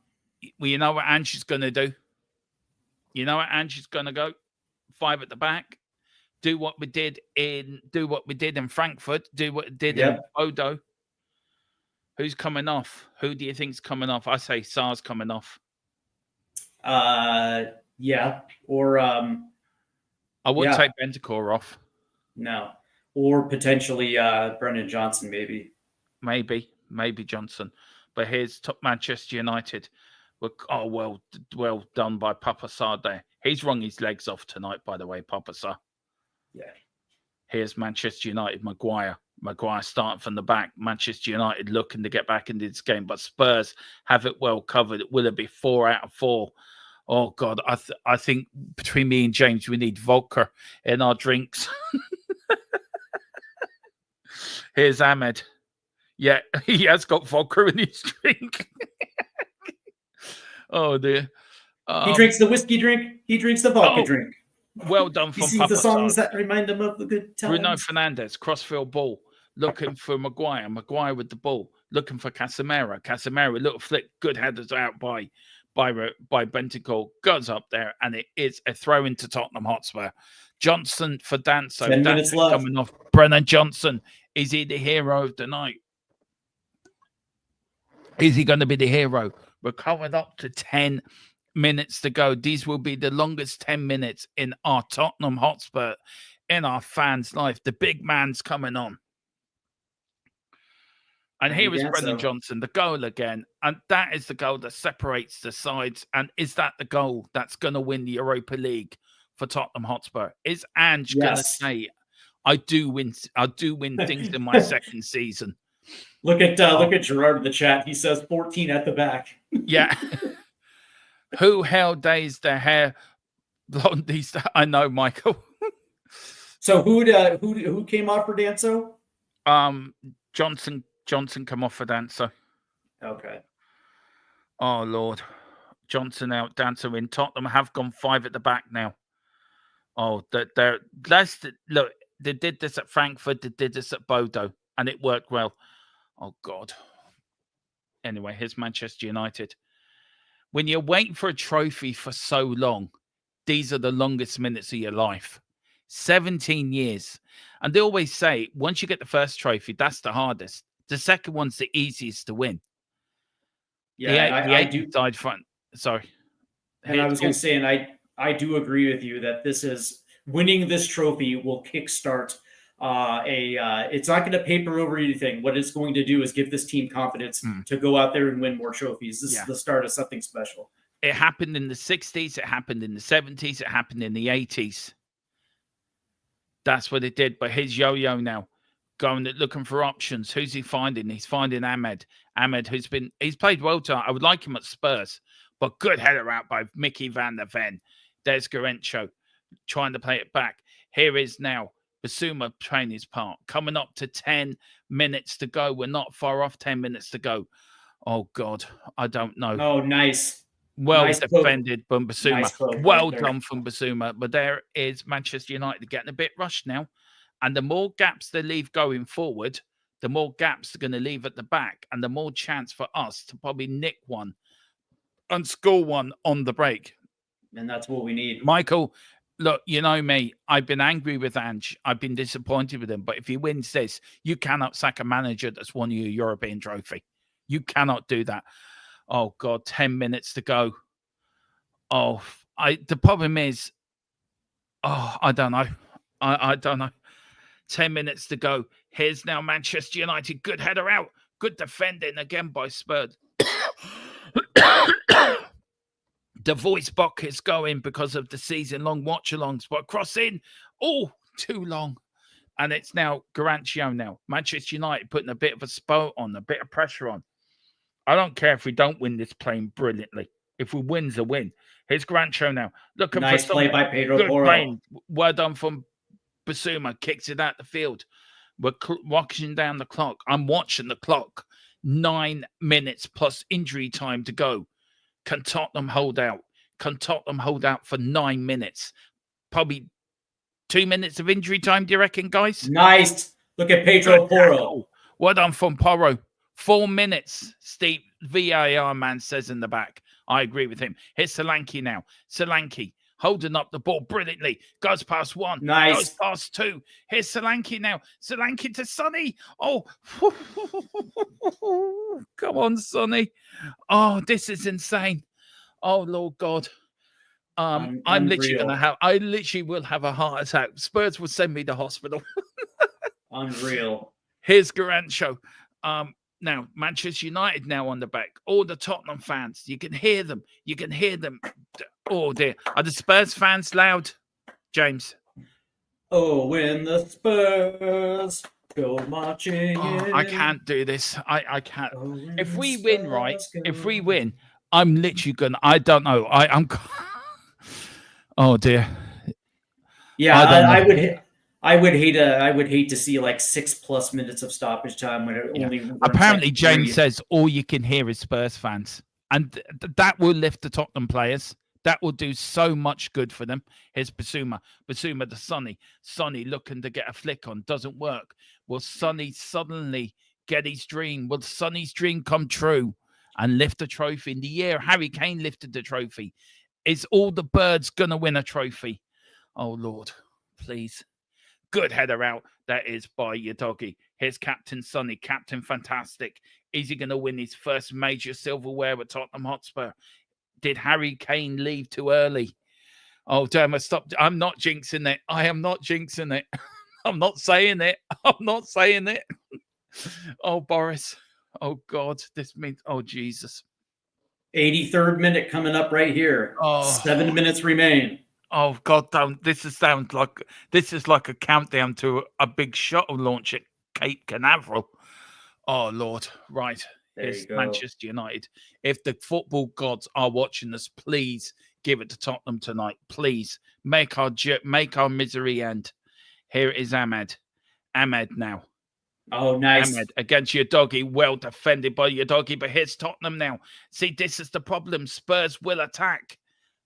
Well, you know what Ange is going to do? You know what Ange is going to go? 5 at the back. Do what we did in Frankfurt. Do what we did in Odo. Who's coming off? Who do you think's coming off? I say Sar's coming off. Yeah. Or I wouldn't take Bentancur off. No. Or potentially Brendan Johnson, maybe. Maybe Johnson. But here's top Manchester United. Well done by Papa Sarr there. He's wrung his legs off tonight, by the way, Papa Sarr. Yeah. Here's Manchester United, Maguire. Maguire starting from the back. Manchester United looking to get back into this game, but Spurs have it well covered. Will it be 4 out of 4? Oh, God. I think between me and James, we need vodka in our drinks. Here's Ahmed. Yeah, he has got vodka in his drink. Oh, dear. He drinks the whiskey drink. He drinks the vodka drink. Well done from He sings Papa the songs Sarr. that remind him of the good times. Bruno Fernandes, crossfield ball. Looking for Maguire. Maguire with the ball. Looking for Casemiro. Casemiro, little flick. Good headers out by Bentancur. Goes up there, and it is a throw into Tottenham Hotspur. Johnson for Danso. 10 minutes left. Coming off. Brennan Johnson. Is he the hero of the night? Is he going to be the hero? We're coming up to 10 minutes to go. These will be the longest 10 minutes in our Tottenham Hotspur, in our fans' life. The big man's coming on. And here is Brendan Johnson, the goal again. And that is the goal that separates the sides. And is that the goal that's going to win the Europa League for Tottenham Hotspur? Is Ange going to say, I do win things in my second season? Look at Gerard in the chat. He says 14 at the back. Yeah. Who held days their hair blondies? I know, Michael. So who came off for Danso? Johnson come off for Danso. Okay. Oh Lord. Johnson out, Danso in. Tottenham have gone 5 at the back now. Oh, look, they did this at Frankfurt, they did this at Bodo, and it worked well. Oh God. Anyway, here's Manchester United. When you're waiting for a trophy for so long, these are the longest minutes of your life. 17 years. And they always say, once you get the first trophy, that's the hardest. The second one's the easiest to win. Yeah, the I 80 do. side front. Sorry. And I was going to say, and I do agree with you that this is winning this trophy will kickstart it's not going to paper over anything. What it's going to do is give this team confidence to go out there and win more trophies. This is the start of something special. It happened in the 60s. It happened in the 70s. It happened in the 80s. That's what it did. But here's Yo-Yo now, going looking for options. Who's he finding? He's finding Ahmed. Ahmed, he's played well tonight. I would like him at Spurs, but good header out by Mickey van der Ven. There's Garencho trying to play it back. Here is now Basuma playing his part. Coming up to 10 minutes to go. We're not far off 10 minutes to go. Oh, God. I don't know. Oh, nice. Well nice defended from Basuma. Nice well done from Basuma. But there is Manchester United getting a bit rushed now. And the more gaps they leave going forward, the more gaps they're going to leave at the back. And the more chance for us to probably nick one and score one on the break. And that's what we need. Michael, look, you know me. I've been angry with Ange. I've been disappointed with him. But if he wins this, you cannot sack a manager that's won you a European trophy. You cannot do that. Oh, God, 10 minutes to go. Oh, the problem is, I don't know. I don't know. 10 minutes to go. Here's now Manchester United. Good header out. Good defending again by Spurs. The voice box is going because of the season-long watch-alongs. But cross in. Oh, too long. And it's now Garancio now. Manchester United putting a bit of a spot on, a bit of pressure on. I don't care if we don't win this playing brilliantly. If we win's a win. Here's Garancio now. Looking nice for play by Pedro good Porro. playing. Well done from Basuma. Kicks it out the field. We're watching down the clock. I'm watching the clock. 9 minutes plus injury time to go. Can Tottenham hold out? Can Tottenham hold out for 9 minutes? Probably 2 minutes of injury time, do you reckon, guys? Nice. Look at Pedro Porro. Well done from Porro. 4 minutes, Steve VAR man says in the back. I agree with him. Here's Solanke now. Solanke holding up the ball brilliantly. Goes past one. Nice. Goes past two. Here's Solanke now. Solanke to Sonny. Oh, come on, Sonny. Oh, this is insane. Oh, Lord God. I'm literally going to have, I literally will have a heart attack. Spurs will send me to hospital. Unreal. Here's Garancho. Now, Manchester United now on the back. All the Tottenham fans. You can hear them. You can hear them. Oh, dear. Are the Spurs fans loud, James? Oh, when the Spurs go marching in. I can't do this. I can't. Oh, if we win, right? If we win, I'm literally going to, I don't know. I'm. Oh, dear. Yeah, I would hate to see like 6+ minutes of stoppage time when it only. Apparently, like James says all you can hear is Spurs fans, and that will lift the Tottenham players. That will do so much good for them. Here's Basuma to Sonny looking to get a flick on, doesn't work. Will Sonny suddenly get his dream? Will Sonny's dream come true and lift the trophy? In the year Harry Kane lifted the trophy, is all the birds gonna win a trophy? Oh Lord, please. Good header out. That is by your doggy. Here's Captain Sonny. Captain Fantastic. Is he going to win his first major silverware with Tottenham Hotspur? Did Harry Kane leave too early? Oh, damn, I stopped. I'm not jinxing it. I am not jinxing it. I'm not saying it. I'm not saying it. Oh, Boris. Oh, God. This means, oh, Jesus. 83rd minute coming up right here. Oh. 7 minutes remain. Oh God! Don't. This is like a countdown to a big shuttle launch at Cape Canaveral. Oh Lord! Right, it's Manchester United. If the football gods are watching us, please give it to Tottenham tonight. Please make our misery end. Here is Ahmed. Ahmed now. Oh, nice. Ahmed against your doggy. Well defended by your doggy. But here's Tottenham now. See, this is the problem. Spurs will attack.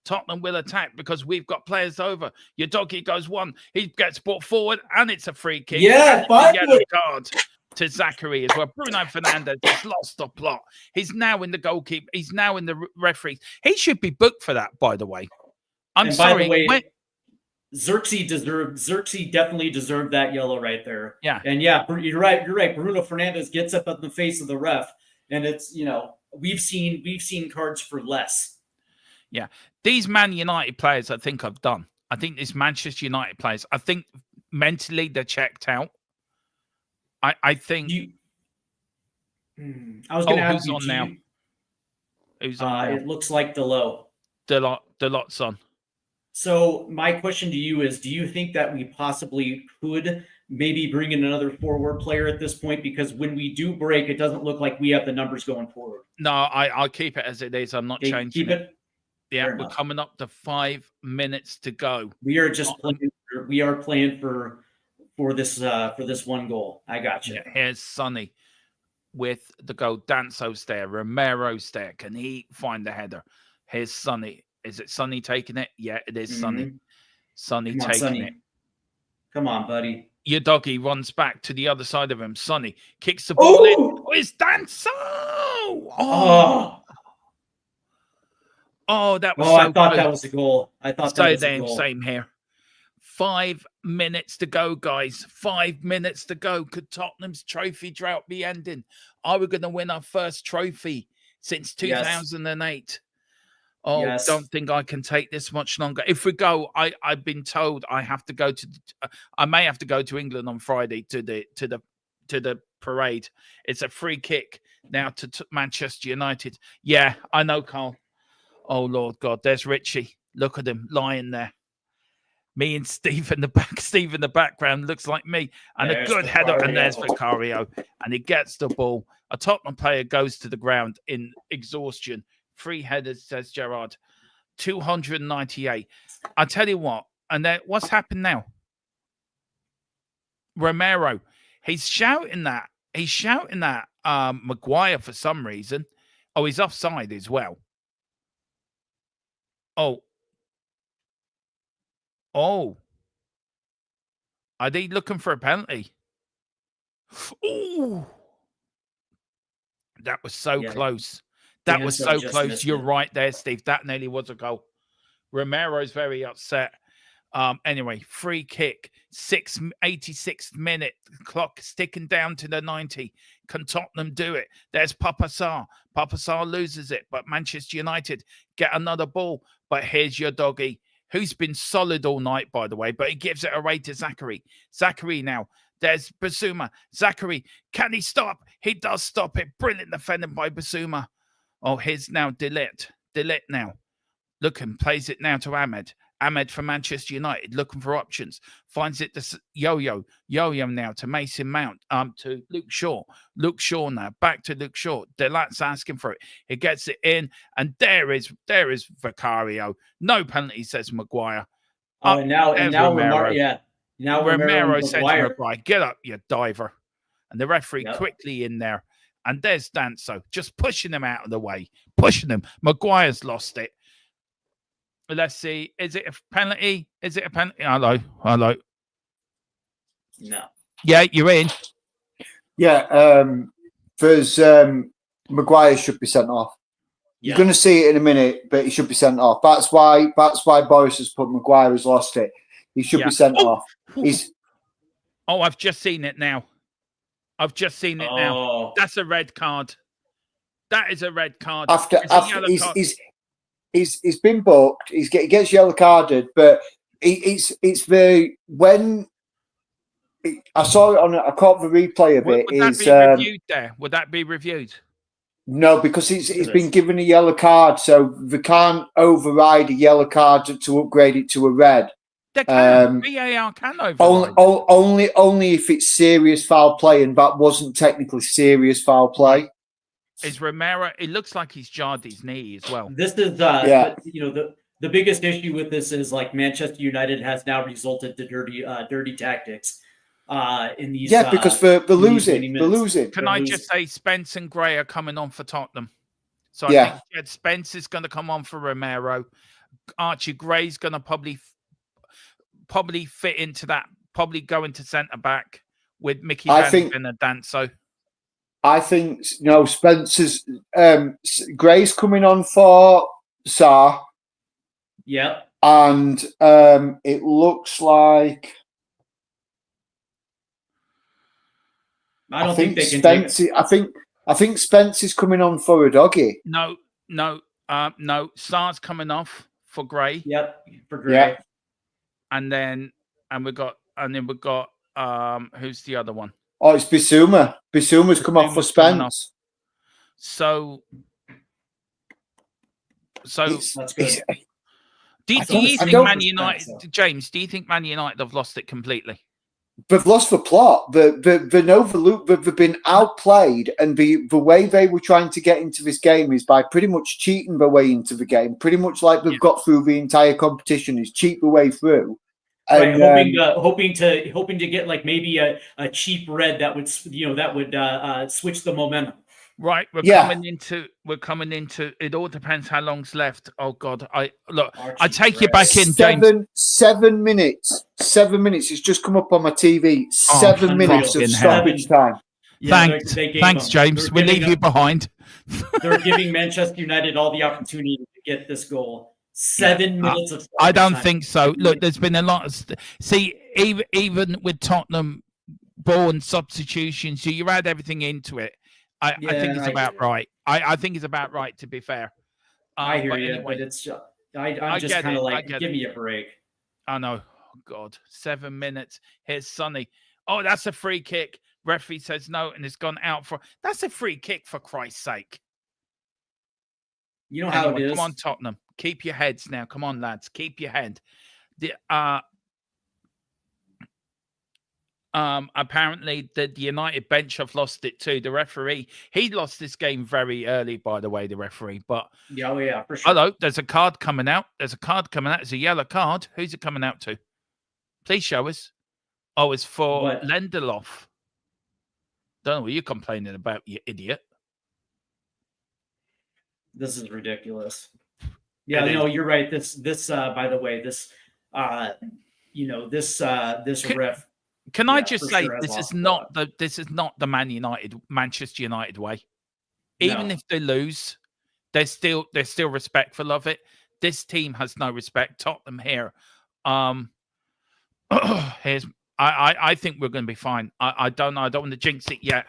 Tottenham will attack because we've got players over. Your doggy goes one. He gets brought forward and it's a free kick. Yeah, yellow card to Zachary as well. Bruno Fernandes has lost the plot. He's now in the goalkeeper. He's now in the referee. He should be booked for that, by the way. I'm sorry. By the way, Xerxes definitely deserved that yellow right there. Yeah. And yeah, you're right. Bruno Fernandes gets up in the face of the ref. And it's, we've seen cards for less. Yeah, these Man United players, I think I've done. I think these Manchester United players, I think mentally they're checked out. I think. I was going to ask who's you, on now? Who's on now? It looks like Delot. Delot's on. So my question to you is, do you think that we possibly could maybe bring in another forward player at this point? Because when we do break, it doesn't look like we have the numbers going forward. No, I'll keep it as it is. I'm not changing keep it. Yeah, we're coming up to 5 minutes to go. We are just playing. We are playing for this one goal. I got you. Yeah, here's Sonny with the goal. Danso's there. Romero's there. Can he find the header? Here's Sonny. Is it Sonny taking it? Yeah, it is Sonny. Sonny taking it. Come on, buddy. Your doggy runs back to the other side of him. Sonny kicks the ball in. Oh, it's Danso! Oh, that was so I thought good. that was a goal. I thought that was a goal. Same here. 5 minutes to go, guys. 5 minutes to go. Could Tottenham's trophy drought be ending? Are we going to win our first trophy since 2008? Oh, don't think I can take this much longer. If we go, I've been told I have to go to. I may have to go to England on Friday to the parade. It's a free kick now to Manchester United. Yeah, I know, Carl. Oh Lord God, there's Richie. Look at him lying there. Me and Steve in the back. Steve in the background looks like me. And there's a good header. And there's Vicario. And he gets the ball. A Tottenham player goes to the ground in exhaustion. 3 headers, says Gerard. 298. I tell you what. And then what's happened now? Romero. He's shouting that. He's shouting that Maguire for some reason. Oh, he's offside as well. Oh. Are they looking for a penalty? Oh, that was so close. That was so close. You're right there, Steve. That nearly was a goal. Romero's very upset. Anyway, free kick, 86th minute, clock sticking down to the 90. Can Tottenham do it? There's Papa Sarr. Papa Sarr loses it, but Manchester United get another ball. But here's your doggy, who's been solid all night, by the way, but he gives it away to Zachary. Zachary now. There's Basuma. Zachary, can he stop? He does stop it. Brilliant defending by Basuma. Oh, here's now Delit. Delit now. Looking, plays it now to Ahmed. Ahmed for Manchester United, looking for options. Finds it to Yo-Yo. Yo-Yo now to Mason Mount. To Luke Shaw. Luke Shaw now. Back to Luke Shaw. Delat's asking for it. He gets it in. And there is Vicario. No penalty, says Maguire. Oh, and now Romero. Now Romero says to Maguire, get up, you diver. And the referee quickly in there. And there's Danso, just pushing him out of the way. Pushing him. Maguire's lost it. Let's see. Is it a penalty? Is it a penalty? Hello. No. Yeah, you're in. Yeah. There's Maguire should be sent off. Yeah. You're going to see it in a minute, but he should be sent off. That's why Boris has put Maguire has lost it. He should be sent off. I've just seen it now. Now. That's a red card. That is a red card. After he's been booked. He gets yellow carded, but it's when I saw it I caught the replay of it. Would that be reviewed there? Would that be reviewed? No, because he's been given a yellow card, so they can't override a yellow card to upgrade it to a red. They can. VAR can override. Only if it's serious foul play, and that wasn't technically serious foul play. Is Romero? It looks like he's jarred his knee as well. This is the biggest issue with this is like Manchester United has now resorted to dirty tactics in these. Yeah, because they're losing. Can I just say Spence and Gray are coming on for Tottenham? So I think Spence is going to come on for Romero. Archie Gray's going to probably fit into that. Probably go into centre back with Mickey Van and Danso. I think Spencer's Gray's coming on for Sarr. Yeah. And it looks like I don't think they can Spence, I think I think Spence is coming on for a doggy. No. Sar's coming off for Gray. Yep, for Gray. Yeah. And then we've got who's the other one? Oh, it's Bissouma. Bissouma's come off for Spence. So That's good. do you think Man United, James? Do you think Man United have lost it completely? They've lost the plot. They've been outplayed, and the way they were trying to get into this game is by pretty much cheating their way into the game. Pretty much like they've got through the entire competition, is cheat the way through. And, hoping to get like maybe a cheap red that would switch the momentum. Right, we're coming into. It all depends how long's left. Oh God, I take you back in, James. 7 minutes. 7 minutes. It's just come up on my TV. 7 minutes of stoppage time. Yeah, thanks, James. We'll leave you behind. They're giving Manchester United all the opportunity to get this goal. 7 minutes of. I don't think so. Look, there's been a lot of. Even with Tottenham, ball and substitutions, you add everything into it. I think it's about right. I think it's about right, to be fair. I hear you, but it's I'm just kind of like, give me a break. I know. Oh, God, 7 minutes. Here's Sonny. Oh, that's a free kick. Referee says no, and it's gone out for. That's a free kick, for Christ's sake. You know how it is. Come on, Tottenham. Keep your heads now. Come on, lads. Keep your head. Apparently the United bench have lost it too. The referee, he lost this game very early, by the way, the referee. But yeah, for sure. Hello, there's a card coming out. There's a yellow card. Who's it coming out to? Please show us. Oh, it's for Lindelof. Don't know what you're complaining about, you idiot. This is ridiculous. Yeah, no, you're right. This by the way, this ref. Can I just say this is not the Manchester United way. Even if they lose, they're still respectful of it. This team has no respect. Tottenham here. I think we're going to be fine. I don't know. I don't want to jinx it yet.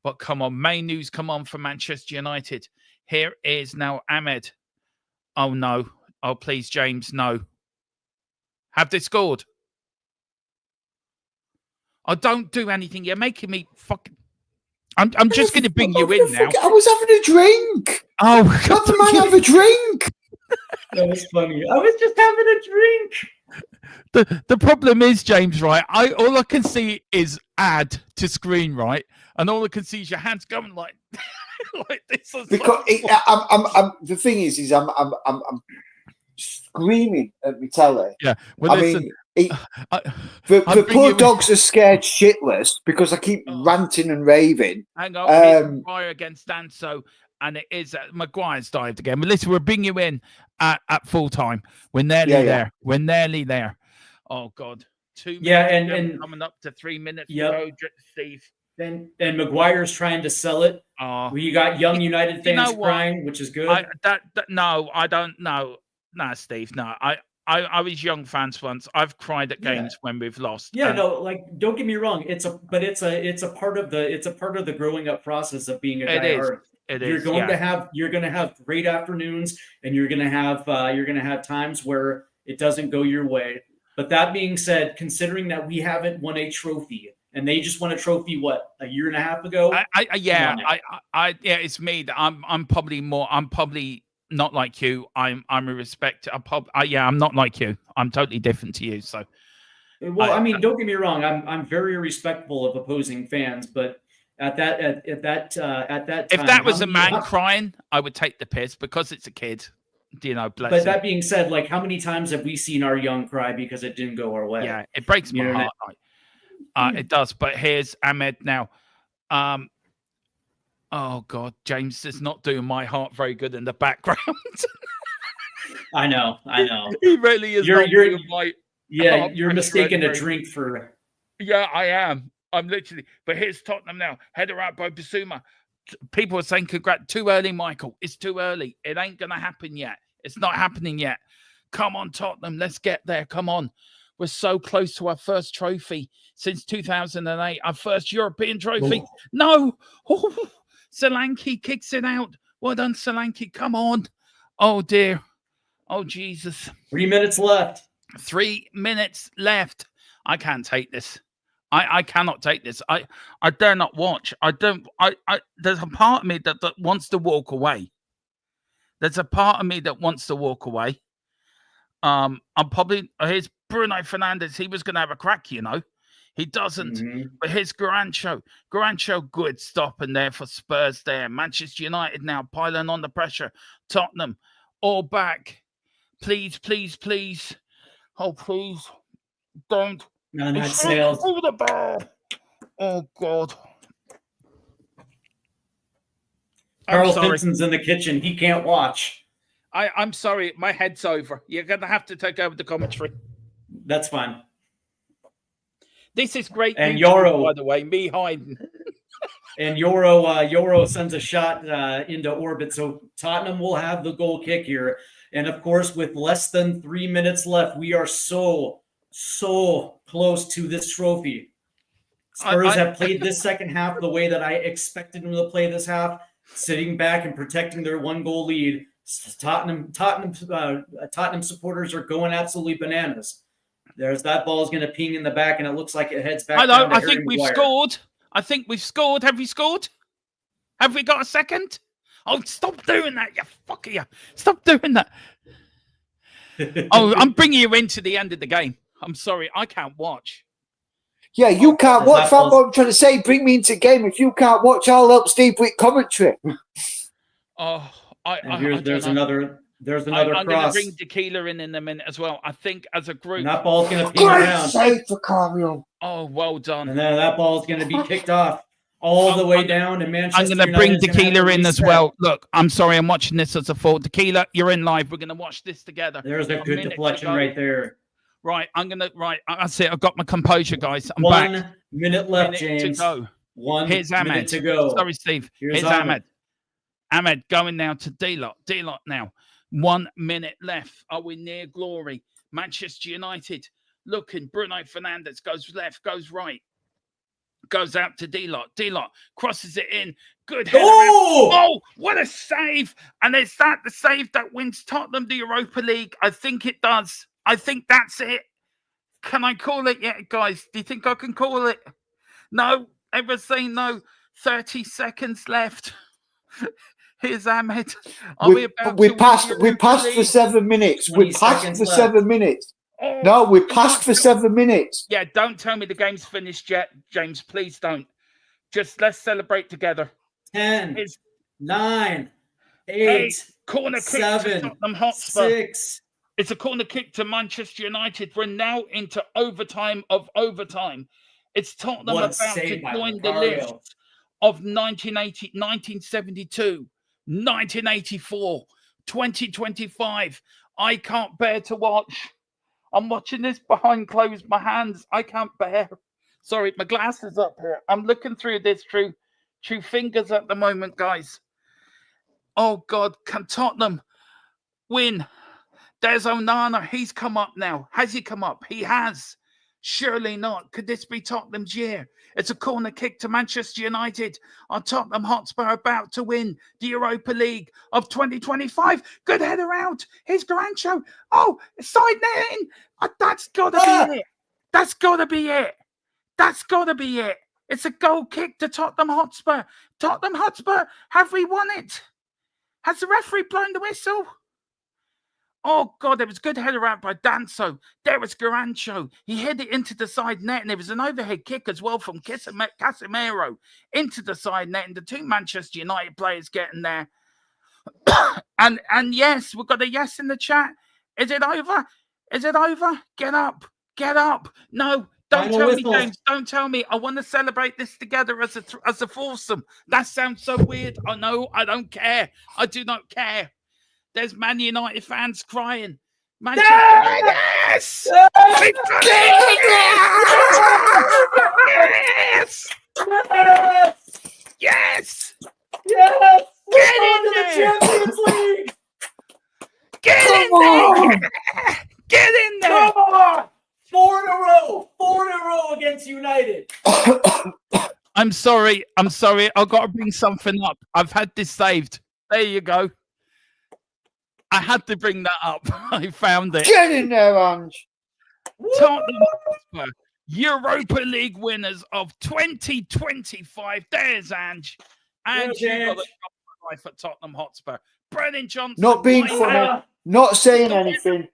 But come on, main news come on for Manchester United. Here is now Ahmed. Oh no. Oh please, James, no. Have they scored? Oh, don't do anything. You're making me fucking. I'm just going to bring you in now. I was having a drink. Oh, let the man have a drink. That was funny. I was just having a drink. The problem is, James, right? All I can see is add to screen, right? And all I can see is your hands going like like this. Because the thing is I'm screaming at me telly. Yeah. Well, listen. The poor dogs are scared shitless because I keep ranting and raving. Hang on, fire against Danso, and it is Maguire's dived again. But listen, we're bringing you in at full time. We're nearly there. We're nearly there. Oh God, 2 minutes. Yeah, and coming up to 3 minutes. Yep. Steve. And Maguire's trying to sell it. You got young United fans crying, which is good. No, I don't know. Nah, Steve. No, I was young fans once. I've cried at games when we've lost. Yeah, no, like don't get me wrong. It's a part of the growing up process of being a diehard. You're going to have great afternoons, and you're going to have times where it doesn't go your way. But that being said, considering that we haven't won a trophy, and they just won a trophy, a year and a half ago? It's me. I'm probably not like you. I'm a respect. I'm not like you. I'm totally different to you. So, well, I mean, don't get me wrong. I'm very respectful of opposing fans, but at that time, if that was a man crying, I would take the piss because it's a kid. Bless but that being said, like, how many times have we seen our young cry because it didn't go our way? Yeah, it breaks my heart. It does. But here's Ahmed now. Oh God, James is not doing my heart very good in the background. I know. He really is. You're mistaking a drink for. Yeah, I am. I'm literally. But here's Tottenham now. Header out by Bissouma. People are saying, "Congrats, too early, Michael. It's too early. It ain't gonna happen yet. It's not happening yet. Come on, Tottenham. Let's get there. Come on. We're so close to our first trophy since 2008. Our first European trophy. No." Solanke kicks it out. Well done, Solanke. Come on. Oh, dear. Oh, Jesus. 3 minutes left. 3 minutes left. I can't take this. I cannot take this. I dare not watch. There's a part of me that wants to walk away. There's a part of me that wants to walk away. I'm probably, here's Bruno Fernandes. He was going to have a crack, you know. He doesn't. But here's Garancho. Garancho, good stopping there for Spurs there. Manchester United now piling on the pressure. Tottenham, all back. Please, please, please. Oh, please. Don't. No, that sails. Over the bar. Oh, God. Carl Pinson's in the kitchen. He can't watch. I'm sorry. My head's over. You're going to have to take over the commentary. That's fine. This is great. And Euro, by the way, me hiding. And Euro sends a shot into orbit. So Tottenham will have the goal kick here. And of course, with less than 3 minutes left, we are so close to this trophy. Spurs have played this second half the way that I expected them to play this half, sitting back and protecting their 1-goal lead. Tottenham supporters are going absolutely bananas. There's that ball is going to ping in the back, and it looks like it heads back. I think we've scored. I think we've scored. Have we scored? Have we got a second? Oh, stop doing that, you fucker! You stop doing that. Oh, I'm bringing you into the end of the game. I'm sorry, I can't watch. Yeah, you can't watch. That's what I'm trying to say. Bring me into the game. If you can't watch, I'll help Steve with commentary. Oh, there's another I'm cross. going to bring Tequila in a minute as well. I think as a group. And that ball's going to ping around. Save for Carmel. Oh, well done. And then that ball's going to be kicked off all the way down to Manchester. I'm going to bring Tequila in as well. Look, I'm sorry, I'm watching this as a fault. Tequila, you're in live. We're going to watch this together. There's a good deflection right there. Right, that's it. I've got my composure, guys. I'm 1 back. minute left, James. To go. 1 Here's minute Ahmed. to go. Sorry, Steve. Here's Ahmed. Ahmed going now to D-Lot. D-Lot now. 1 minute left. Are we near glory? Manchester United looking. Bruno Fernandes goes left, goes right. Goes out to D-Lot. D-Lot crosses it in. Good header. Oh, what a save. And is that the save that wins Tottenham the Europa League? I think it does. I think that's it. Can I call it yet, guys? Do you think I can call it? No? Ever say no? 30 seconds left. Here's Ahmed. We passed for 7 minutes. We passed for 7 minutes. Oh, no, we passed for 7 minutes. Yeah, don't tell me the game's finished yet, James. Please don't. Just let's celebrate together. 10, 9, 8, corner 7, kick to Tottenham Hotspur. 6. It's a corner kick to Manchester United. We're now into overtime of overtime. It's Tottenham about to join the list of 1980, 1972, 1984, 2025. I can't bear to watch. I'm watching this behind closed my hands. I can't bear. Sorry, my glasses up here. I'm looking through this through fingers at the moment, guys. Oh, God. Can Tottenham win? There's Onana. He's come up now. Has he come up? He has. Surely not. Could this be Tottenham's year? It's a corner kick to Manchester United. Are Tottenham Hotspur about to win the Europa League of 2025? Good header out. Here's Garancho. Oh, side netting. That's got to be it. That's got to be it. That's got to be it. It's a goal kick to Tottenham Hotspur. Tottenham Hotspur, have we won it? Has the referee blown the whistle? Oh, God, there was a good header out by Danso. There was Garancho. He hit it into the side net, and there was an overhead kick as well from Casemiro into the side net, and the two Manchester United players getting there. and yes, we've got a yes in the chat. Is it over? Is it over? Get up. Get up. No, don't tell me, James. Don't tell me. I want to celebrate this together as a foursome. That sounds so weird. I know. I don't care. I do not care. There's Man United fans crying. Manchester yes! Yes! Yes! Yes! Yes! Get in there! Champions League! Get in there! Get in there! Come on! 4 in a row! 4 in a row against United. I I'm sorry. I've got to bring something up. I've had this saved. There you go. I had to bring that up. I found it. Get in there, Ange. Tottenham Hotspur, Europa League winners of 2025. There's Ange. Ange, you got the life at Tottenham Hotspur. Brennan Johnson. Not being funny, not saying anything,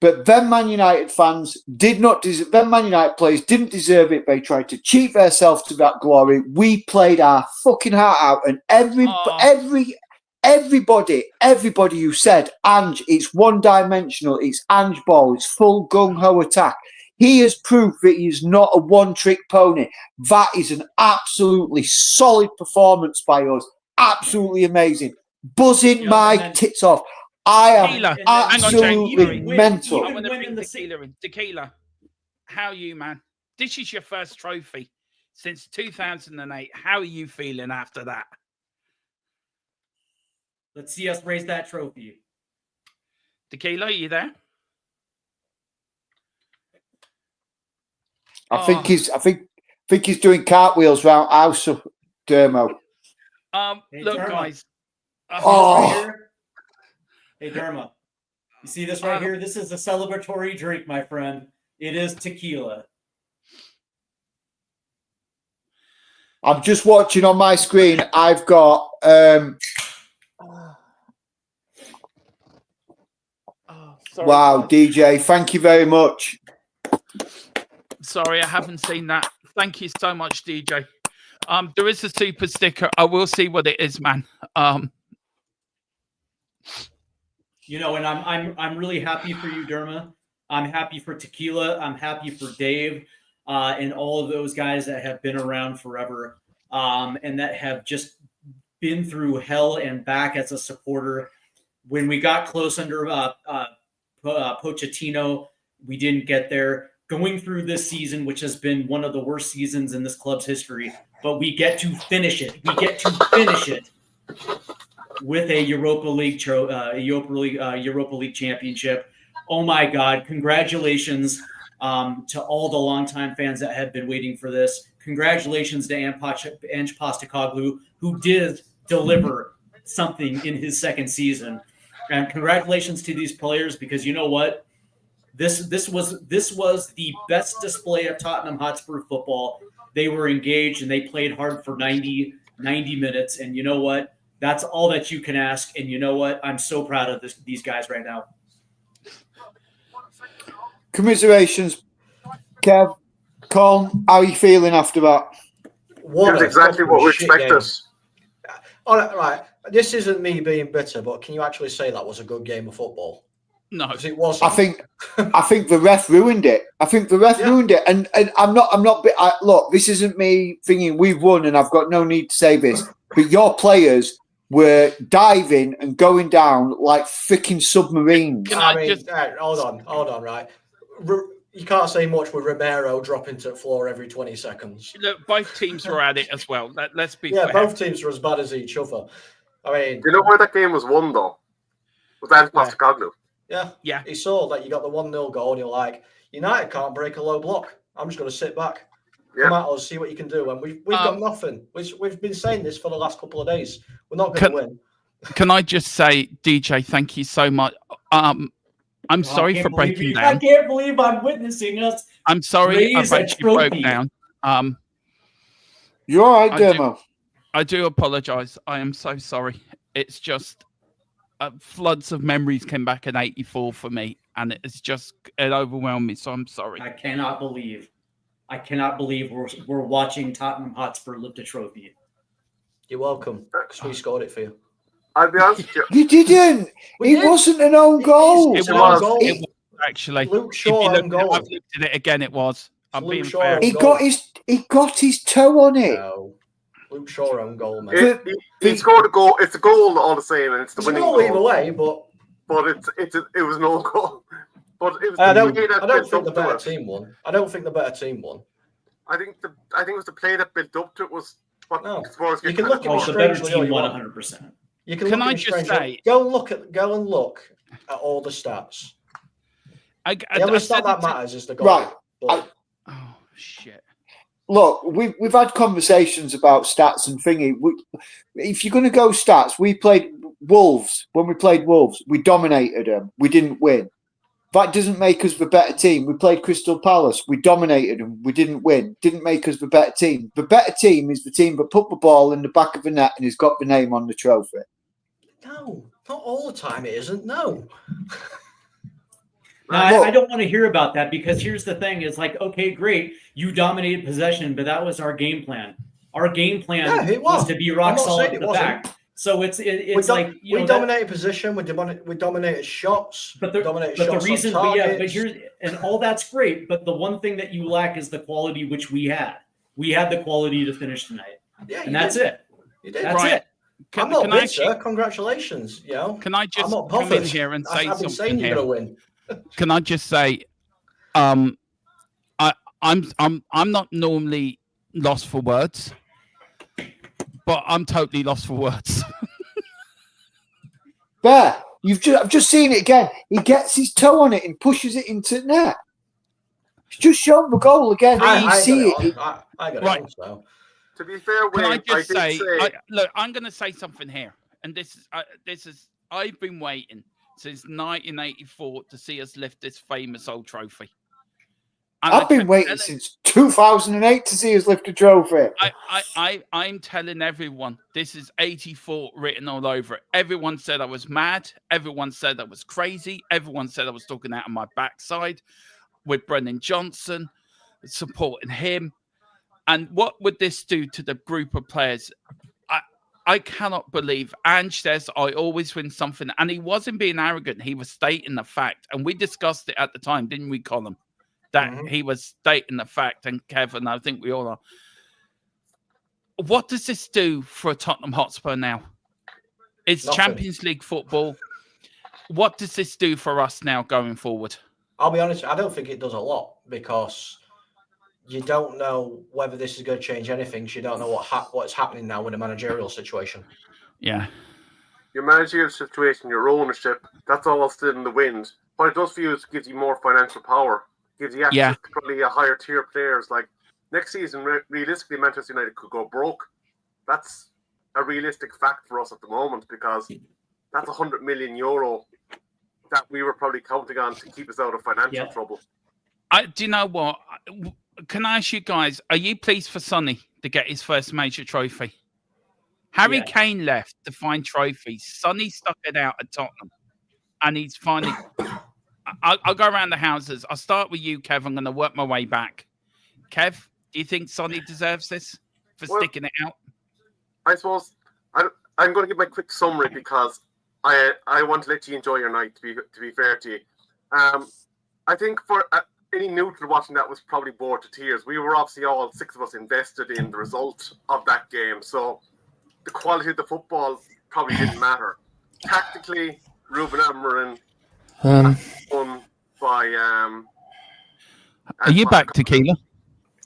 but them Man United fans them Man United players didn't deserve it. They tried to cheat themselves to that glory. We played our fucking heart out, and everybody who said, Ange, it's one-dimensional, it's Ange ball, it's full gung-ho attack. He has proved that he is not a one-trick pony. That is an absolutely solid performance by us. Absolutely amazing. Buzzing my tits off. I am absolutely mental. I want to bring Tequila in. Tequila, how are you, man? This is your first trophy since 2008. How are you feeling after that? Let's see us raise that trophy. Tequila, are you there? I think he's doing cartwheels around house, Dermo. Look, Derma. guys. Hey, Derma. You see this right here? This is a celebratory drink, my friend. It is tequila. I'm just watching on my screen. I've got wow, DJ, thank you very much. Sorry, I haven't seen that. Thank you so much, DJ. There is a super sticker. I will see what it is, man. You know, and I'm really happy for you, Derma. I'm happy for Tequila. I'm happy for Dave, and all of those guys that have been around forever, and that have just been through hell and back as a supporter. When we got close under Pochettino, we didn't get there. Going through this season, which has been one of the worst seasons in this club's history, but we get to finish it. We get to finish it with a Europa League championship. Oh my God! Congratulations to all the longtime fans that have been waiting for this. Congratulations to Ange Postecoglou, who did deliver something in his second season, and congratulations to these players, because you know what? This was the best display of Tottenham Hotspur football. They were engaged and they played hard for 90 minutes. And you know what? That's all that you can ask. And you know what? I'm so proud of these guys right now. Commiserations, Kev. Colin, how are you feeling after that? It was exactly what we expected. All right. This isn't me being bitter, but can you actually say that was a good game of football? No, it wasn't. I think the ref ruined it. Ruined it. And I'm not. Look, this isn't me thinking we've won and I've got no need to say this, but your players were diving and going down like freaking submarines. Hold on, right? You can't say much with Romero dropping to the floor every 20 seconds. Look, both teams were at it as well. Let's be fair. fair. Both teams were as bad as each other. I mean, you know where that game was won though? Was Ange Postecoglou. Yeah. He saw that you got the 1-0 goal and you're like, United can't break a low block. I'm just going to sit back. Come at us, see what you can do. And we've got nothing. We've been saying this for the last couple of days. We're not going to win. Can I just say, DJ, thank you so much. I'm sorry for breaking down. I can't believe I'm witnessing us. I'm sorry I broke down. You're all right, Dermo. I do apologize. I am so sorry. It's just floods of memories came back in '84 for me, and it overwhelmed me. So I'm sorry. I cannot believe we're watching Tottenham Hotspur lift a trophy. You're welcome, because we scored it for you. I'll be honest with you. You didn't. It wasn't an own goal. It was actually. Luke Shaw own goal. I've looked at it again. It was. I'm being fair. He got his toe on it. No. Luke Shaw own goal, man. He scored a goal. It's a goal all the same, and it's the winning goal either way. But it was no goal. But it was. I don't think the better team won. I think it was the play that built up to it was. Spurs you can look at the better team won 100%. You can I just say, go and look at all the stats. The only stat that matters is the goal. Right. Oh shit. look, we've had conversations about stats and thingy. If you're going to go stats, we played Wolves. When we played Wolves, we dominated them. We didn't win. That doesn't make us the better team. We played Crystal Palace. We dominated them. We didn't win. Didn't make us the better team. The better team is the team that put the ball in the back of the net and has got the name on the trophy. No, not all the time it isn't. No. No, I don't want to hear about that, because here's the thing: is like, okay, great, you dominated possession, but that was our game plan. Our game plan was to be rock solid at the back. So it's like we dominated position, we dominated shots, but the reason, but here's, and all that's great, but the one thing that you lack is the quality which we had. We had the quality to finish tonight, and that's it. You did. That's it. I'm not bitter. Congratulations. You know, can I just come in here and say I've been something saying you're gonna win. Can I just say, I'm not normally lost for words, but I'm totally lost for words. There, I've just seen it again. He gets his toe on it and pushes it into net. He's just shown the goal again. I see it. I got right. it on, so. To be fair, can I just say, look, I'm going to say something here, and this is I've been waiting since 1984 to see us lift this famous old trophy. And I've been waiting since 2008 to see us lift a trophy. I'm telling everyone, this is 84 written all over it. Everyone said I was mad. Everyone said I was crazy. Everyone said I was talking out of my backside with Brennan Johnson, supporting him. And what would this do to the group of players? I cannot believe Ange says I always win something. And he wasn't being arrogant. He was stating the fact. And we discussed it at the time, didn't we, Colin? That he was stating the fact, and Kevin, I think we all are. What does this do for Tottenham Hotspur now? It's Nothing. Champions League football. What does this do for us now going forward? I'll be honest, I don't think it does a lot, because you don't know whether this is going to change anything. So you don't know what's happening now with the managerial situation. Yeah. Your managerial situation, your ownership, that's all still in the wind. What it does for you is it gives you more financial power. Gives you access to probably a higher tier players. Like next season, realistically, Manchester United could go broke. That's a realistic fact for us at the moment, because that's €100 million that we were probably counting on to keep us out of financial trouble. Do you know what? Can I ask you guys, are you pleased for Sonny to get his first major trophy? Harry Kane left to find trophies. Sonny stuck it out at Tottenham, and he's finally... I'll go around the houses. I'll start with you, Kev. I'm going to work my way back. Kev, do you think Sonny deserves this for sticking it out? I suppose I'm going to give my quick summary, because I want to let you enjoy your night, to be fair to you. I think for any neutral watching that was probably bored to tears. We were obviously all six of us invested in the result of that game. So the quality of the football probably didn't matter. Tactically, Ruben Amorim won by... Are you back, Tequila?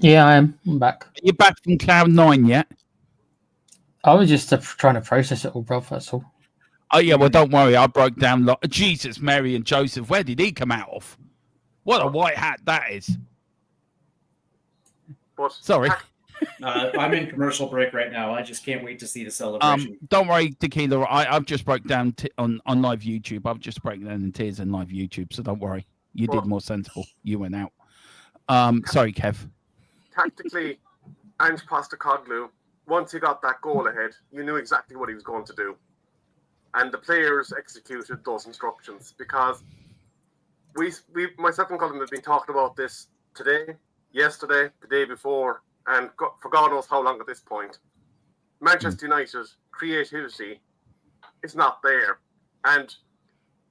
Yeah, I am. I'm back. Are you back from Cloud 9 yet? I was just trying to process it all, bro. That's all. Oh, yeah, well, don't worry. I broke down... Jesus, Mary and Joseph. Where did he come out of? What a white hat that is. Sorry. I'm in commercial break right now. I just can't wait to see the celebration. Don't worry, Tequila. I've just broke down on live YouTube. I've just broken down in tears on live YouTube, so don't worry. You did more sensible. You went out. Sorry, Kev. Tactically, Ange Postecoglou, once he got that goal ahead, you knew exactly what he was going to do. And the players executed those instructions, because we myself and Colin have been talking about this today, yesterday, the day before, and for God knows how long at this point. Manchester United creativity is not there. And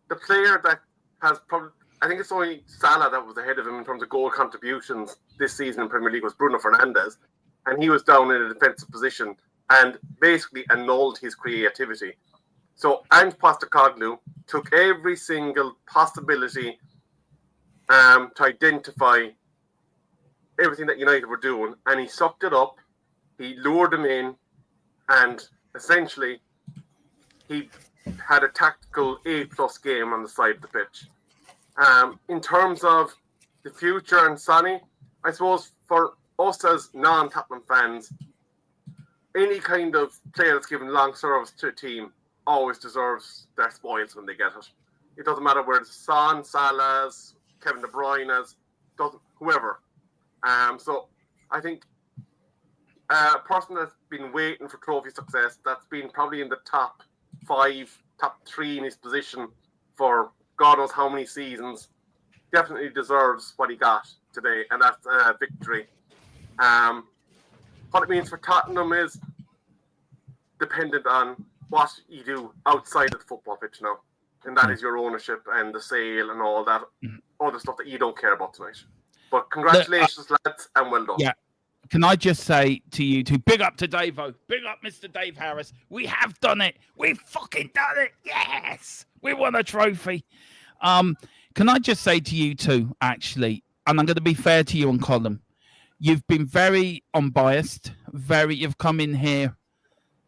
the player that has probably, I think it's only Salah that was ahead of him in terms of goal contributions this season in Premier League, was Bruno Fernandes. And he was down in a defensive position and basically annulled his creativity. So Ange Postecoglou took every single possibility to identify everything that United were doing, and he sucked it up, he lured them in, and essentially he had a tactical A+ game on the side of the pitch. In terms of the future and Sonny, I suppose for us as non-Tottenham fans, any kind of player that's given long service to a team always deserves their spoils when they get it. It doesn't matter where it's Son, Salah's, Kevin De Bruyne's, whoever. So I think a person that's been waiting for trophy success, that's been probably in the top 5, top 3 in his position for God knows how many seasons, definitely deserves what he got today, and that's a victory. What it means for Tottenham is dependent on what you do outside of the football pitch now, and that is your ownership and the sale and all that other stuff that you don't care about tonight. But congratulations, lads, and well done. Yeah. Can I just say to you two, big up to Davo, big up Mr. Dave Harris. We have done it. We've fucking done it. Yes. We won a trophy. Can I just say to you two, actually, and I'm going to be fair to you and Colin, you've been very unbiased, you've come in here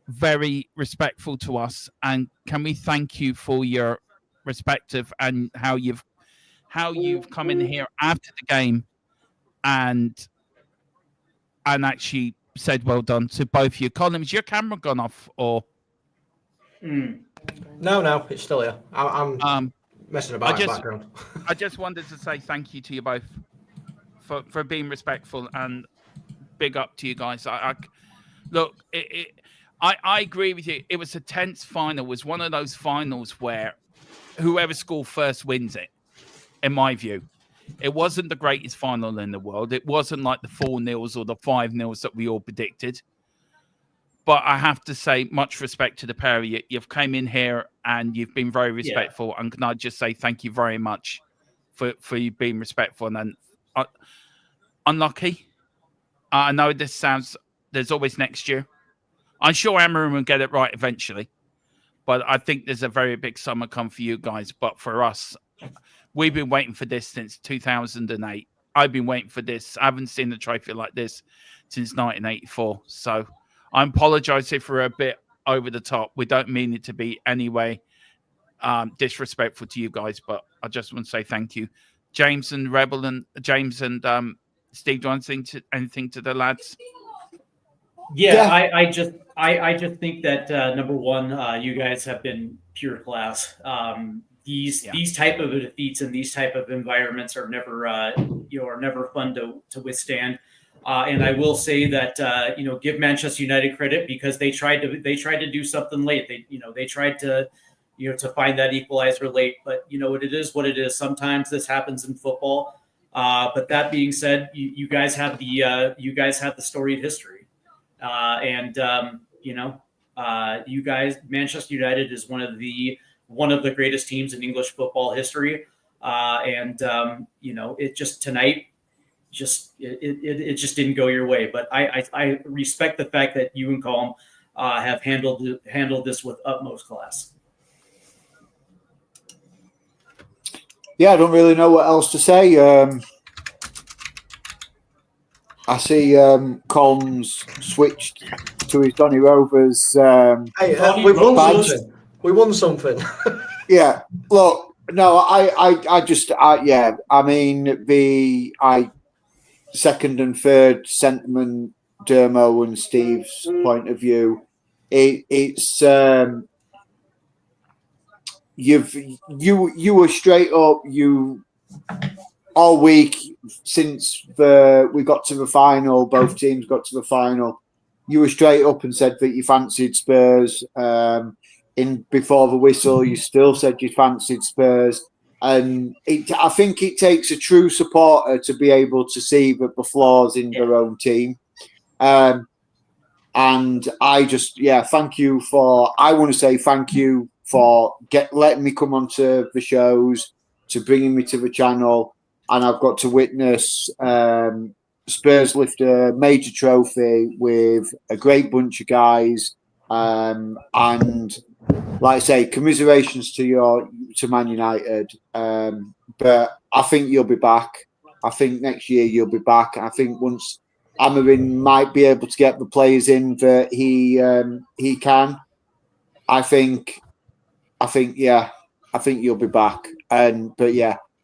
very respectful to us, and can we thank you for your respective and how you've come in here after the game and actually said well done to both of you. Colin, has your camera gone off or? No, it's still here. I'm messing about in the background. I just wanted to say thank you to you both for being respectful, and big up to you guys. Look, I agree with you. It was a tense final. It was one of those finals where whoever scored first wins it, in my view. It wasn't the greatest final in the world. It wasn't like the 4-0s or the 5-0s that we all predicted. But I have to say, much respect to the pair of you. You've came in here and you've been very respectful. Yeah. And can I just say thank you very much for you being respectful. And then unlucky. I know this sounds, there's always next year. I'm sure Amarin will get it right eventually. But I think there's a very big summer come for you guys. But for us, we've been waiting for this since 2008. I've been waiting for this. I haven't seen a trophy like this since 1984. So I apologize if we're a bit over the top. We don't mean it to be anyway disrespectful to you guys, but I just want to say thank you. James and Rebel and Steve, do you want anything to the lads? Yeah. I just think that number one, you guys have been pure class. These type of defeats and these type of environments are never fun to withstand. And I will say that give Manchester United credit because they tried to do something late. They tried to find that equalizer late. But it is what it is. Sometimes this happens in football. But that being said, you guys have the storied history, you guys, Manchester United is one of the greatest teams in English football history. It just tonight. It just didn't go your way, but I respect the fact that you and Colm have handled this with utmost class. Yeah, I don't really know what else to say. I see Colm's switched to his Donny Rovers. We won something. We won something. Yeah, look, no, I second and third sentiment, Dermo and Steve's point of view. It's you were straight up. You all week since we got to the final, both teams got to the final. You were straight up and said that you fancied Spurs. Before the whistle, you still said you fancied Spurs. And I think it takes a true supporter to be able to see the flaws in their own team. And I just, thank you I want to say thank you for letting me come onto the shows, to bringing me to the channel. And I've got to witness Spurs lift a major trophy with a great bunch of guys. And like I say, commiserations to Man United. But I think you'll be back. I think next year you'll be back. I think once Amarin might be able to get the players in that he can. I think you'll be back. But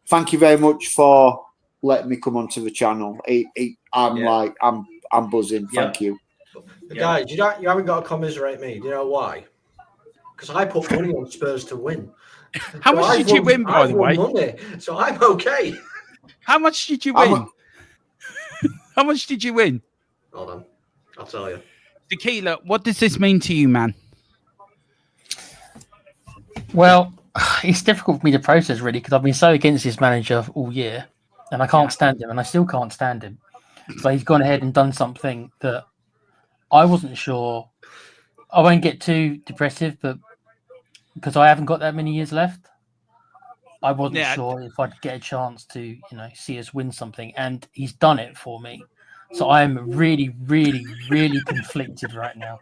thank you very much for letting me come onto the channel. I'm buzzing. Thank you. Guys, you haven't got to commiserate me. Do you know why? Because I put money on Spurs to win. How much did you win, by the way? Money, so I'm okay. How much did you win? How much did you win? Hold on, I'll tell you. Tequila, what does this mean to you, man? Well, it's difficult for me to process, really, because I've been so against this manager all year, and I can't stand him, and I still can't stand him. But he's gone ahead and done something that I wasn't sure. I won't get too depressive, but because I haven't got that many years left, I wasn't sure if I'd get a chance to, see us win something, and he's done it for me. So I'm really, really, really conflicted right now.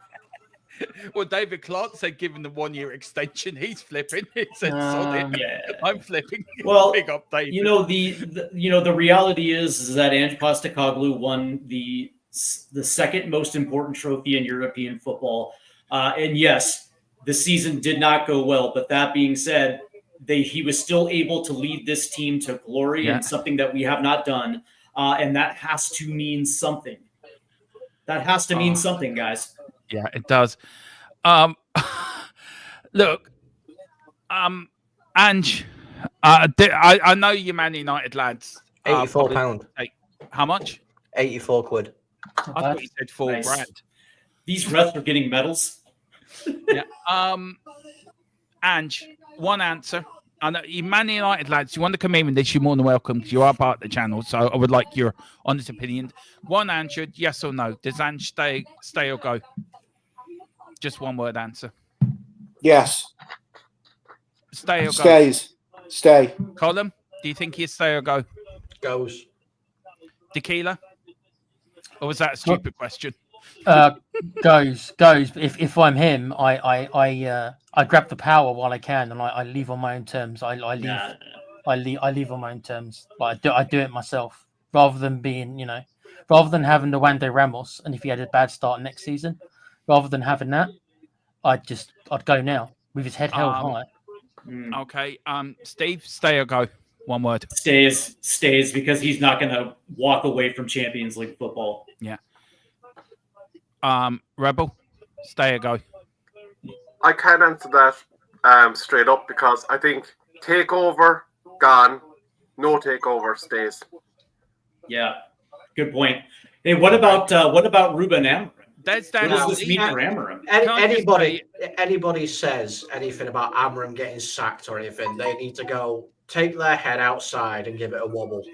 Well, David Clark said, given the 1-year extension, he's flipping. He said, I'm flipping. Well, big up, David. The reality is that Ange Postecoglou won the second most important trophy in European football, and yes, the season did not go well. But that being said, he was still able to lead this team to glory, and something that we have not done, and that has to mean something. That has to mean something, guys. Yeah, it does. Look, Ange, I know you Man United lads. £84. How much? 84 quid. I thought you said $4,000. These refs are getting medals. Yeah. Ange, one answer. I know you Man United lads, you want to come in with this, you're more than welcome because you are part of the channel. So I would like your honest opinion. One answer, yes or no. Does Ange stay or go? Just one word answer. Yes. Stay or go? Stays. Stay. Colin, do you think he'll stay or go? Goes. Tequila? Or was that a stupid question? Goes. If I'm him, I grab the power while I can, and I leave on my own terms. I leave on my own terms. But I do it myself, rather than having the Wande Ramos. And if he had a bad start next season, rather than having that, I'd go now with his head held high. Okay. Steve, stay or go? One word. Stays because he's not going to walk away from Champions League football. Yeah. Rebel, stay or go? I can't answer that straight up because I think takeover gone, no takeover stays. Yeah, good point. Hey, what about Ruben Amorim? What does this mean for Amorim? Anybody says anything about Amorim getting sacked or anything, they need to go take their head outside and give it a wobble.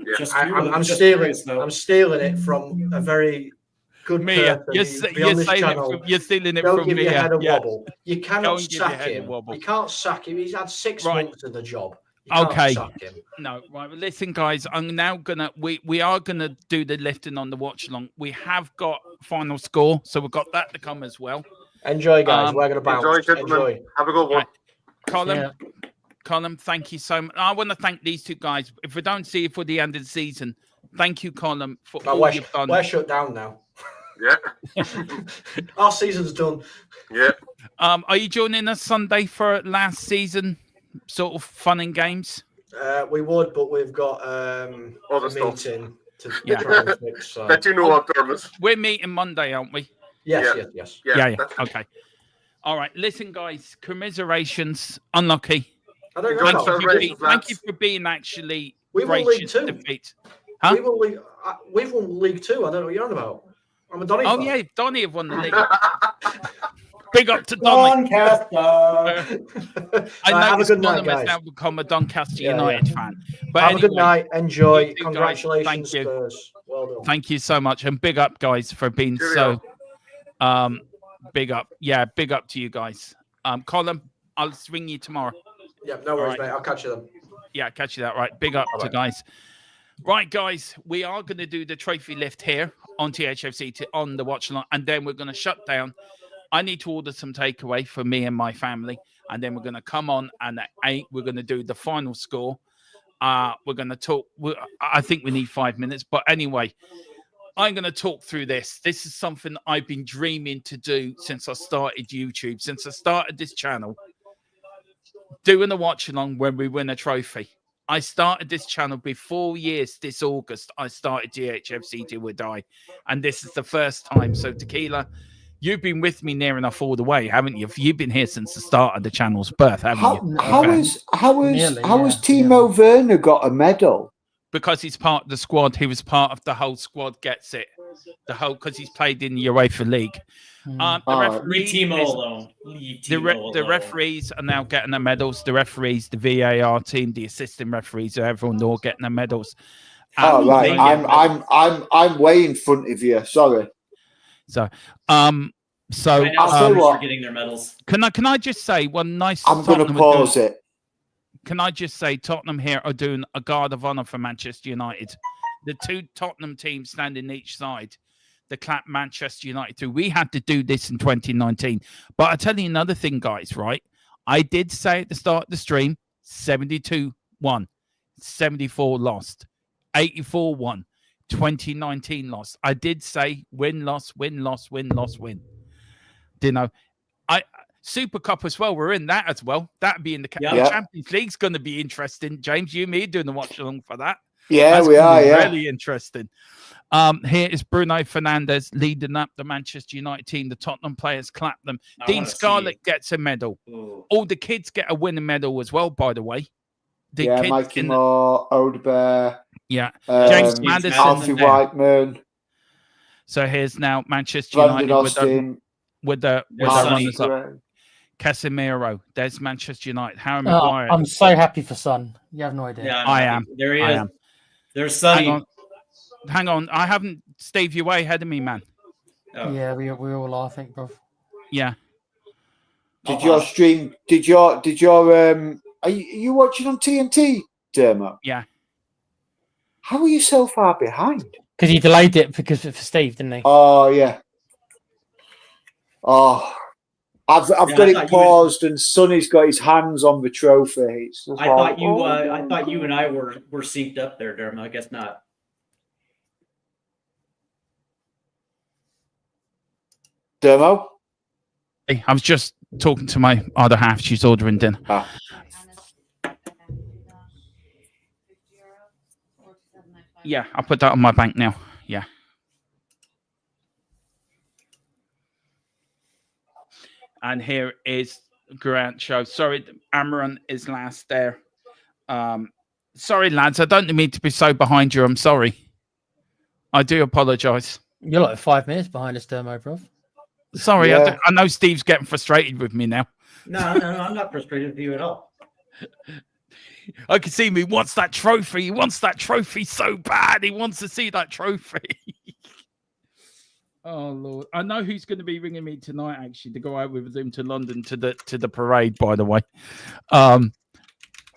Yeah. I'm stealing it from a very good Mia. person. You're stealing it Don't from give Mia. your head a wobble. You cannot sack him. You can't sack him. He's had 6 months in the job. Okay. Sack him. No, right. Listen, guys. I'm now gonna. We are gonna do the lifting on the watch along. We have got final score, so we've got that to come as well. Enjoy, guys. We're gonna bounce. Enjoy. Have a good one, Colin. Thank you so much. I want to thank these two guys. If we don't see you for the end of the season, thank you, Colin, for all you've done. We're shut down now. Yeah. Our season's done. Yeah. Are you joining us Sunday for last season sort of fun and games? We would, but we've got other meeting to try and fix. So. Bet you know what, Dermot. We're meeting Monday, aren't we? Yes. Yeah. Okay. All right. Listen, guys. Commiserations. Unlucky. Thank you for being actually. We won League 2. Defeat. Huh? We've won League 2. I don't know what you're on about. I'm a Donny fan. Yeah, Donny have won the league. Big up to Donny. Doncaster. I know have a good Donny night, has guys. now become a Doncaster United fan. But have anyway, a good night. Enjoy. Guys, Congratulations, thank you. Spurs. Well done. Thank you so much, and big up, guys, for being so. Big up, big up to you guys. Colin, I'll ring you tomorrow. Yeah, no worries, mate. I'll catch you then. Yeah, catch you that. Right, big up to guys. Right, guys, we are going to do the trophy lift here on THFC on the watch along, and then we're going to shut down. I need to order some takeaway for me and my family, and then we're going to come on, and at 8 we're going to do the final score. We're going to talk. I think we need 5 minutes, but anyway, I'm going to talk through this. This is something I've been dreaming to do since I started YouTube, since I started this channel, doing a watch along when we win a trophy. I started this channel before years. This August, I started THFC Do or Die, and this is the first time. So, Tequila, you've been with me near enough all the way, haven't you? You've been here since the start of the channel's birth, haven't you? How has Timo Yeah. Werner got a medal? Because he's part of the squad. He was part of the whole squad. Gets it. The whole because he's played in the UEFA League. The referees, Leave Timo alone. The referees are now getting their medals. The referees, the VAR team, the assistant referees, everyone all getting their medals. Oh right, I'm way in front of you. Sorry. So, Right now, I'll tell you what. are getting their medals. Can I just say one nice? I'm going to pause it. Can I just say Tottenham here are doing a guard of honour for Manchester United. The two Tottenham teams standing each side. The clap Manchester United through. We had to do this in 2019. But I tell you another thing, guys, right? I did say at the start of the stream, 72 won, 74 lost, 84 won, 2019 lost. I did say win, loss, win, loss, win, loss, win. Do you know? Super Cup as well. We're in that as well. That'd be in the Champions League's going to be interesting. James, you and me doing the watch along for that. Yeah, That's we are. Yeah, really interesting. Here is Bruno Fernandes leading up the Manchester United team. The Tottenham players clap them. Dean Scarlett gets a medal. Ooh. All the kids get a winning medal as well, by the way. Mikey Moore, Odebear. Yeah, James Maddison, Alfie Whiteman. So here's now Manchester Brandon United Austin, with the runners up. Casemiro, there's Manchester United. Harry Maguire. I'm so happy for Son. You have no idea. Yeah, I am. There he I is. am. There's Sonny. Hang on. I haven't Steve you way ahead of me, man. Oh. Yeah, we all are, I think, bro. Yeah. Did your stream? Did your? Are you watching on TNT, Dermo? Yeah. How are you so far behind? Because he delayed it for Steve, didn't he? Oh yeah. Oh, I've got it paused, and Sonny's got his hands on the trophy. I thought you and I were synced up there, Dermo. I guess not. Dermo? Hey, I was just talking to my other half. She's ordering dinner. Ah. Yeah, I'll put that on my bank now. Yeah. And here is Grant Show. Sorry, Amaran is last there. Sorry, lads. I don't mean to be so behind you. I'm sorry. I do apologise. You're like 5 minutes behind us, Dermo, bro. Sorry, yeah. I know Steve's getting frustrated with me now. No, I'm not frustrated with you at all. I can see him. He wants that trophy. He wants that trophy so bad. He wants to see that trophy. Oh Lord! I know who's going to be ringing me tonight. Actually, to go out with him to London to the parade. By the way,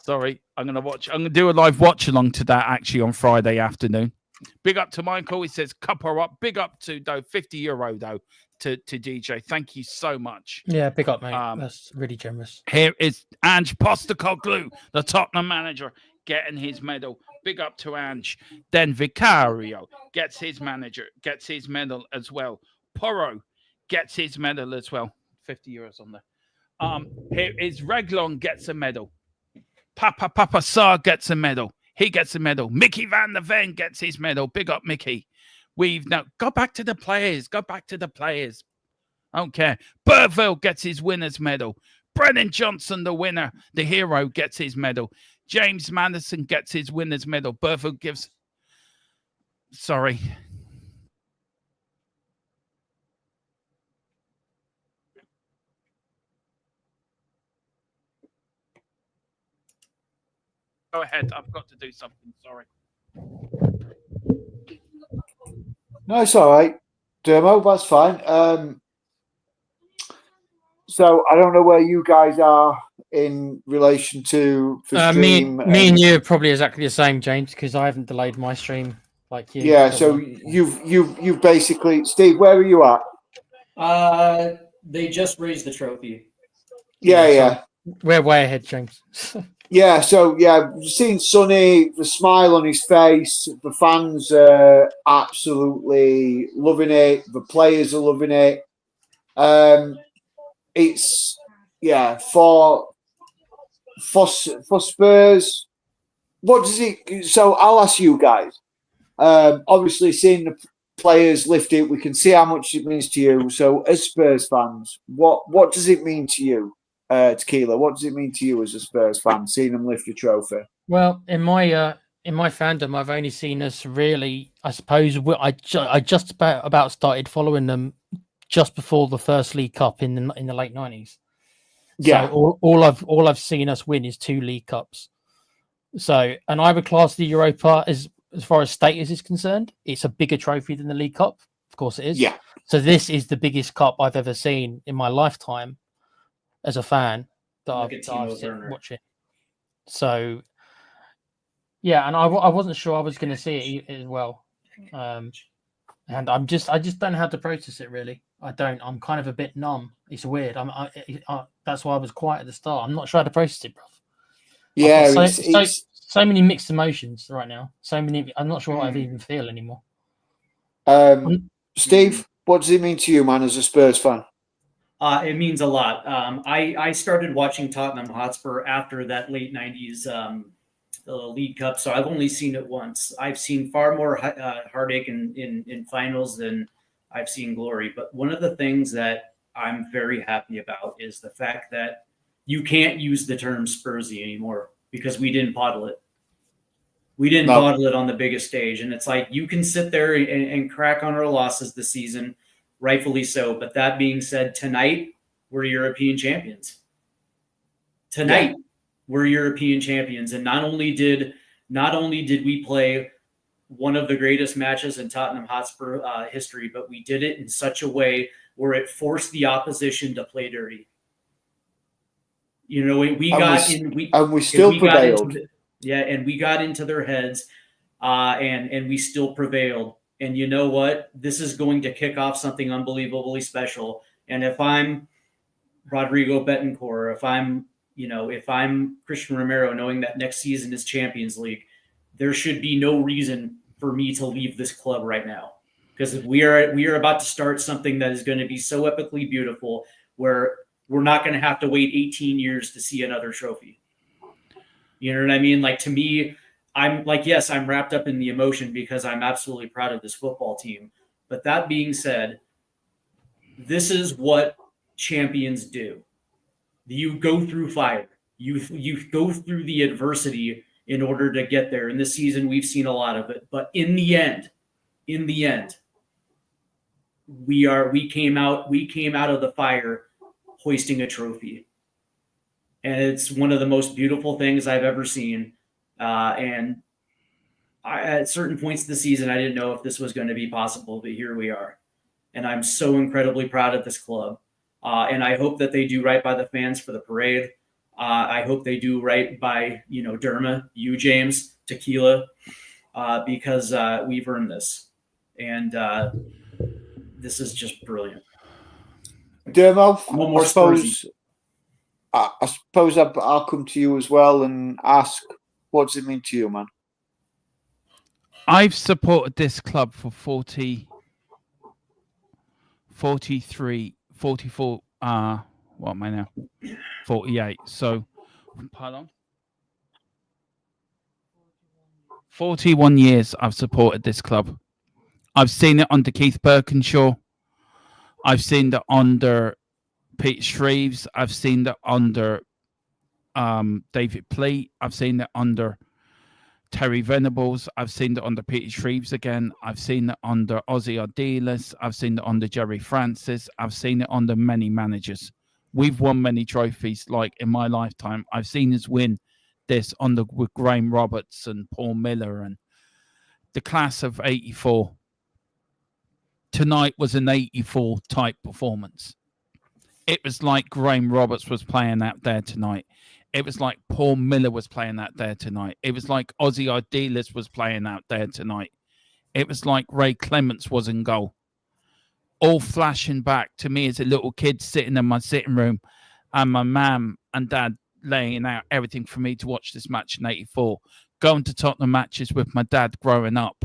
sorry, I'm going to do a live watch along to that actually on Friday afternoon. Big up to Michael. He says cuppa up. Big up to €50 though to DJ. Thank you so much. Yeah, big up, mate. That's really generous. Here is Ange Postecoglou, the Tottenham manager, getting his medal. Big up to Ange. Then Vicario gets his medal as well. Porro gets his medal as well. €50 on there. Here is Reglon gets a medal. Papa Sarr gets a medal. He gets a medal. Mickey van der Ven gets his medal. Big up, Mickey. We've now go back to the players. Go back to the players. I don't care. Burville gets his winner's medal. Brennan Johnson, the winner, the hero, gets his medal. James Madison gets his winner's medal. Burville gives. Sorry. Go ahead. I've got to do something. Sorry. No, it's all right, Dermo. That's fine. So I don't know where you guys are in relation to the stream. Me and you are probably exactly the same, James, because I haven't delayed my stream like you. Yeah. So you've basically, Steve. Where are you at? They just raised the trophy. Yeah. We're way ahead, James. Yeah, so seeing Sonny, the smile on his face, the fans are absolutely loving it. The players are loving it. It's for Spurs. what does it? So I'll ask you guys. Obviously, seeing the players lift it, we can see how much it means to you. So, as Spurs fans, what does it mean to you, Tequila? What does it mean to you as a Spurs fan, seeing them lift a trophy? Well, in my fandom, I've only seen us really. I suppose I just about started following them just before the first League Cup in the late 90s. Yeah. So all I've seen us win is 2 League Cups. So, and I would class the Europa as far as status is concerned, it's a bigger trophy than the League Cup. Of course it is. Yeah. So this is the biggest cup I've ever seen in my lifetime as a fan that I've watching. So, yeah, and I wasn't sure I was going to see it as well. And I just don't know how to process it really. I don't. I'm kind of a bit numb. It's weird. That's why I was quiet at the start. I'm not sure how to process it, bro. Yeah, so many mixed emotions right now. So many. I'm not sure what I even feel anymore. Steve, what does it mean to you, man, as a Spurs fan? It means a lot. I started watching Tottenham Hotspur after that late 90s League Cup, so I've only seen it once. I've seen far more heartache in finals than I've seen glory. But one of the things that I'm very happy about is the fact that you can't use the term Spursy anymore because we didn't bottle it. We didn't bottle it on the biggest stage. And it's like you can sit there and crack on our losses this season, rightfully so. But that being said, tonight, we're European champions. Tonight, we're European champions. And not only did we play one of the greatest matches in Tottenham Hotspur history, but we did it in such a way where it forced the opposition to play dirty. You know, we still prevailed. And we got into their heads, and we still prevailed. And you know what? This is going to kick off something unbelievably special. And if I'm Rodrigo Betancourt, if I'm Christian Romero, knowing that next season is Champions League, there should be no reason for me to leave this club right now, because we are about to start something that is going to be so epically beautiful, where we're not going to have to wait 18 years to see another trophy. You know what I mean? Like, to me, I'm like, yes, I'm wrapped up in the emotion because I'm absolutely proud of this football team. But that being said, this is what champions do. You go through fire. You go through the adversity in order to get there. And this season, we've seen a lot of it. But in the end, we came out of the fire hoisting a trophy. And it's one of the most beautiful things I've ever seen. And at certain points of the season, I didn't know if this was going to be possible, but here we are. And I'm so incredibly proud of this club. And I hope that they do right by the fans for the parade. I hope they do right by, Derma, you, James, Tequila, because we've earned this. And this is just brilliant. Dermo, I suppose I'll come to you as well and ask, what does it mean to you, man? I've supported this club for 43, 44, what am I now? 48. So, pardon? 41 years I've supported this club. I've seen it under Keith Birkinshaw. I've seen it under Pete Shreves. I've seen it under David Pleat. I've seen it under Terry Venables. I've seen it under Peter Shreves again. I've seen it under Ozzy Ardiles. I've seen it under Jerry Francis. I've seen it under many managers. We've won many trophies, like in my lifetime. I've seen us win this with Graham Roberts and Paul Miller and the class of 84. Tonight was an 84 type performance. It was like Graham Roberts was playing out there tonight. It was like Paul Miller was playing out there tonight. It was like Ozzy Ardiles was playing out there tonight. It was like Ray Clements was in goal. All flashing back to me as a little kid sitting in my sitting room and my mum and dad laying out everything for me to watch this match in 84. Going to Tottenham matches with my dad growing up.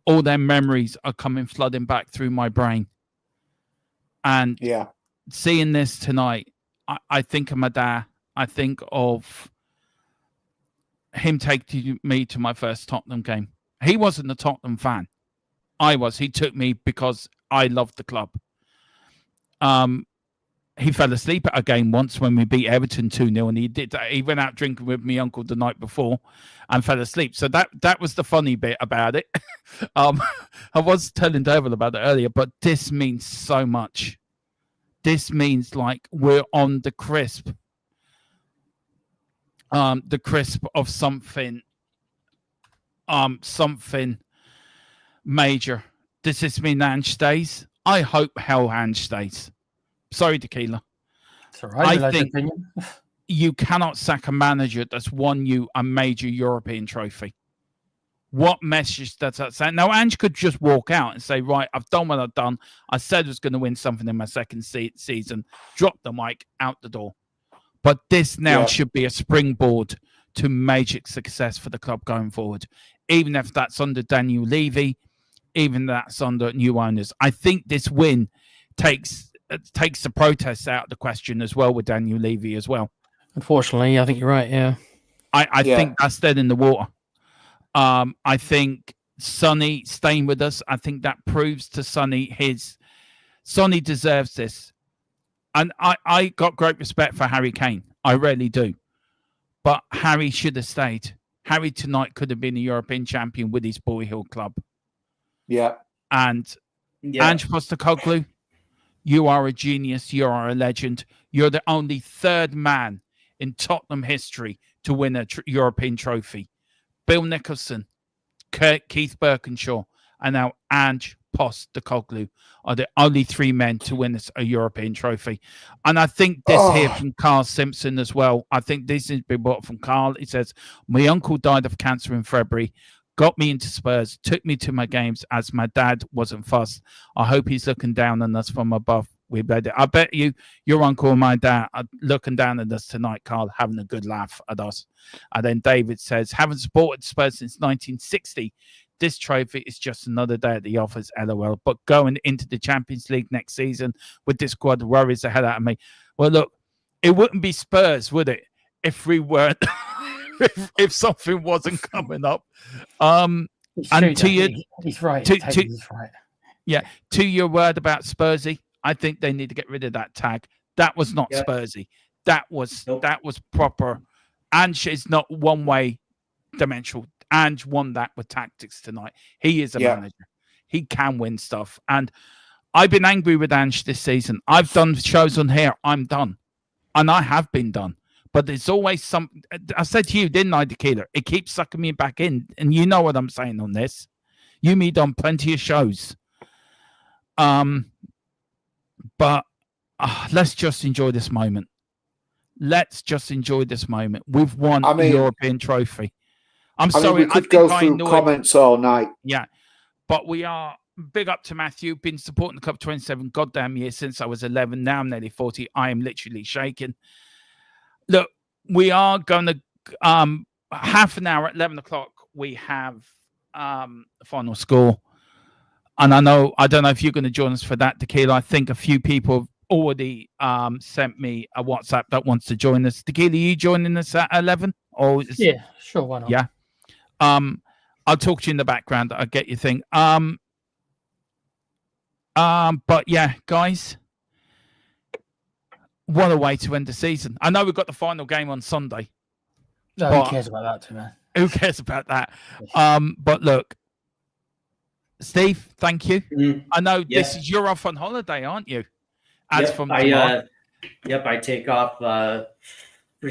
All their memories are coming flooding back through my brain. And seeing this tonight, I think of my dad. I think of him taking me to my first Tottenham game. He wasn't a Tottenham fan. I was. He took me because I loved the club. He fell asleep at a game once when we beat Everton 2-0, and he did that. He went out drinking with my uncle the night before and fell asleep. So that was the funny bit about it. I was telling Devil about it earlier, but this means so much. This means like we're on the crisp of something major. Does this mean Ange stays? I hope hell Ange stays. Sorry, Tequila. It's all right. I think you cannot sack a manager that's won you a major European trophy. What message does that send? Now, Ange could just walk out and say, right, I've done what I've done. I said I was going to win something in my second season. Drop the mic, out the door. But this now should be a springboard to major success for the club going forward. Even if that's under Daniel Levy, even that's under new owners. I think this win takes the protests out of the question as well with Daniel Levy as well. Unfortunately, I think you're right. Yeah, I think that's dead in the water. I think Sonny staying with us, I think that proves to Sonny Sonny deserves this. And I got great respect for Harry Kane. I really do. But Harry should have stayed. Harry tonight could have been a European champion with his Boy Hill club. Yeah. And Ange Postecoglou, you are a genius. You are a legend. You're the only third man in Tottenham history to win a European trophy. Bill Nicholson, Keith Birkinshaw, and now Ange Postecoglou are the only three men to win a European trophy. And I think this here from Carl Simpson as well. I think this has been brought from Carl. He says, my uncle died of cancer in February, got me into Spurs, took me to my games as my dad wasn't fussed. I hope he's looking down on us from above. I bet you your uncle and my dad are looking down at us tonight, Carl, having a good laugh at us. And then David says, haven't supported Spurs since 1960. This trophy is just another day at the office, LOL. But going into the Champions League next season with this squad worries the hell out of me. Well, look, it wouldn't be Spurs, would it, if we weren't, if something wasn't coming up. and to you, he's right. He's right. Yeah, to your word about Spursy, I think they need to get rid of that tag. That was not Spursy. That was proper. Ange is not one-way dimensional. Ange won that with tactics tonight. He is a manager. He can win stuff. And I've been angry with Ange this season. I've done shows on here. I'm done. And I have been done. But there's always some... I said to you, didn't I, Tequila? It keeps sucking me back in. And you know what I'm saying on this. You meet on plenty of shows. But let's just enjoy this moment. Let's just enjoy this moment. We've won a European trophy. I'm sorry. We could go through comments all night. Yeah. But we are big up to Matthew. Been supporting the club 27 goddamn years since I was 11. Now I'm nearly 40. I am literally shaking. Look, we are going to half an hour at 11 o'clock. We have the final score. And I don't know if you're going to join us for that, Tequila. I think a few people have already sent me a WhatsApp that wants to join us. Tequila, are you joining us at 11? Yeah, sure. Why not? Yeah. I'll talk to you in the background. I get your thing. But yeah, guys, what a way to end the season. I know we've got the final game on Sunday. No, who cares about that too, man? Who cares about that? But look, Steve, thank you. I know you're off on holiday, aren't you? From tomorrow. I take off for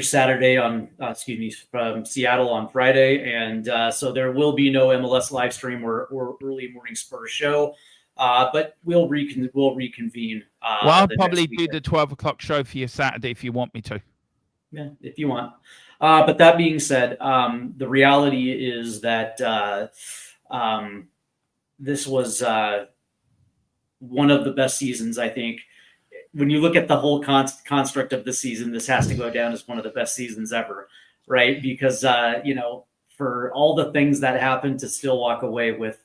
Saturday from Seattle on Friday, and so there will be no MLS live stream or early morning Spurs show, but we'll reconvene. I'll probably do the 12 o'clock show for you Saturday if you want me to. Yeah, if you want. But that being said, the reality is that this was one of the best seasons, I think. When you look at the whole construct of the season, this has to go down as one of the best seasons ever, right? Because, for all the things that happened, to still walk away with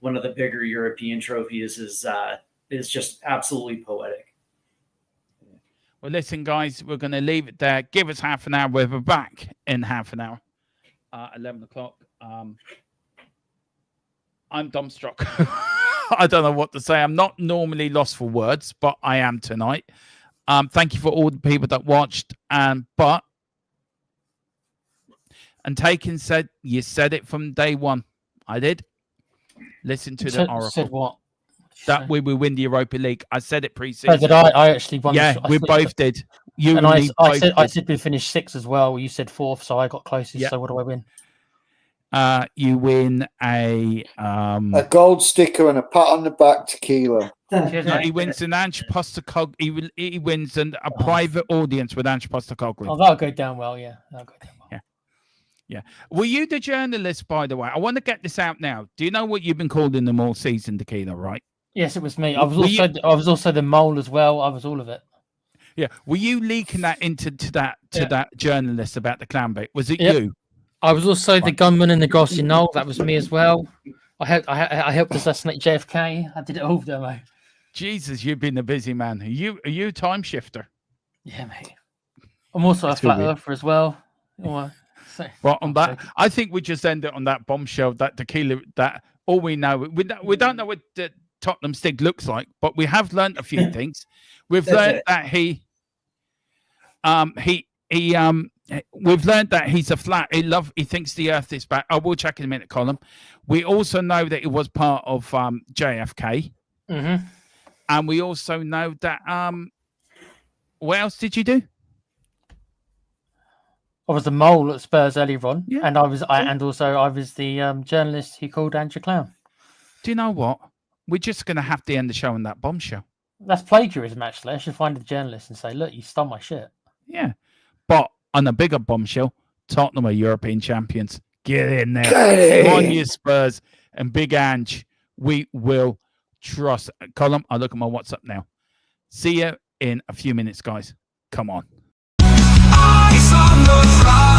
one of the bigger European trophies is just absolutely poetic. Well, listen, guys, we're going to leave it there. Give us half an hour. We'll be back in half an hour. 11 o'clock. I'm dumbstruck. I don't know what to say. I'm not normally lost for words, but I am tonight. Thank you for all the people that watched. And Taken said, you said it from day one. I did. Listen to the oracle. Said what? That we will win the Europa League. I said it pre-season. So did I? I actually won. Yeah, we both did. You and I said we finished 6th as well. You said 4th, so I got closest. Yeah. So what do I win? You win a gold sticker and a pat on the back tequila. He wins an Ange Postecoglou. He wins a private audience with Ange Postecoglou. Oh, that'll go down well. Yeah, that'll go down well. Yeah. Were you the journalist, by the way? I want to get this out now. Do you know what you've been calling them all season, tequila? Right? Yes, it was me. I was also the mole as well. I was all of it. Yeah. Were you leaking that into that journalist about the clown bait? Was it you? I was also the gunman in the grassy knoll. That was me as well. I helped assassinate JFK. I did it all, demo. Jesus, you've been a busy man. Are you a time shifter? Yeah, mate. I'm also a flat earther as well. Well, on that, I think we just end it on that bombshell. That tequila. That all we know. We don't know what the Tottenham Stig looks like, but we have learned a few things. We've learned that we've learned that he's a flat. He thinks the Earth is back. Oh, we'll check in a minute, Colin. We also know that it was part of JFK, and we also know that. What else did you do? I was the mole at Spurs earlier on, and I was the journalist who called Ange a clown. Do you know what? We're just going to have to end the show on that bombshell. That's plagiarism, actually. I should find a journalist and say, look, you stole my shit. Yeah. But on a bigger bombshell, Tottenham are European champions. Get in there. Come on, you Spurs. And Big Ange, we will trust. Colin, I'll look at my WhatsApp now. See you in a few minutes, guys. Come on. Eyes on the prize.